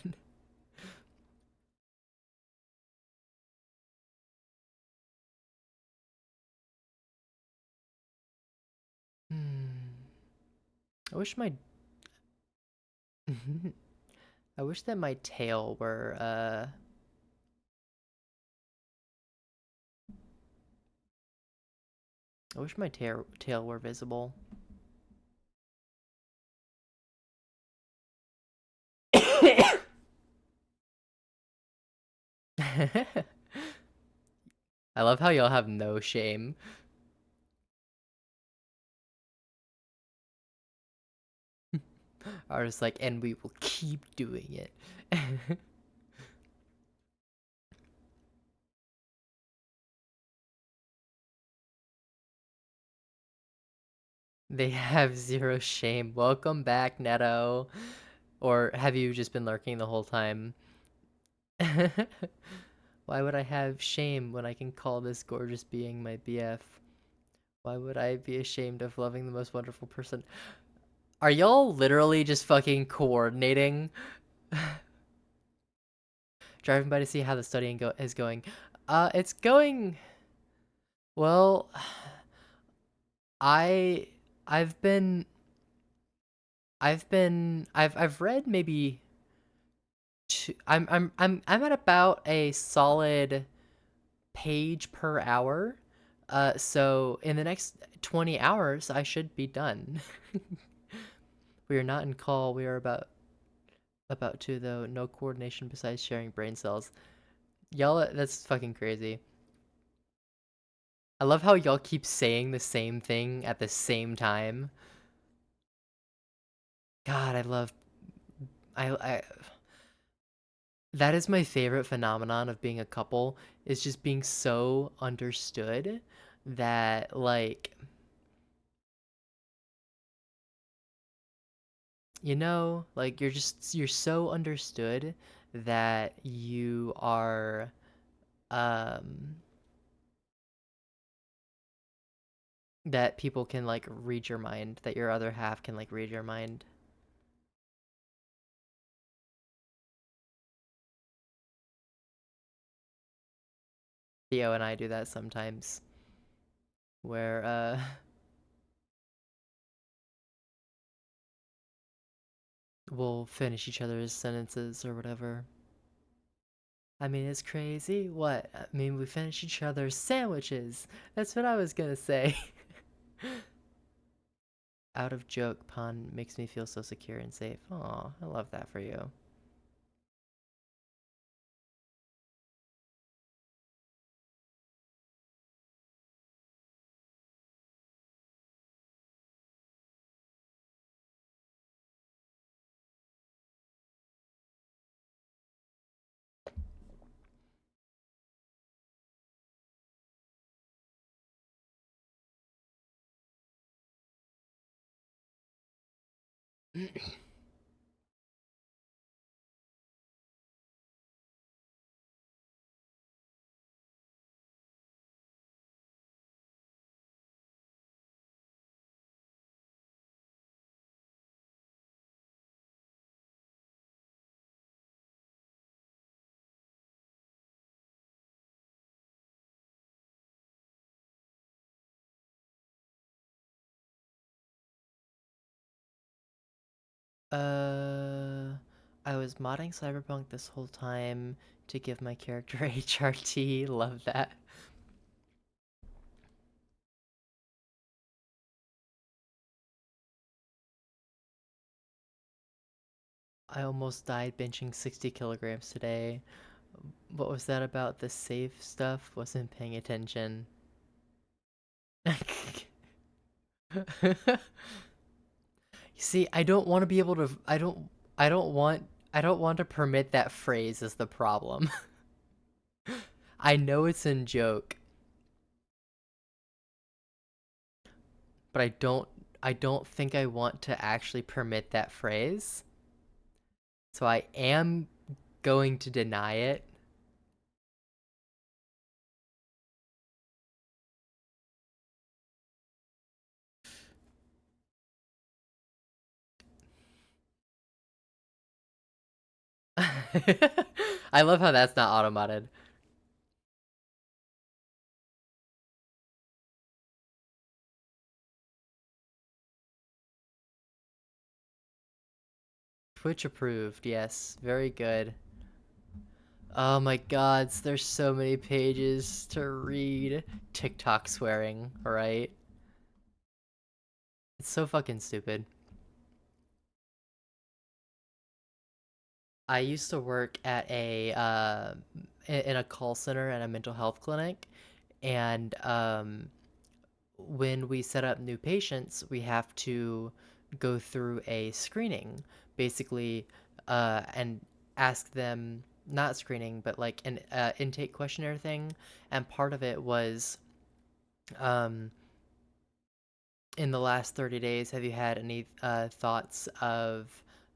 Hmm. I wish my I wish that my tail were I wish my tail were visible. I love how y'all have no shame. Are just like, and we will keep doing it. They have zero shame. Welcome back, Neto. Or have you just been lurking the whole time? Why would I have shame when I can call this gorgeous being my BF? Why would I be ashamed of loving the most wonderful person? Are y'all literally just fucking coordinating? Driving by to see how the studying is going. It's going well. I I've been I've read maybe two, I'm at about a solid page per hour. So in the next 20 hours I should be done. We are not in call. We are about to though. No coordination besides sharing brain cells. Y'all, that's fucking crazy. I love how y'all keep saying the same thing at the same time. God, I that is my favorite phenomenon of being a couple is just being so understood that like like you're so understood that you are um that people can like read your mind, that your other half can like read your mind. Theo and I do that sometimes where we'll finish each other's sentences or whatever. I mean, it's crazy. What? I mean, we finish each other's sandwiches. That's what I was gonna say. Out of joke pun makes me feel so secure and safe. Aw, I love that for you. Uh, I was modding Cyberpunk this whole time to give my character HRT. Love that. I almost died benching 60 kilograms today. What was that about? The safe stuff? Wasn't paying attention. You see, I don't want to be able to. I don't want. I don't want to permit that phrase as the problem. I know it's in joke, but I don't think I want to actually permit that phrase. So I am going to deny it. I love how that's not automated. Twitch approved. Yes, very good. Oh my god, there's so many pages to read. TikTok swearing, right? It's so fucking stupid. I used to work at in a call center at a mental health clinic, and when we set up new patients, we have to go through a screening, basically, and ask them, not screening, but like an intake questionnaire thing. And part of it was, um, in the last 30 days, have you had any thoughts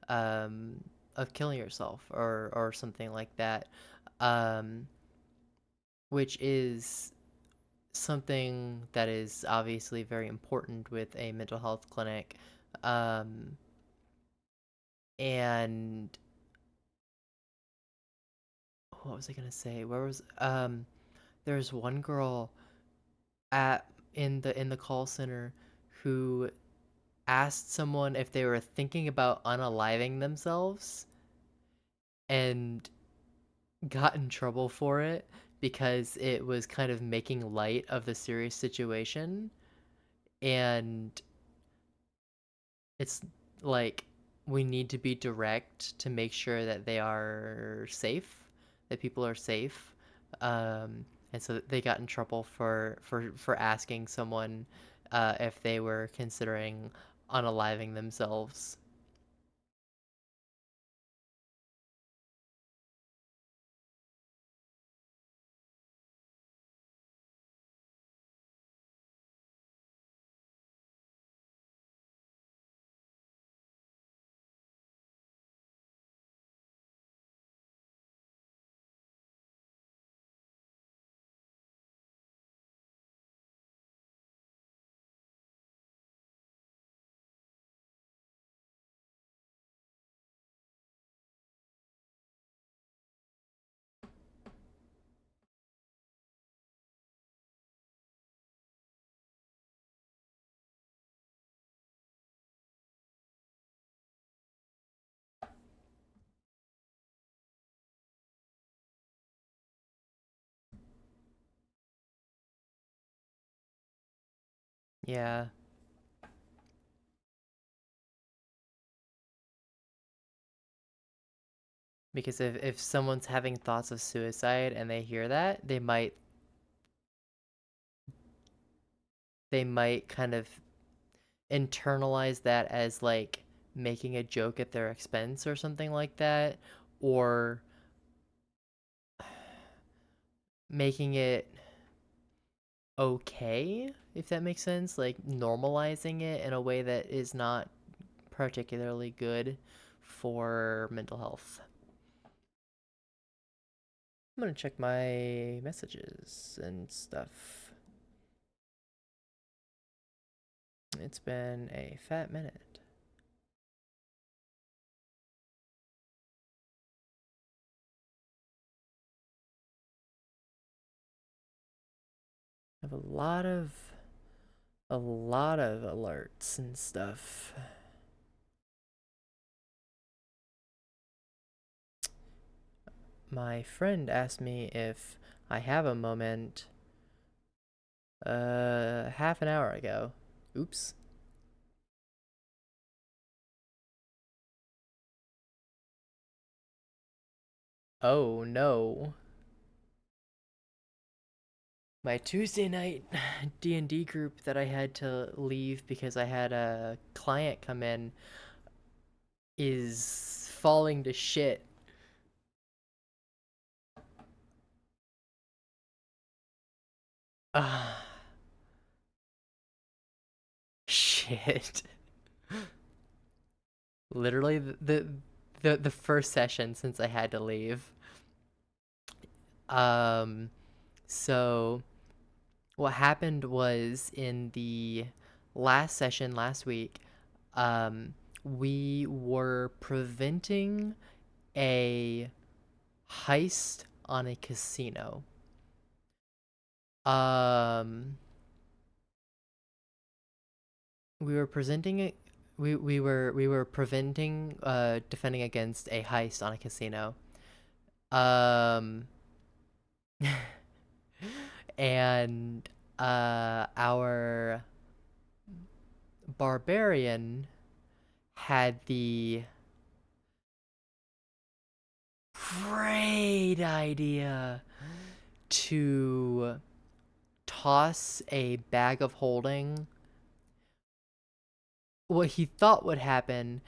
um, of killing yourself or something like that? Um, which is something that is obviously very important with a mental health clinic. Um, and what was I gonna say? Where was there's one girl at in the call center who asked someone if they were thinking about unaliving themselves and got in trouble for it because it was kind of making light of the serious situation. And it's like we need to be direct to make sure that they are safe, that people are safe. And so they got in trouble for asking someone if they were considering unaliving themselves. Yeah, because if someone's having thoughts of suicide and they hear that, they might kind of internalize that as like making a joke at their expense or something like that, or making it okay, if that makes sense, like normalizing it in a way that is not particularly good for mental health. I'm gonna check my messages and stuff. It's been a fat minute. I have a lot of alerts and stuff. My friend asked me if I have a moment half an hour ago. Oops. Oh no. My Tuesday night D&D group that I had to leave because I had a client come in is falling to shit. Ah, shit. Literally the first session since I had to leave. Um, so what happened was in the last session last week, um, we were preventing a heist on a casino. Um, we were presenting it. We were preventing defending against a heist on a casino. Um, and our barbarian had the great idea to toss a bag of holding. What he thought would happen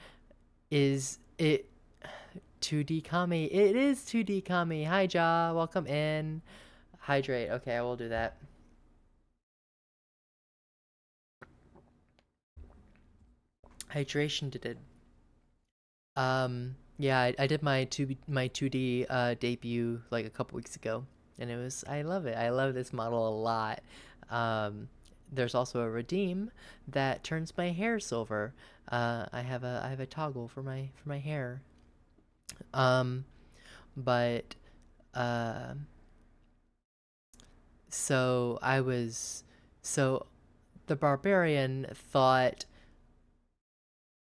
is it 2D Kami. It is 2D Kami. Hi, Ja. Welcome in. Hydrate. Okay, I will do that. Hydration did it. Yeah, I did my 2D debut like a couple weeks ago, and I love it. I love this model a lot. Um, there's also a redeem that turns my hair silver. I have a toggle for my hair. Um, but uh, so I was so the barbarian thought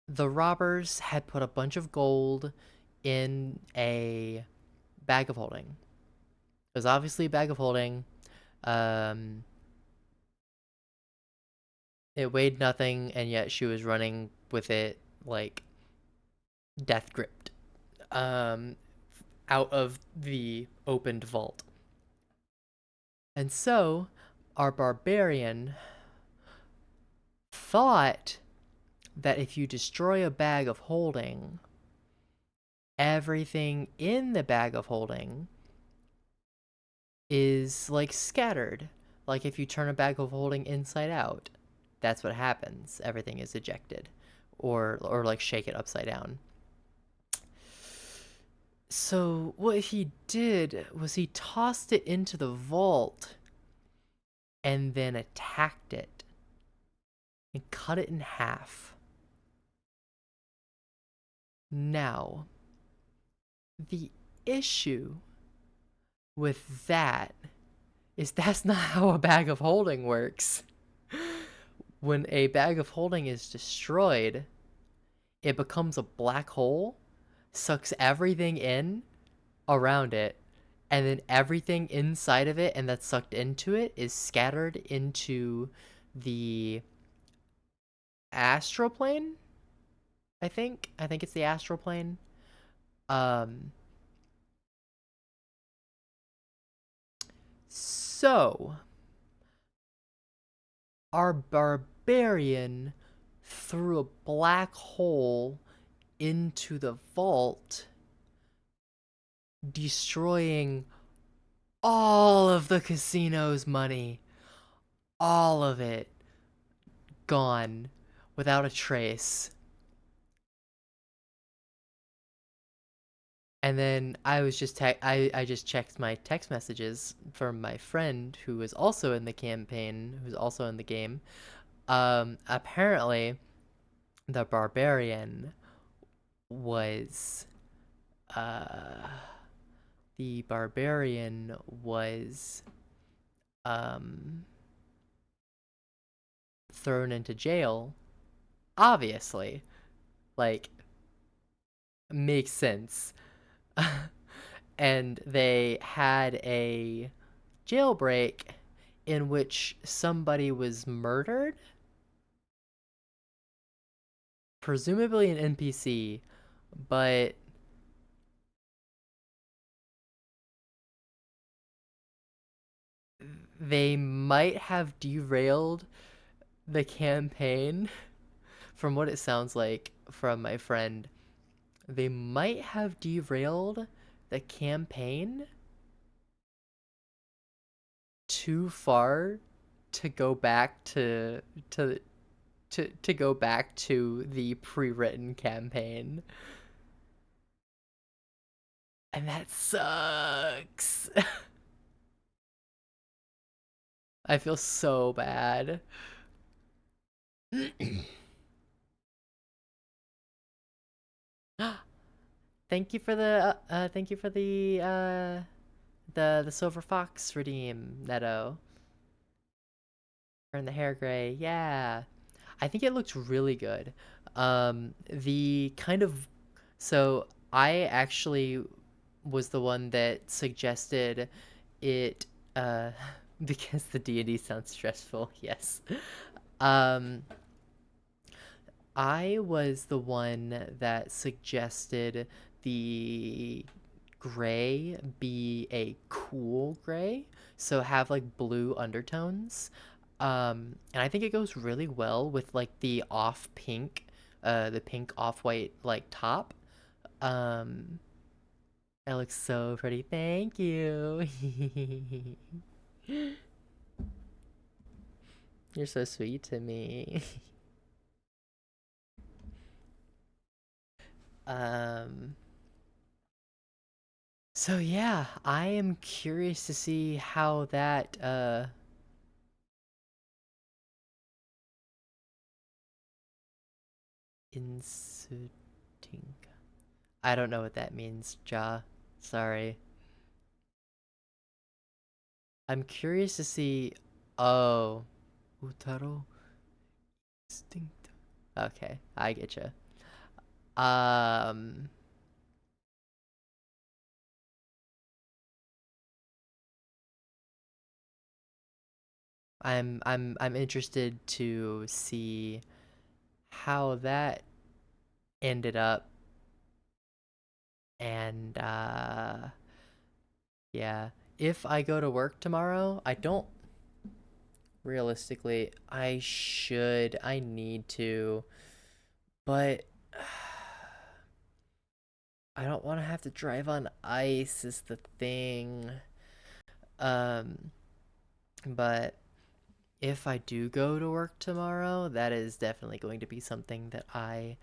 the robbers had put a bunch of gold in a bag of holding. It was obviously a bag of holding. Um, it weighed nothing, and yet she was running with it like death gripped um, out of the opened vault. And so our barbarian thought that if you destroy a bag of holding, everything in the bag of holding is like scattered. Like if you turn a bag of holding inside out, that's what happens. Everything is ejected, or like shake it upside down. So what he did was he tossed it into the vault and then attacked it and cut it in half. Now, the issue with that is that's not how a bag of holding works. When a bag of holding is destroyed, it becomes a black hole, sucks everything in around it, and then everything inside of it and that's sucked into it is scattered into the astral plane. I think it's the astral plane. Um, so our barbarian threw a black hole into the vault, destroying all of the casino's money. All of it gone without a trace. And then I just checked my text messages from my friend who is also in the campaign, who's also in the game. Apparently the barbarian was uh the barbarian was um thrown into jail, obviously. Like, makes sense. And they had a jailbreak in which somebody was murdered, presumably an NPC, but they might have derailed the campaign from what it sounds like from my friend. They might have derailed the campaign too far to go back to go back to the pre-written campaign. And that sucks. I feel so bad. Thank you for the silver fox redeem, Neto. Turn the hair gray. Yeah. I think it looks really good. The kind of so I actually was the one that suggested it because the D&D sounds stressful. Yes. Um I was the one that suggested the gray be a cool gray, so have like blue undertones. And I think it goes really well with like the pink off-white like top. Um, it looks so pretty. Thank you. You're so sweet to me. Um, so yeah, I am curious to see how that insuting. I don't know what that means, Ja. Sorry. I'm curious to see. Oh, Utaro instinct. Okay, I get you. Um, I'm interested to see how that ended up, and yeah. If I go to work tomorrow, I don't realistically. I need to, but I don't want to have to drive on ice is the thing. Um, but if I do go to work tomorrow, that is definitely going to be something that I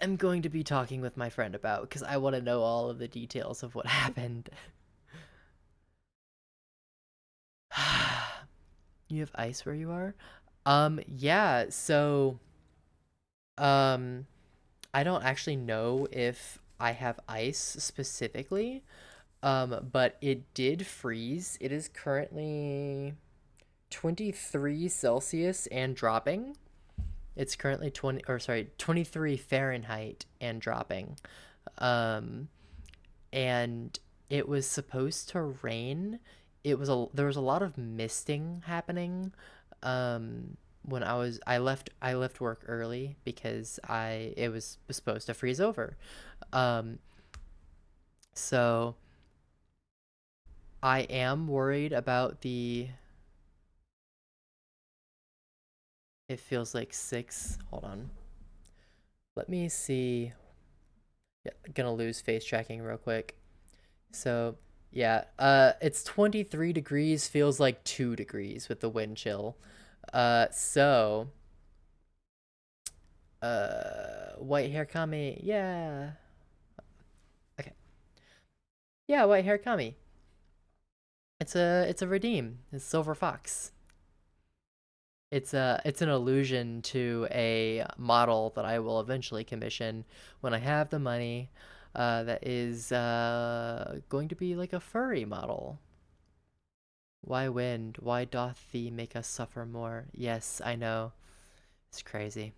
am going to be talking with my friend about because I want to know all of the details of what happened. You have ice where you are? Yeah, so um I don't actually know if I have ice specifically. But it did freeze. It is currently 23 Celsius and dropping. It's currently 23 Fahrenheit and dropping. Um, and it was supposed to rain. There was a lot of misting happening. When I left work early because I it was supposed to freeze over. Um, so I am worried about the it feels like 6. Hold on. Let me see. Yeah, gonna lose face tracking real quick. So, yeah, it's 23 degrees, feels like 2 degrees with the wind chill. So, white hair kami. Yeah. Okay. Yeah, white hair kami. It's a redeem. It's silver fox. It's an allusion to a model that I will eventually commission when I have the money. That is going to be like a furry model. Why wind? Why doth thee make us suffer more? Yes, I know. It's crazy.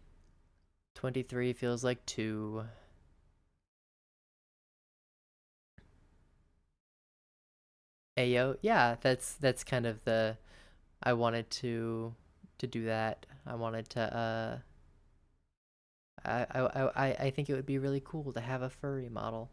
23 feels like 2. Ayo, yeah, that's kind of the I wanted to do that. I wanted to I think it would be really cool to have a furry model.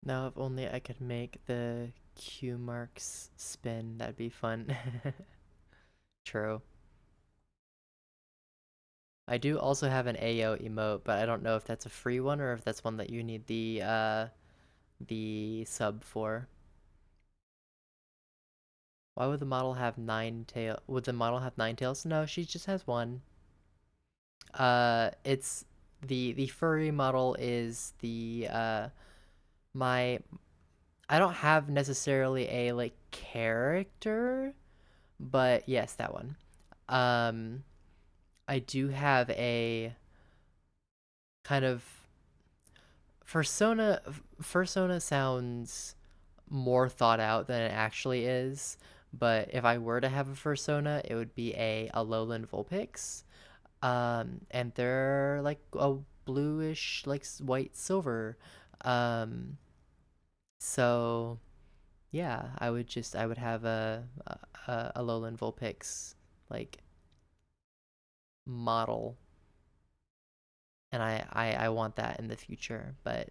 Now, if only I could make the Q marks spin, that'd be fun. True. I do also have an AO emote, but I don't know if that's a free one or if that's one that you need the sub for. Why would the model have nine tail? Would the model have nine tails? No, she just has one. It's the furry model is the my I don't have necessarily a like character, but yes, that one. Um, I do have a kind of fursona. Fursona sounds more thought out than it actually is. But if I were to have a fursona, it would be a lowland Vulpix. And they're like a bluish, like white silver. Um, so yeah, I would have a lowland Vulpix like model, and I want that in the future. But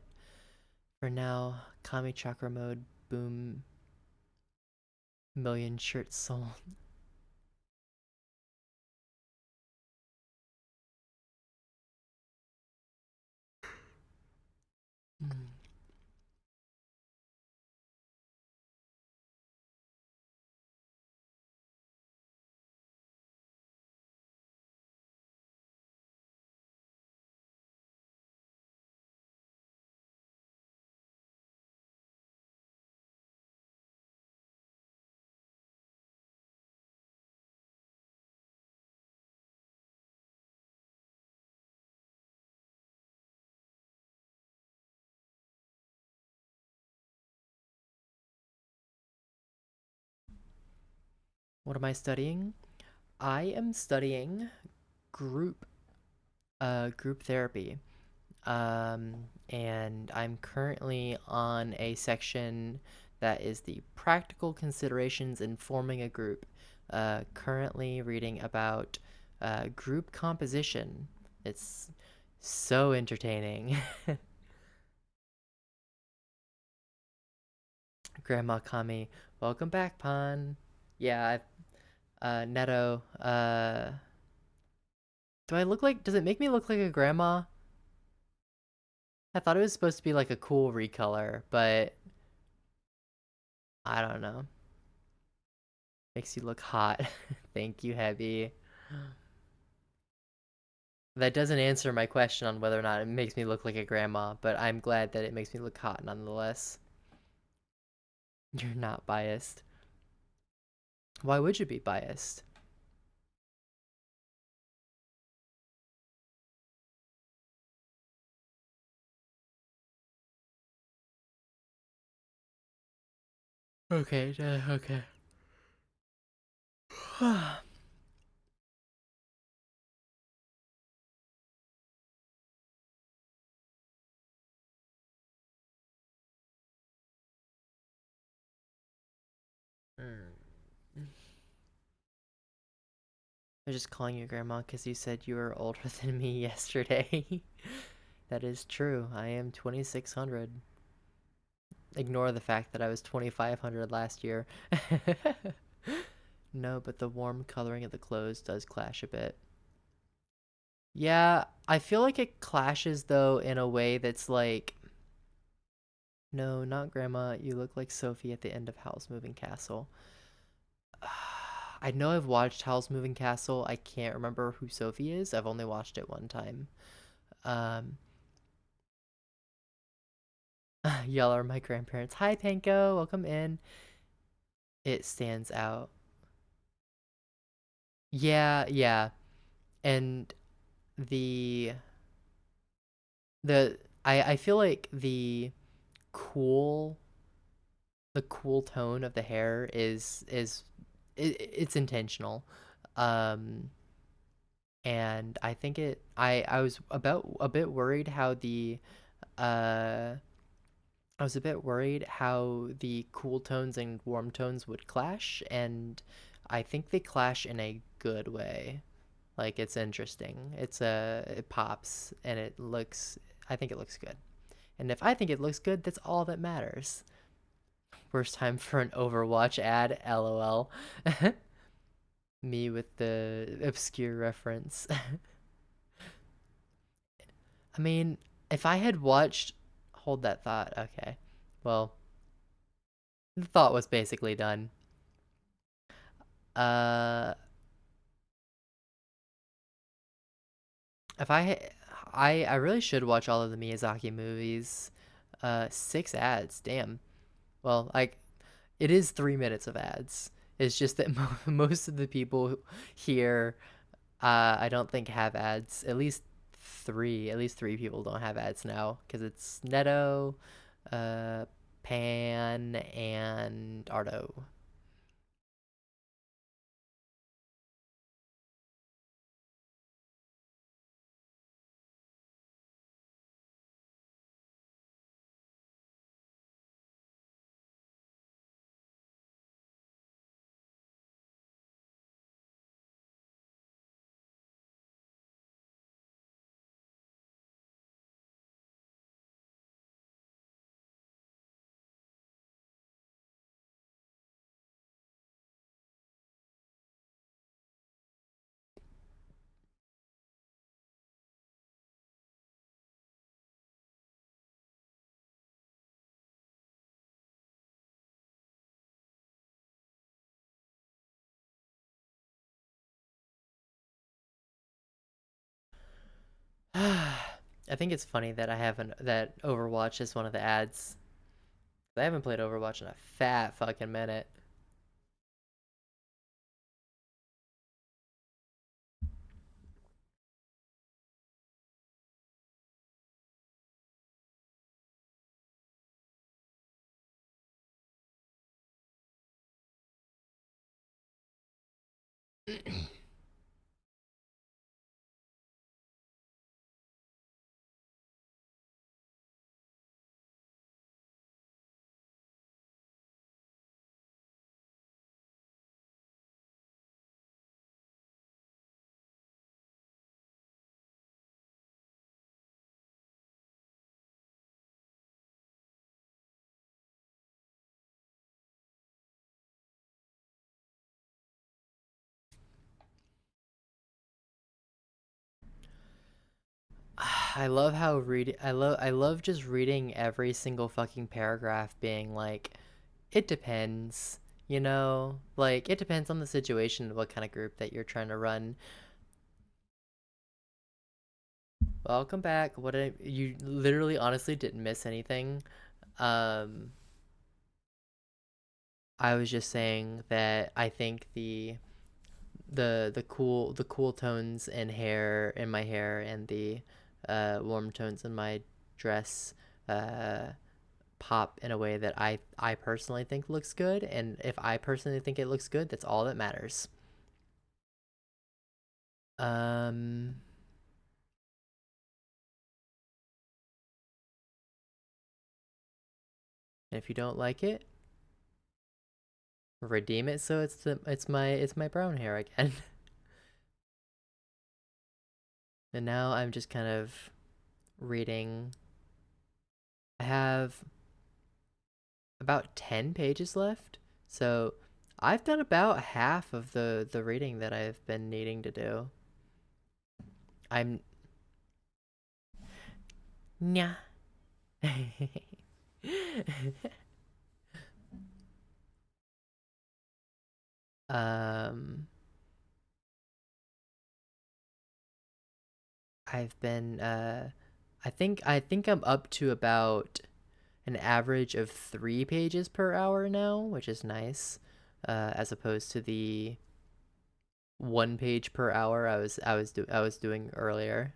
for now, Kami Chakra mode, boom, million shirts sold. What am I studying? I am studying group group therapy. And I'm currently on a section that is the practical considerations in forming a group. Currently reading about group composition. It's so entertaining. Grandma Kami, welcome back, Pon. Yeah, Neto. Do I look like? Does it make me look like a grandma? I thought it was supposed to be like a cool recolor, but I don't know. Makes you look hot. Thank you, Heavy. That doesn't answer my question on whether or not it makes me look like a grandma, but I'm glad that it makes me look hot nonetheless. You're not biased. Why would you be biased? Okay, okay. I'm just calling you grandma because you said you were older than me yesterday. That is true. I am 2600. Ignore the fact that I was 2500 last year. No, but the warm coloring of the clothes does clash a bit. Yeah, I feel like it clashes though in a way that's like, no, not grandma. You look like Sophie at the end of Howl's Moving Castle. I know I've watched Howl's Moving Castle. I can't remember who Sophie is. I've only watched it one time. Um, y'all are my grandparents. Hi, Panko. Welcome in. It stands out. Yeah, yeah. And the the I feel like cool the cool tone of the hair it's intentional. Um and I think I was about a bit worried how the uh I was a bit worried how the cool tones and warm tones would clash, and I think they clash in a good way. Like it's interesting. It pops and I think it looks good. And if I think it looks good, that's all that matters. Worst time for an Overwatch ad, lol. Me with the obscure reference. I mean, if I had watched. Hold that thought. Okay. Well, the thought was basically done. Uh, if I really should watch all of the Miyazaki movies. 6 ads, damn. Well, like it is 3 minutes of ads. It's just that most of the people here, I don't think have ads. At least three people don't have ads now because it's Neto, uh, Pan, and Ardo. I think it's funny that I haven't that Overwatch is one of the ads. I haven't played Overwatch in a fat fucking minute. I love how read I love just reading every single fucking paragraph being like it depends, like it depends on the situation, what kind of group that you're trying to run. Welcome back. You literally honestly didn't miss anything. Um I was just saying that I think the cool tones in my hair and the warm tones in my dress uh pop in a way that I personally think looks good, and if I personally think it looks good, that's all that matters. Um and if you don't like it, redeem it so it's my brown hair again. And now I'm just kind of reading. I have about 10 pages left. So I've done about half of the reading that I've been needing to do. I'm Nya. um I've been I think I'm up to about an average of 3 pages per hour now, which is nice. As opposed to the 1 page per hour I was doing earlier.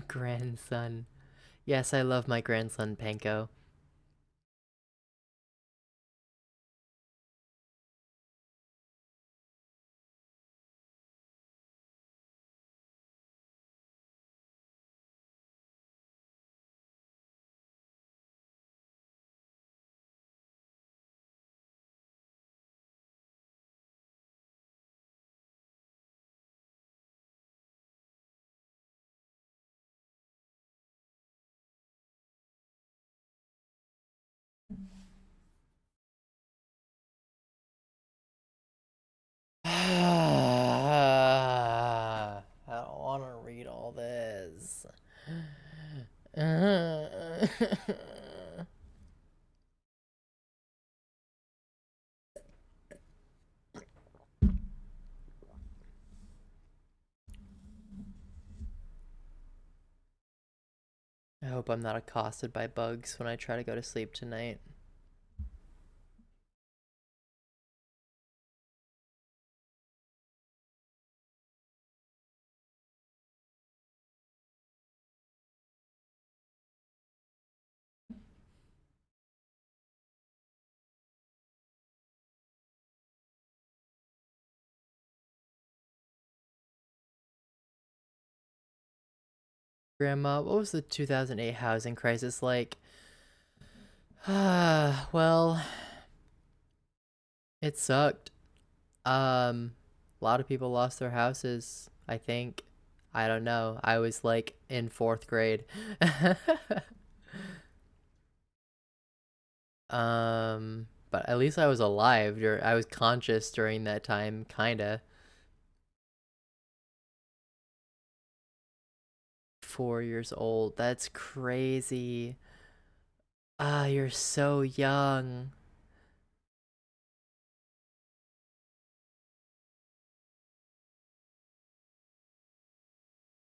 Grandson. Yes, I love my grandson, Panko. I don't want to read all this. I hope I'm not accosted by bugs when I try to go to sleep tonight. Grandma, what was the 2008 housing crisis like? Well, it sucked. A lot of people lost their houses, I think. I don't know. I was like in fourth grade. But at least I was alive. I was conscious during that time, kinda. 4 years old. That's crazy. Ah, you're so young.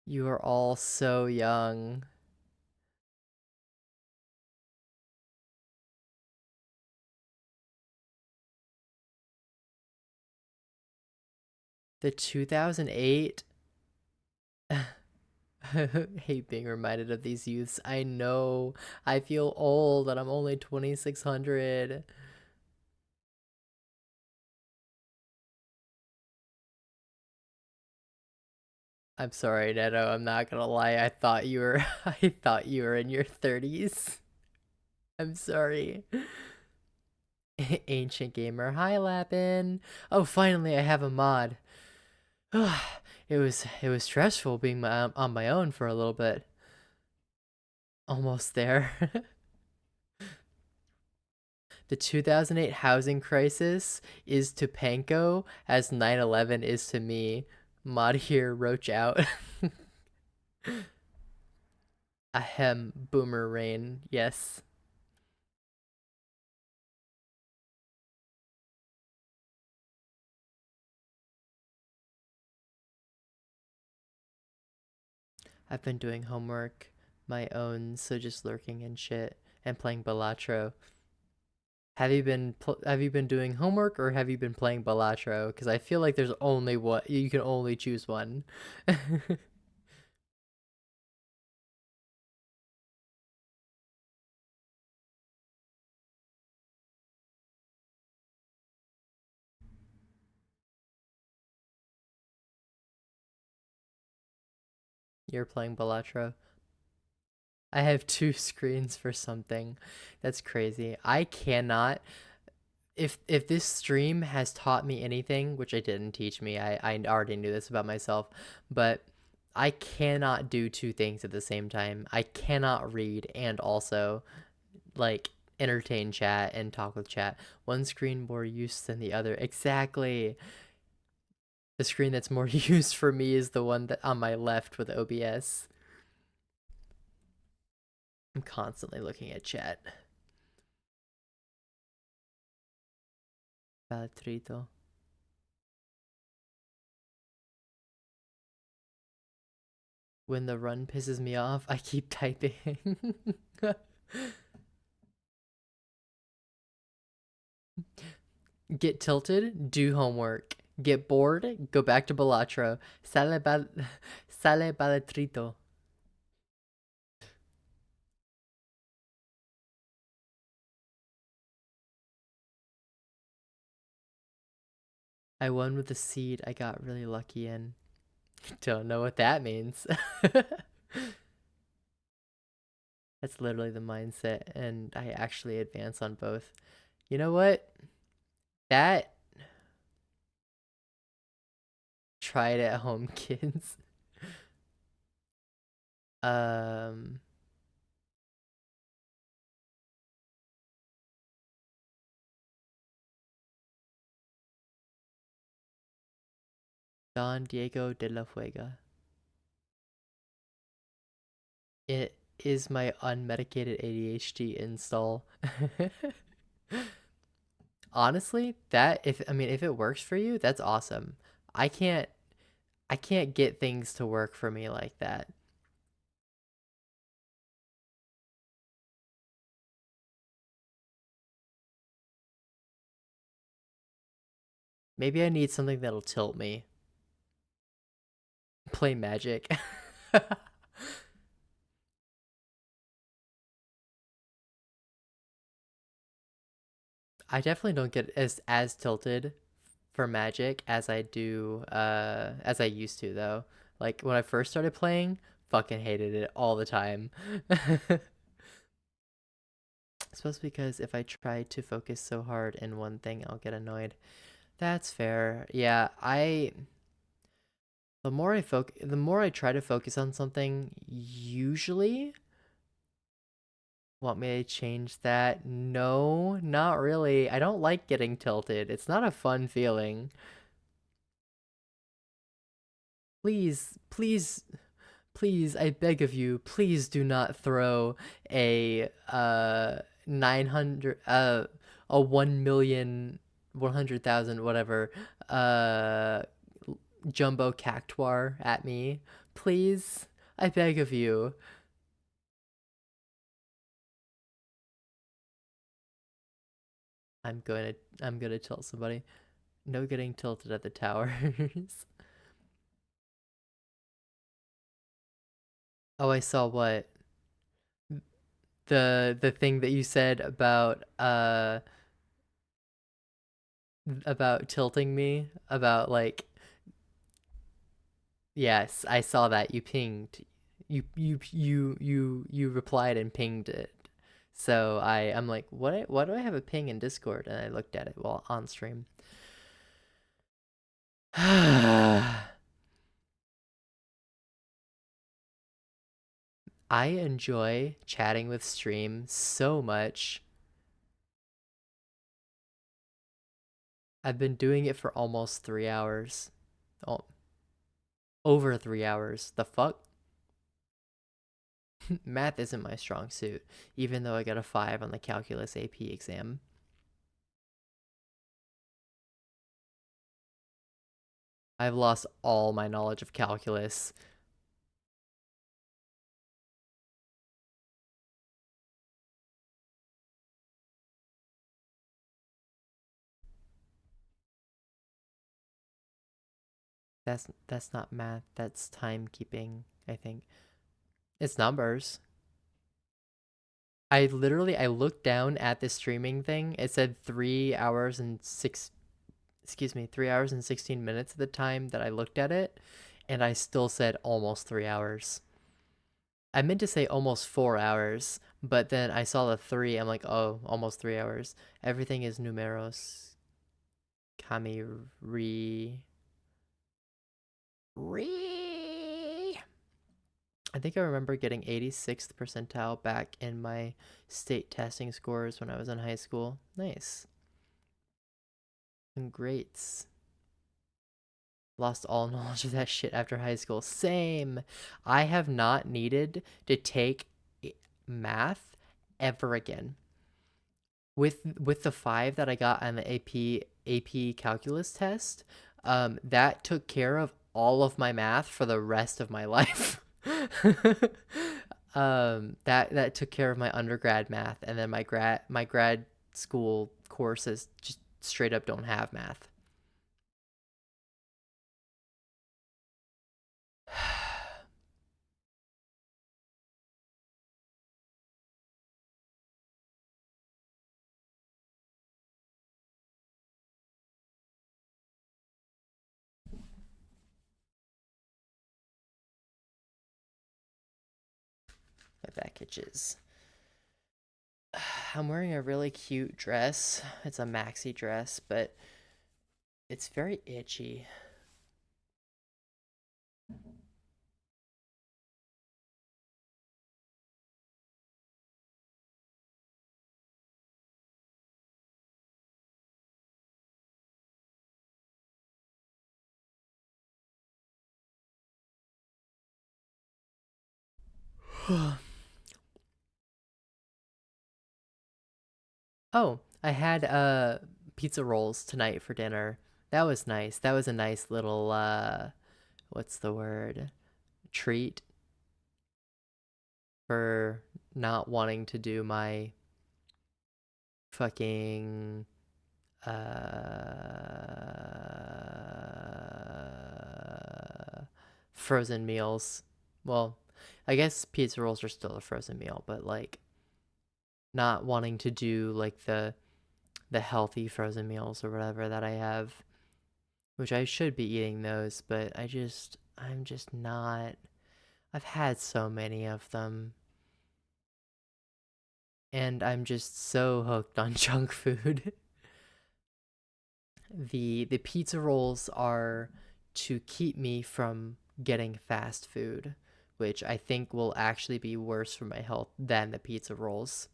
You are all so young. The 2008. Hate being reminded of these youths. I know. I feel old and I'm only 2600. I'm sorry, Neto. I'm not gonna lie. I thought you were I thought you were in your 30s. I'm sorry. Ancient gamer. Hi, Lapin. Oh, finally I have a mod. It was stressful being on my own for a little bit. Almost there. The 2008 housing crisis is to Panko as 9/11 is to me. Mod here, roach out. Ahem, boomer rain. Yes. I've been doing homework, my own, so just lurking and shit and playing Balatro. Have you been doing homework or have you been playing Balatro? Because I feel like there's only one. You can only choose one. You're playing Balatro. I have two screens for something. That's crazy. I cannot. If this stream has taught me anything, which it didn't teach me, I already knew this about myself, but I cannot do two things at the same time. I cannot read and also like entertain chat and talk with chat. One screen more used than the other. Exactly. The screen that's more used for me is the one that on my left with OBS. I'm constantly looking at chat. Balatrito. When the run pisses me off, I keep typing. Get tilted, do homework. Get bored, go back to Balatro. Sale balatrito. I won with the seed I got really lucky in. Don't know what that means. That's literally the mindset, and I actually advance on both. You know what? That try it at home, kids. Um, Don Diego de la Fuega. It is my unmedicated ADHD install. Honestly, that if I mean if it works for you, that's awesome. I can't I can't get things to work for me like that. Maybe I need something that'll tilt me. Play Magic. I definitely don't get as tilted for Magic as I do as I used to though. Like when I first started playing, fucking hated it all the time. Suppose because if I try to focus so hard in one thing, I'll get annoyed. That's fair. Yeah, the more I try to focus on something, usually want me to change that? No, not really. I don't like getting tilted. It's not a fun feeling. Please, please, please, I beg of you, please do not throw a 900 a 1,100,000 whatever uh jumbo cactuar at me. Please, I beg of you. I'm gonna tilt somebody. No getting tilted at the towers. Oh, I saw what the thing that you said about tilting me about like yes, I saw that you pinged you replied and pinged it. So I'm like, what do I have a ping in Discord? And I looked at it while on stream. I enjoy chatting with stream so much. I've been doing it for almost 3 hours. Oh, over 3 hours. The fuck? Math isn't my strong suit, even though I got a 5 on the calculus AP exam. I've lost all my knowledge of calculus. That's not math, that's timekeeping, I think. It's numbers. I looked down at the streaming thing. It said 3 hours and 16 minutes at the time that I looked at it, and I still said almost 3 hours. I meant to say almost 4 hours, but then I saw the three. I'm like, oh, almost 3 hours. Everything is numeros. Kami re. I think I remember getting 86th percentile back in my state testing scores when I was in high school. Nice. Congrats. Lost all knowledge of that shit after high school. Same. I have not needed to take math ever again. With the 5 that I got on the AP calculus test, that took care of all of my math for the rest of my life. That took care of my undergrad math, and then my grad school courses just straight up don't have math. My back itches. I'm wearing a really cute dress. It's a maxi dress, but it's very itchy. Oh, I had pizza rolls tonight for dinner. That was nice. That was a nice little what's the word? Treat for not wanting to do my fucking frozen meals. Well, I guess pizza rolls are still a frozen meal, but like not wanting to do like the healthy frozen meals or whatever that I have, which I should be eating those, but I'm just not. I've had so many of them and I'm just so hooked on junk food. The pizza rolls are to keep me from getting fast food, which I think will actually be worse for my health than the pizza rolls.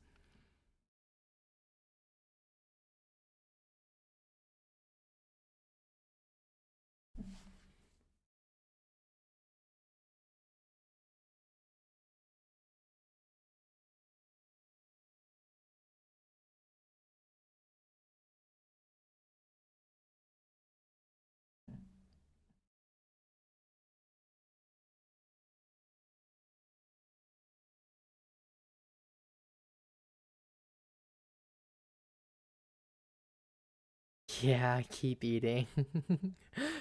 Yeah, keep eating.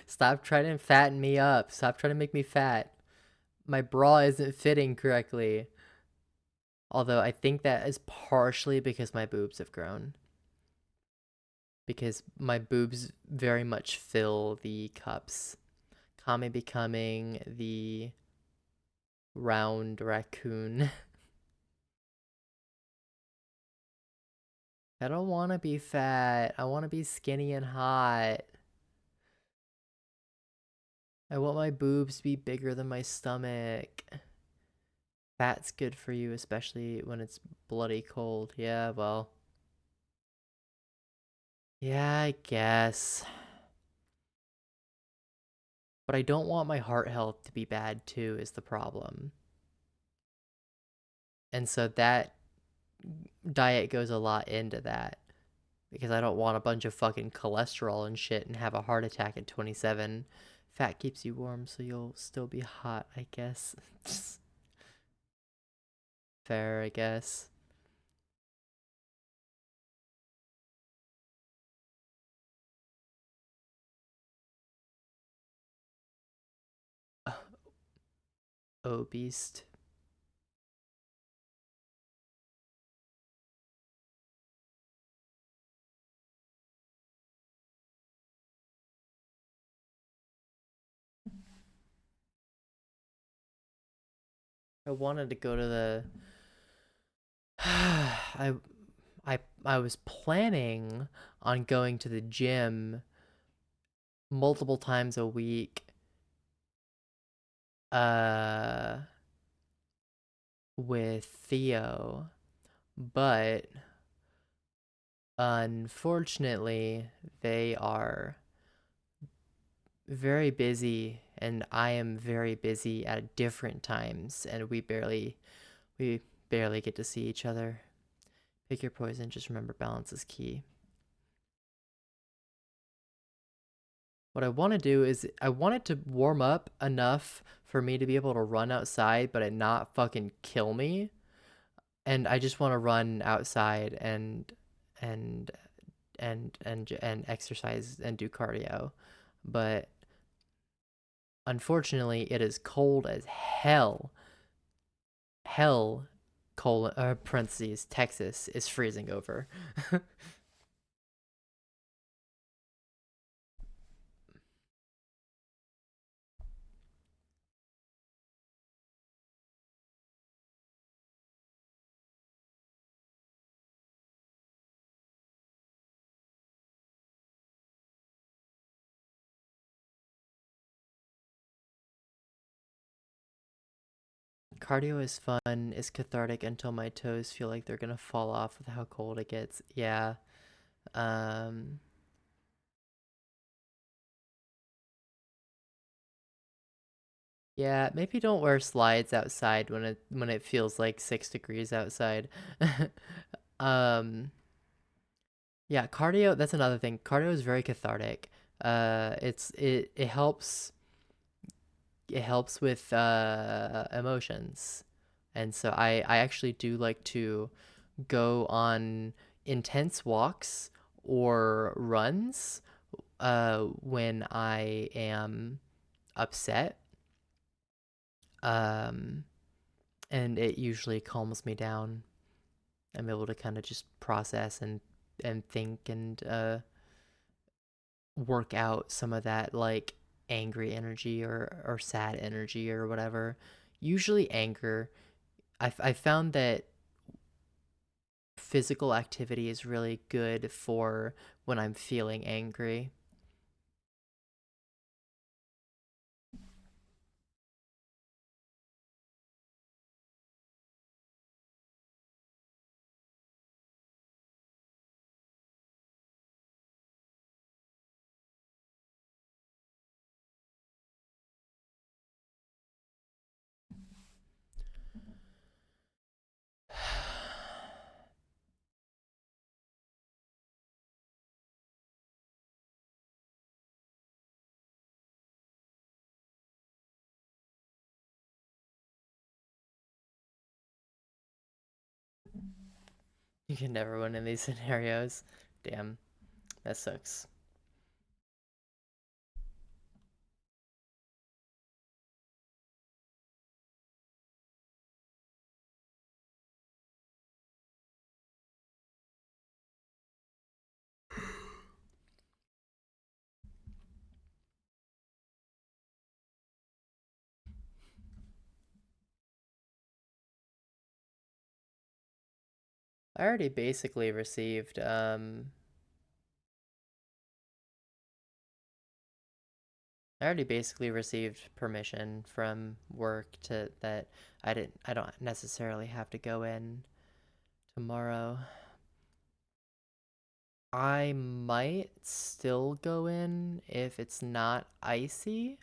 Stop trying to fatten me up. Stop trying to make me fat. My bra isn't fitting correctly. Although I think that is partially because my boobs have grown. Because my boobs very much fill the cups. Kami becoming the round raccoon. I don't want to be fat. I want to be skinny and hot. I want my boobs to be bigger than my stomach. Fat's good for you, especially when it's bloody cold. Yeah, well. Yeah, I guess. But I don't want my heart health to be bad too, is the problem. And so that diet goes a lot into that. Because I don't want a bunch of fucking cholesterol and shit and have a heart attack at 27. Fat keeps you warm, so you'll still be hot, I guess. Fair, I guess. Obese. I wanted to go to the. I was planning on going to the gym multiple times a week. Uh, with Theo, but unfortunately, they are very busy and I am very busy at different times and we barely get to see each other. Pick your poison, just remember balance is key. What I want to do is I want it to warm up enough for me to be able to run outside but it not fucking kill me. And I just want to run outside and and exercise and do cardio. But unfortunately, it is cold as hell. Hell, colon parentheses, Texas is freezing over. cardio is fun, is cathartic until my toes feel like they're gonna fall off with how cold it gets. Yeah. Um, yeah, maybe don't wear slides outside when it feels like 6 degrees outside. Um, yeah, cardio, that's another thing. Cardio is very cathartic. It helps with emotions. And so I actually do like to go on intense walks or runs when I am upset. Um, and it usually calms me down. I'm able to kind of just process and think and work out some of that like angry energy or sad energy or whatever. Usually anger. I found that physical activity is really good for when I'm feeling angry. You can never win in these scenarios. Damn, that sucks. I already basically received permission from work to that I don't necessarily have to go in tomorrow. I might still go in if it's not icy,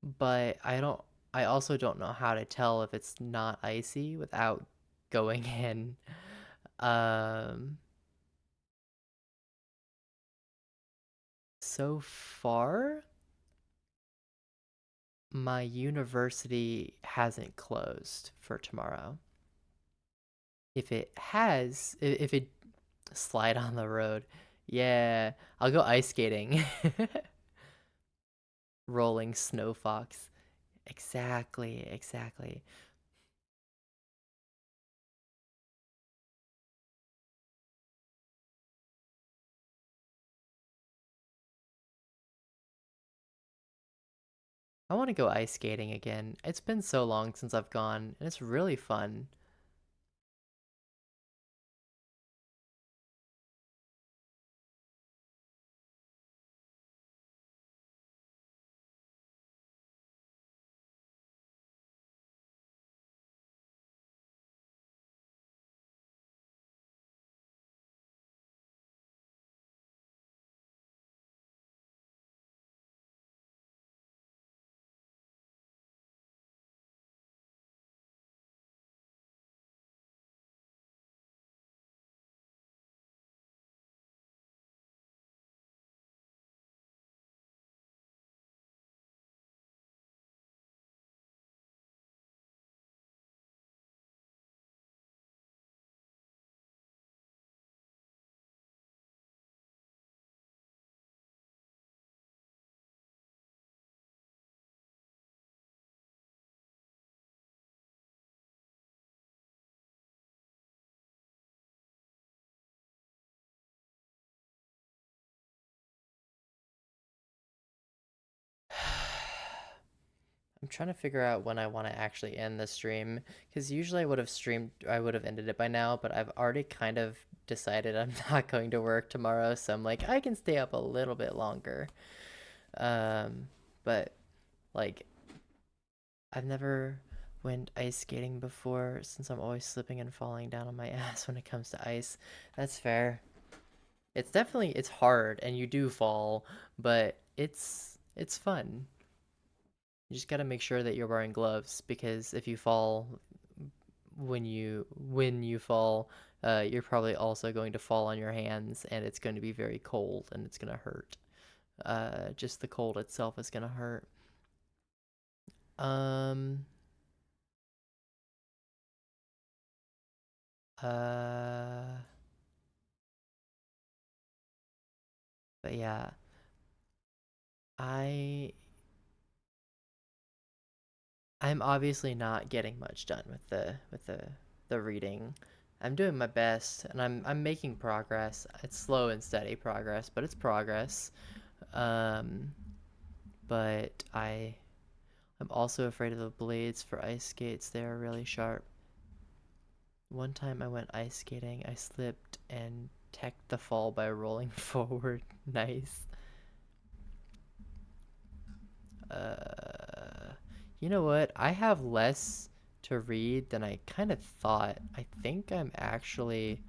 but I also don't know how to tell if it's not icy without going in. Um so far my university hasn't closed for tomorrow. If it has, if it slide on the road, yeah, I'll go ice skating. Rolling snow fox. Exactly, exactly. I want to go ice skating again. It's been so long since I've gone, and it's really fun. I'm trying to figure out when I want to actually end the stream because usually I would have ended it by now, but I've already kind of decided I'm not going to work tomorrow, so I'm like I can stay up a little bit longer. Um, but like I've never went ice skating before since I'm always slipping and falling down on my ass when it comes to ice. That's fair. It's hard and you do fall, but it's fun. You just got to make sure that you're wearing gloves because if you fall when you fall, you're probably also going to fall on your hands and it's going to be very cold and it's going to hurt. Just the cold itself is going to hurt. Um uh but yeah, I I'm obviously not getting much done with the reading. I'm doing my best and I'm making progress. It's slow and steady progress, but it's progress. Um, but I'm also afraid of the blades for ice skates. They are really sharp. One time I went ice skating, I slipped and teched the fall by rolling forward. Nice. Uh, you know what? I have less to read than I kind of thought. I think I'm actually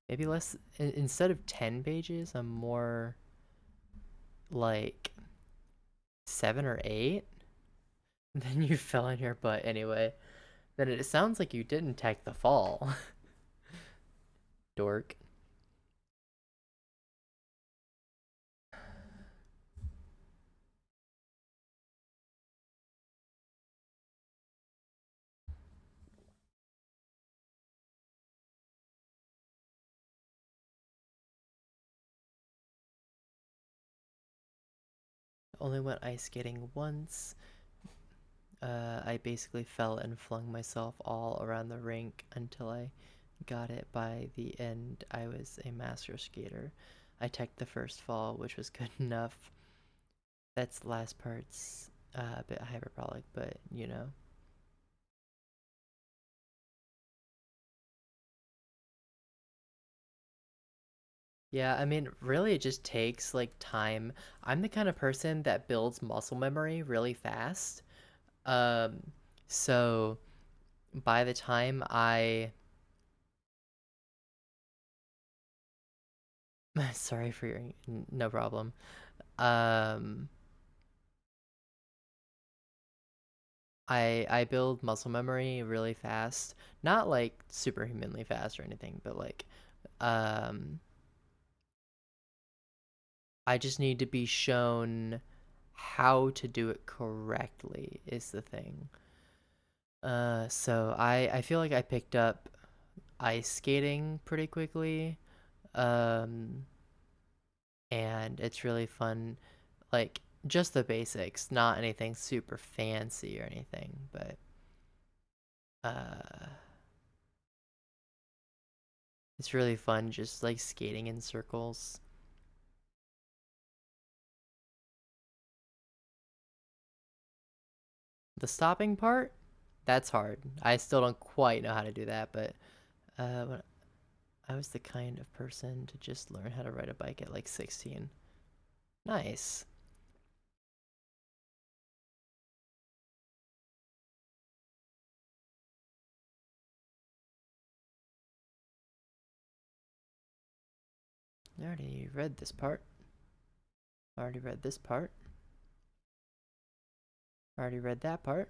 maybe less. Instead of 10 pages, I'm more like 7 or 8. Then you fell on your butt anyway. Then it sounds like you didn't take the fall. Dork. Only went ice skating once. I basically fell and flung myself all around the rink until I got it. By the end, I was a master skater. I teched the first fall, which was good enough. That's the last part's a bit hyperbolic, but you know. Yeah, I mean, really, it just takes like time. I'm the kind of person that builds muscle memory really fast. Um, so by the time I, sorry for your, no problem. Um, I build muscle memory really fast. Not like superhumanly fast or anything, but like, um, I just need to be shown how to do it correctly is the thing. So I feel like I picked up ice skating pretty quickly. Um, and it's really fun. Like just the basics, not anything super fancy or anything, but uh, it's really fun just like skating in circles. The stopping part, that's hard. I still don't quite know how to do that, but when I was the kind of person to just learn how to ride a bike at like 16. Nice. I already read this part. I already read this part. I already read that part.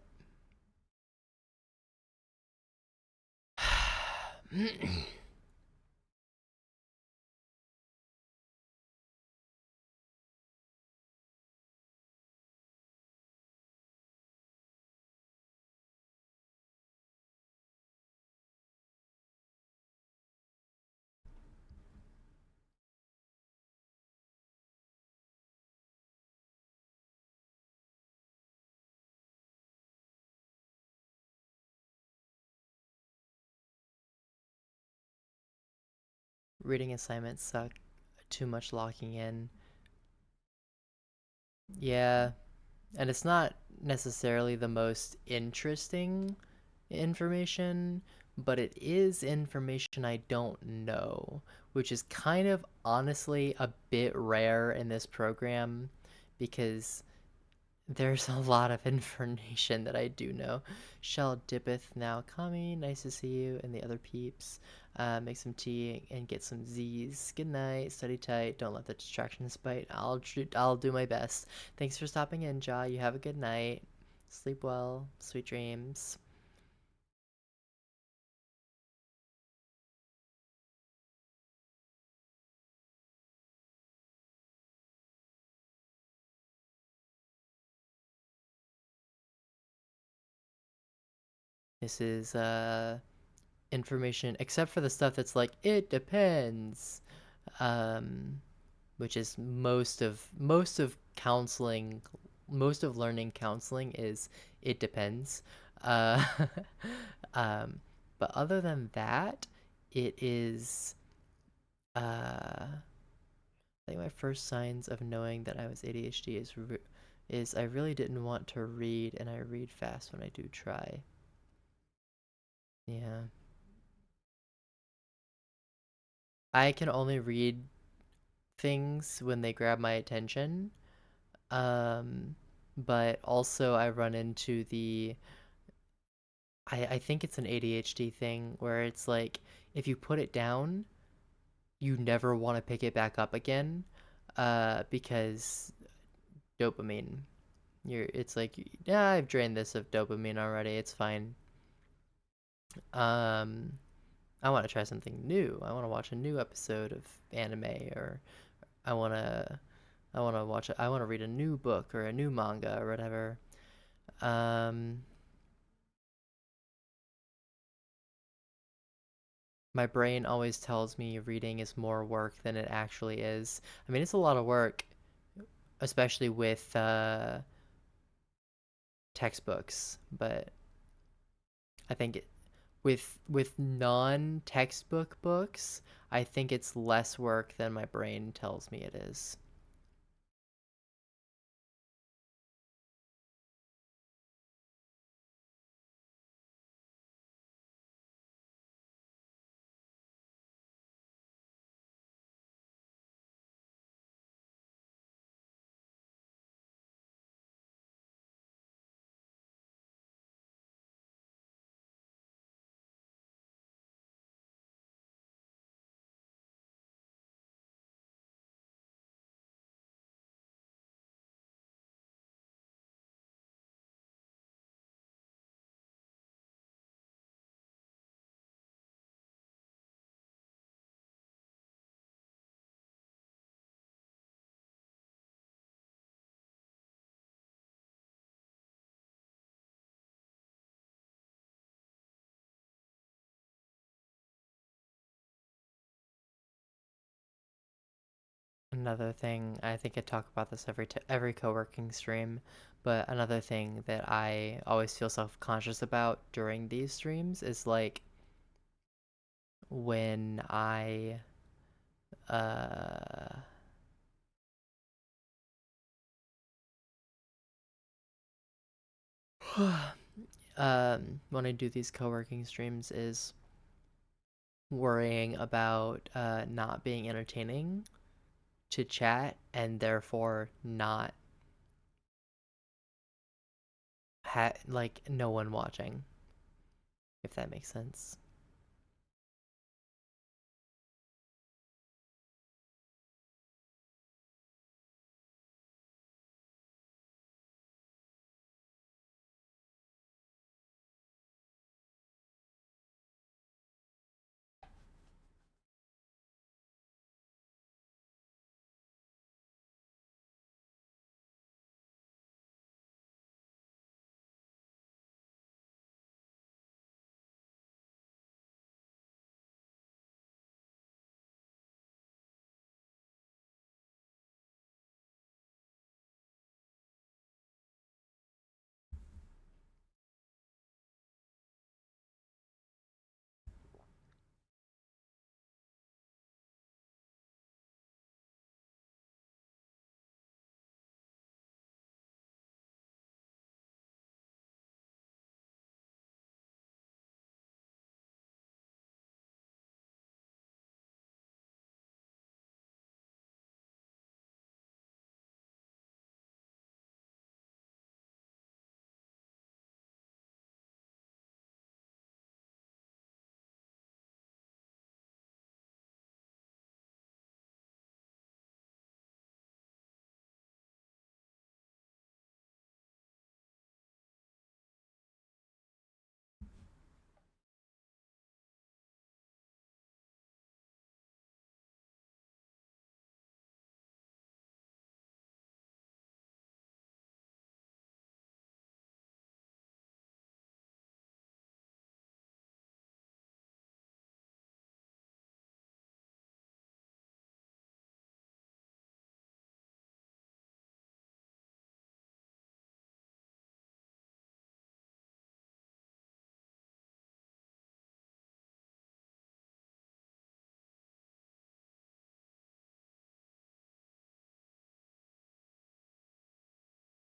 Reading assignments suck. Too much locking in. Yeah, and it's not necessarily the most interesting information, but it is information I don't know, which is kind of honestly a bit rare in this program because there's a lot of information that I do know. Shell dippeth now Kami, nice to see you, and the other peeps. Make some tea and get some Z's. Good night, study tight, don't let the distractions bite. I'll do my best. Thanks for stopping in, Ja. You have a good night. Sleep well, sweet dreams. This is information except for the stuff that's like it depends. Um which is most of counseling, most of learning counseling is it depends. Uh, um, but other than that, it is. I think my first signs of knowing that I was ADHD is I really didn't want to read, and I read fast when I do try. Yeah, I can only read things when they grab my attention. Um, but also I run into I think it's an ADHD thing where it's like if you put it down, you never want to pick it back up again, because dopamine. It's like, yeah, I've drained this of dopamine already. It's fine. Um, I want to try something new. I want to watch a new episode of anime, or I want to I want to read a new book or a new manga or whatever. Um, my brain always tells me reading is more work than it actually is. I mean, it's a lot of work, especially with textbooks, but I think with non-textbook books, I think it's less work than my brain tells me it is. Another thing, I think I talk about this every co-working stream, but another thing that I always feel self-conscious about during these streams is like when I uh when I do these co-working streams is worrying about not being entertaining to chat and therefore not like no one watching, if that makes sense.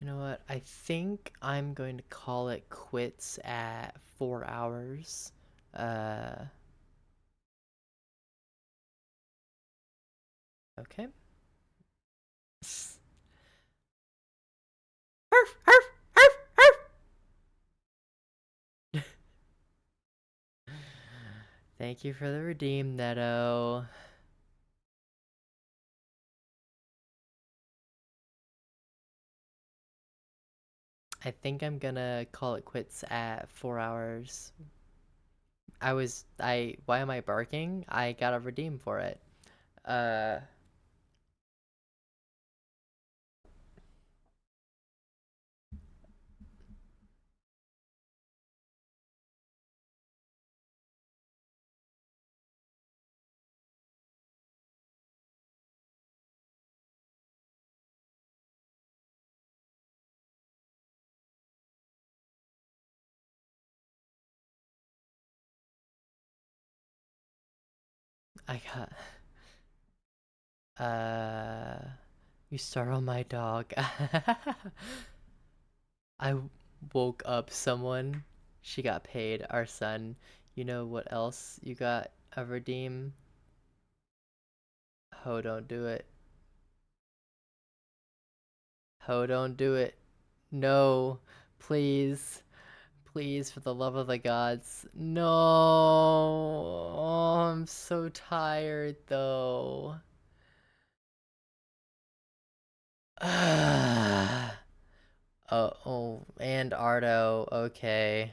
You know what? I think I'm going to call it quits at 4 hours. Uh, okay. Arf, arf, arf, arf. Thank you for the redeem, Neto. I think I'm gonna call it quits at 4 hours. Why am I barking? I got a redeem for it. Uh, I got, uh, you startled my dog. I woke up someone. She got paid, our son. You know what else you got a redeem? Ho, don't do it. Ho, don't do it. No, please. Please, for the love of the gods. No. Oh, I'm so tired, though. Oh, and Ardo. Okay.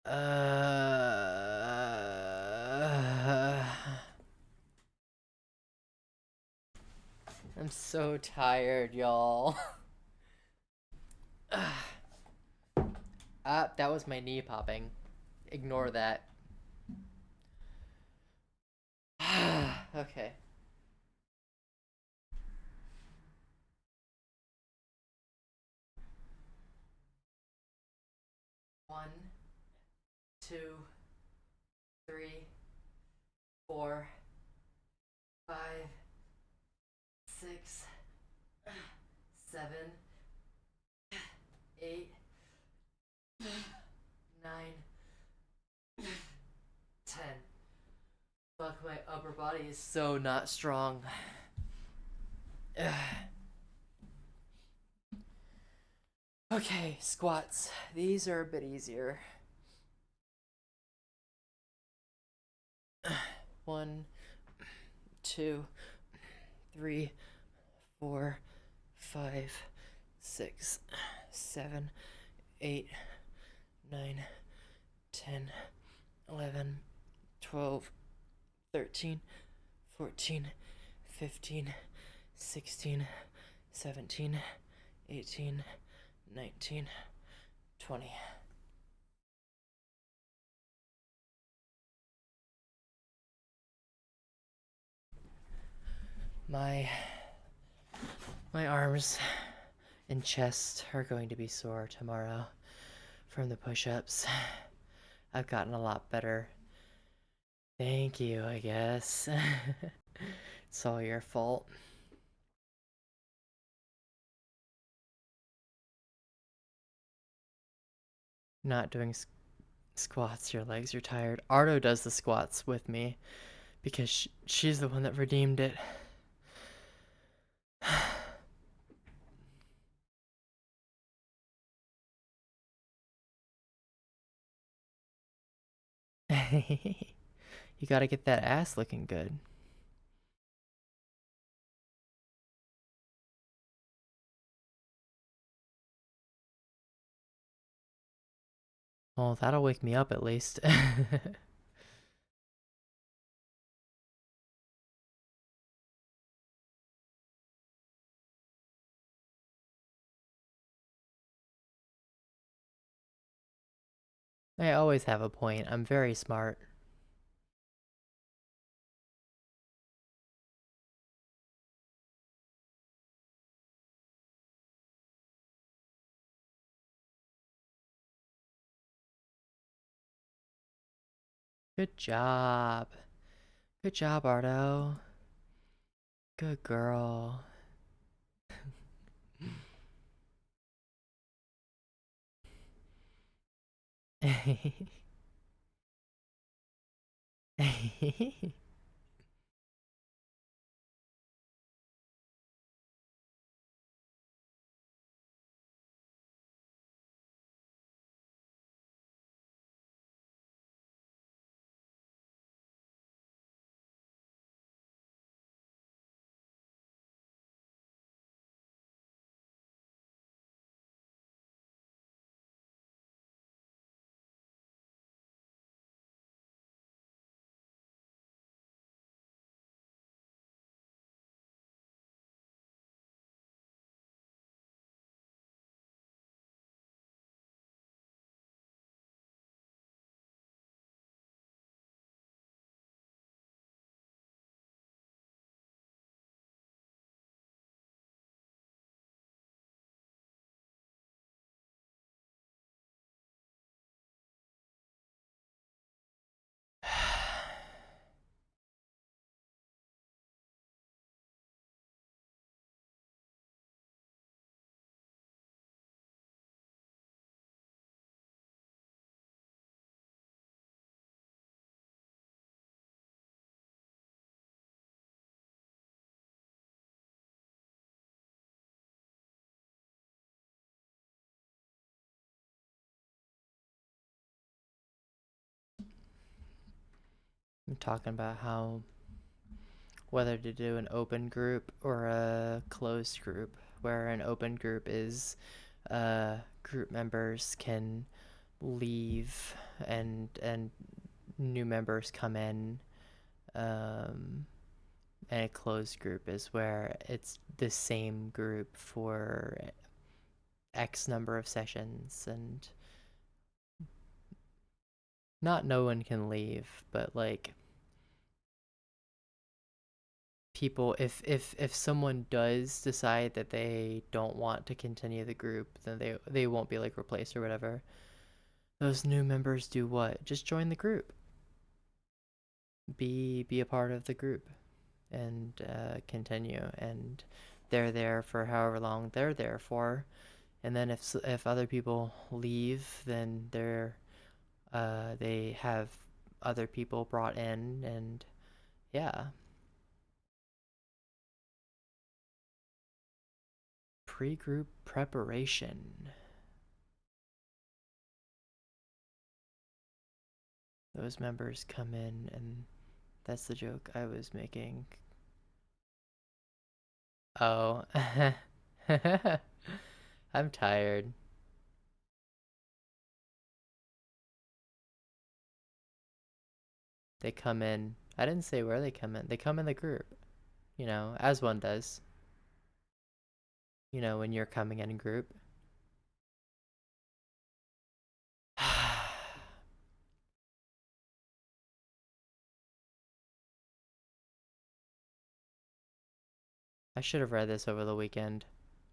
Uh, I'm so tired, y'all. That was my knee popping. Ignore that. Okay. 1, 2, 3, 4, 5, 6, 7, 8, 9, 10. Fuck, my upper body is so not strong. Okay, squats. These are a bit easier. 1, 2, 3, 4, 5, 6, 7, 8, 9, 10, 11, 12, 13, 14, 15, 16, 17, 18, 19, 20. My arms and chest are going to be sore tomorrow from the push-ups. I've gotten a lot better. Thank you, I guess. It's all your fault. Not doing squats, your legs are tired. Ardo does the squats with me because she's the one that redeemed it. You gotta get that ass looking good. Well, that'll wake me up at least. I always have a point. I'm very smart. Good job. Good job, Ardo. Good girl. I'm talking about how whether to do an open group or a closed group, where an open group is group members can leave and new members come in, and a closed group is where it's the same group for X number of sessions, and not no one can leave, but like people, if someone does decide that they don't want to continue the group, then they won't be like replaced or whatever. Those new members do what? Just join the group. Be a part of the group and continue, and they're there for however long they're there for. And then if other people leave, then they have other people brought in, and yeah. Pre-group preparation. Those members come in, and that's the joke I was making. Oh. I'm tired. They come in. I didn't say where they come in. They come in the group, as one does. When you're coming in a group. I should have read this over the weekend.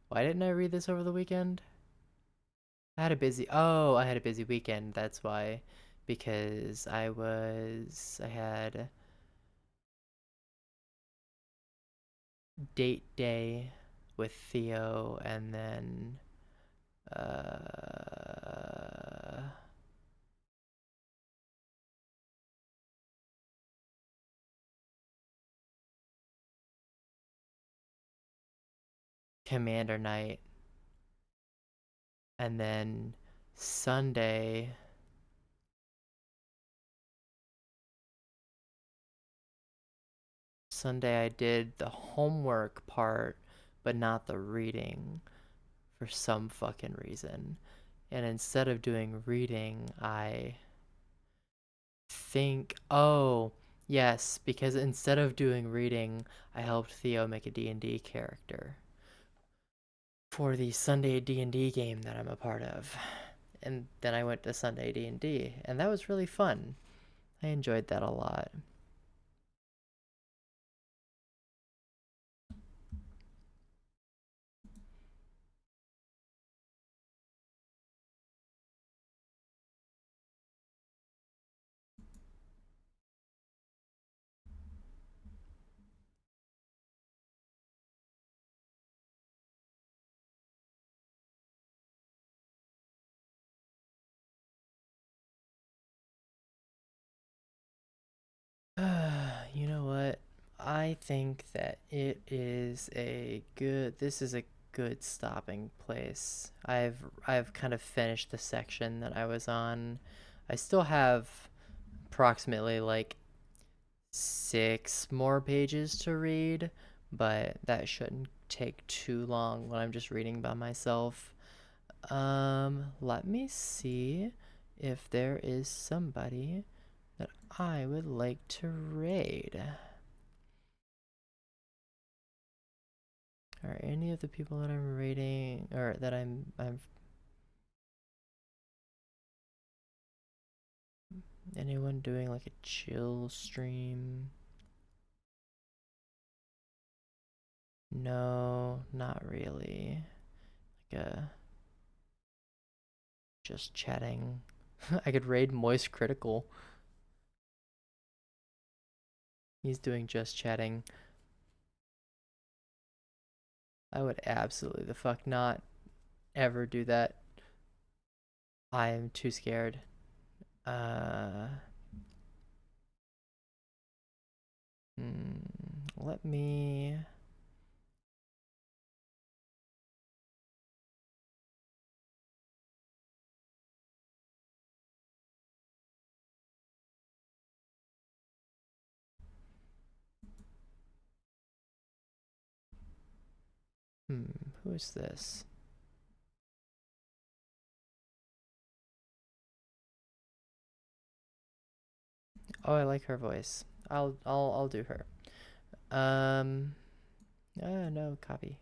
Why didn't I read this over the weekend? I had a busy weekend. That's why. Because I had date day with Theo, and then uh, Commander night, and then Sunday. Sunday I did the homework part, but not the reading for some fucking reason. And instead of doing reading, I think, oh, yes, because instead of doing reading, I helped Theo make a D&D character for the Sunday D&D game that I'm a part of. And then I went to Sunday D&D, and that was really fun. I enjoyed that a lot. I think that this is a good stopping place. I've kind of finished the section that I was on. I still have approximately like 6 more pages to read, but that shouldn't take too long when I'm just reading by myself. Let me see if there is somebody that I would like to raid. Are any of the people that I'm raiding or that I'm anyone doing like a chill stream? No, not really. Like a just chatting. I could raid Moist Critical. He's doing just chatting. I would absolutely the fuck not ever do that. I am too scared. Uh, let me. Who is this? Oh, I like her voice. I'll do her. No, copy.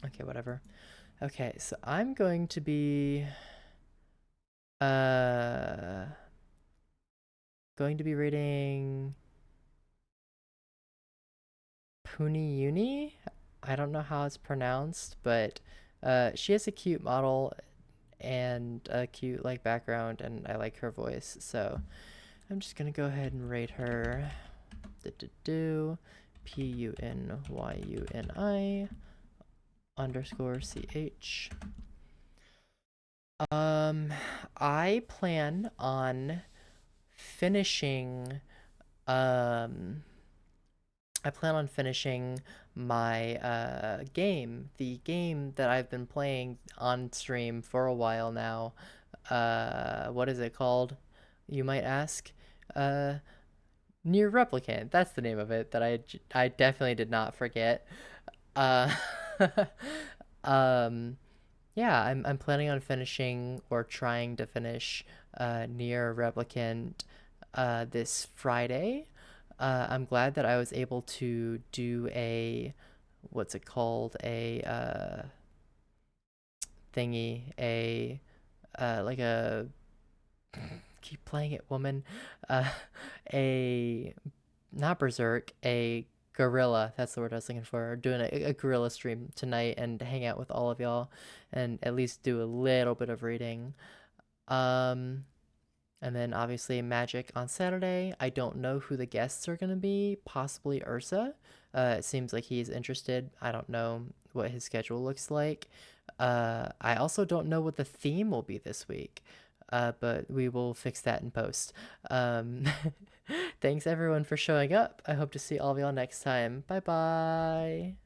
Okay, whatever. Okay, so I'm going to be uh going to be reading Puni. I don't know how it's pronounced, but she has a cute model and a cute like background, and I like her voice, so I'm just gonna go ahead and rate her. PUNYUNI _CH. I plan on finishing um I plan on finishing my the game that I've been playing on stream for a while now. What is it called? You might ask. Uh, Near Replicant. That's the name of it that I definitely did not forget. Uh, um, yeah, I'm planning on finishing or trying to finish Near Replicant this Friday. I'm glad that I was able to do a what's it called, a thingy, a like a keep playing it, woman, uh, a not berserk, a gorilla. That's the word I was looking for. Doing a gorilla stream tonight and hang out with all of y'all, and at least do a little bit of reading. Um, and then obviously Magic on Saturday. I don't know who the guests are gonna be. Possibly Ursa. It seems like he's interested. I don't know what his schedule looks like. I also don't know what the theme will be this week. But we will fix that in post. Um, thanks everyone for showing up. I hope to see all of y'all next time. Bye bye.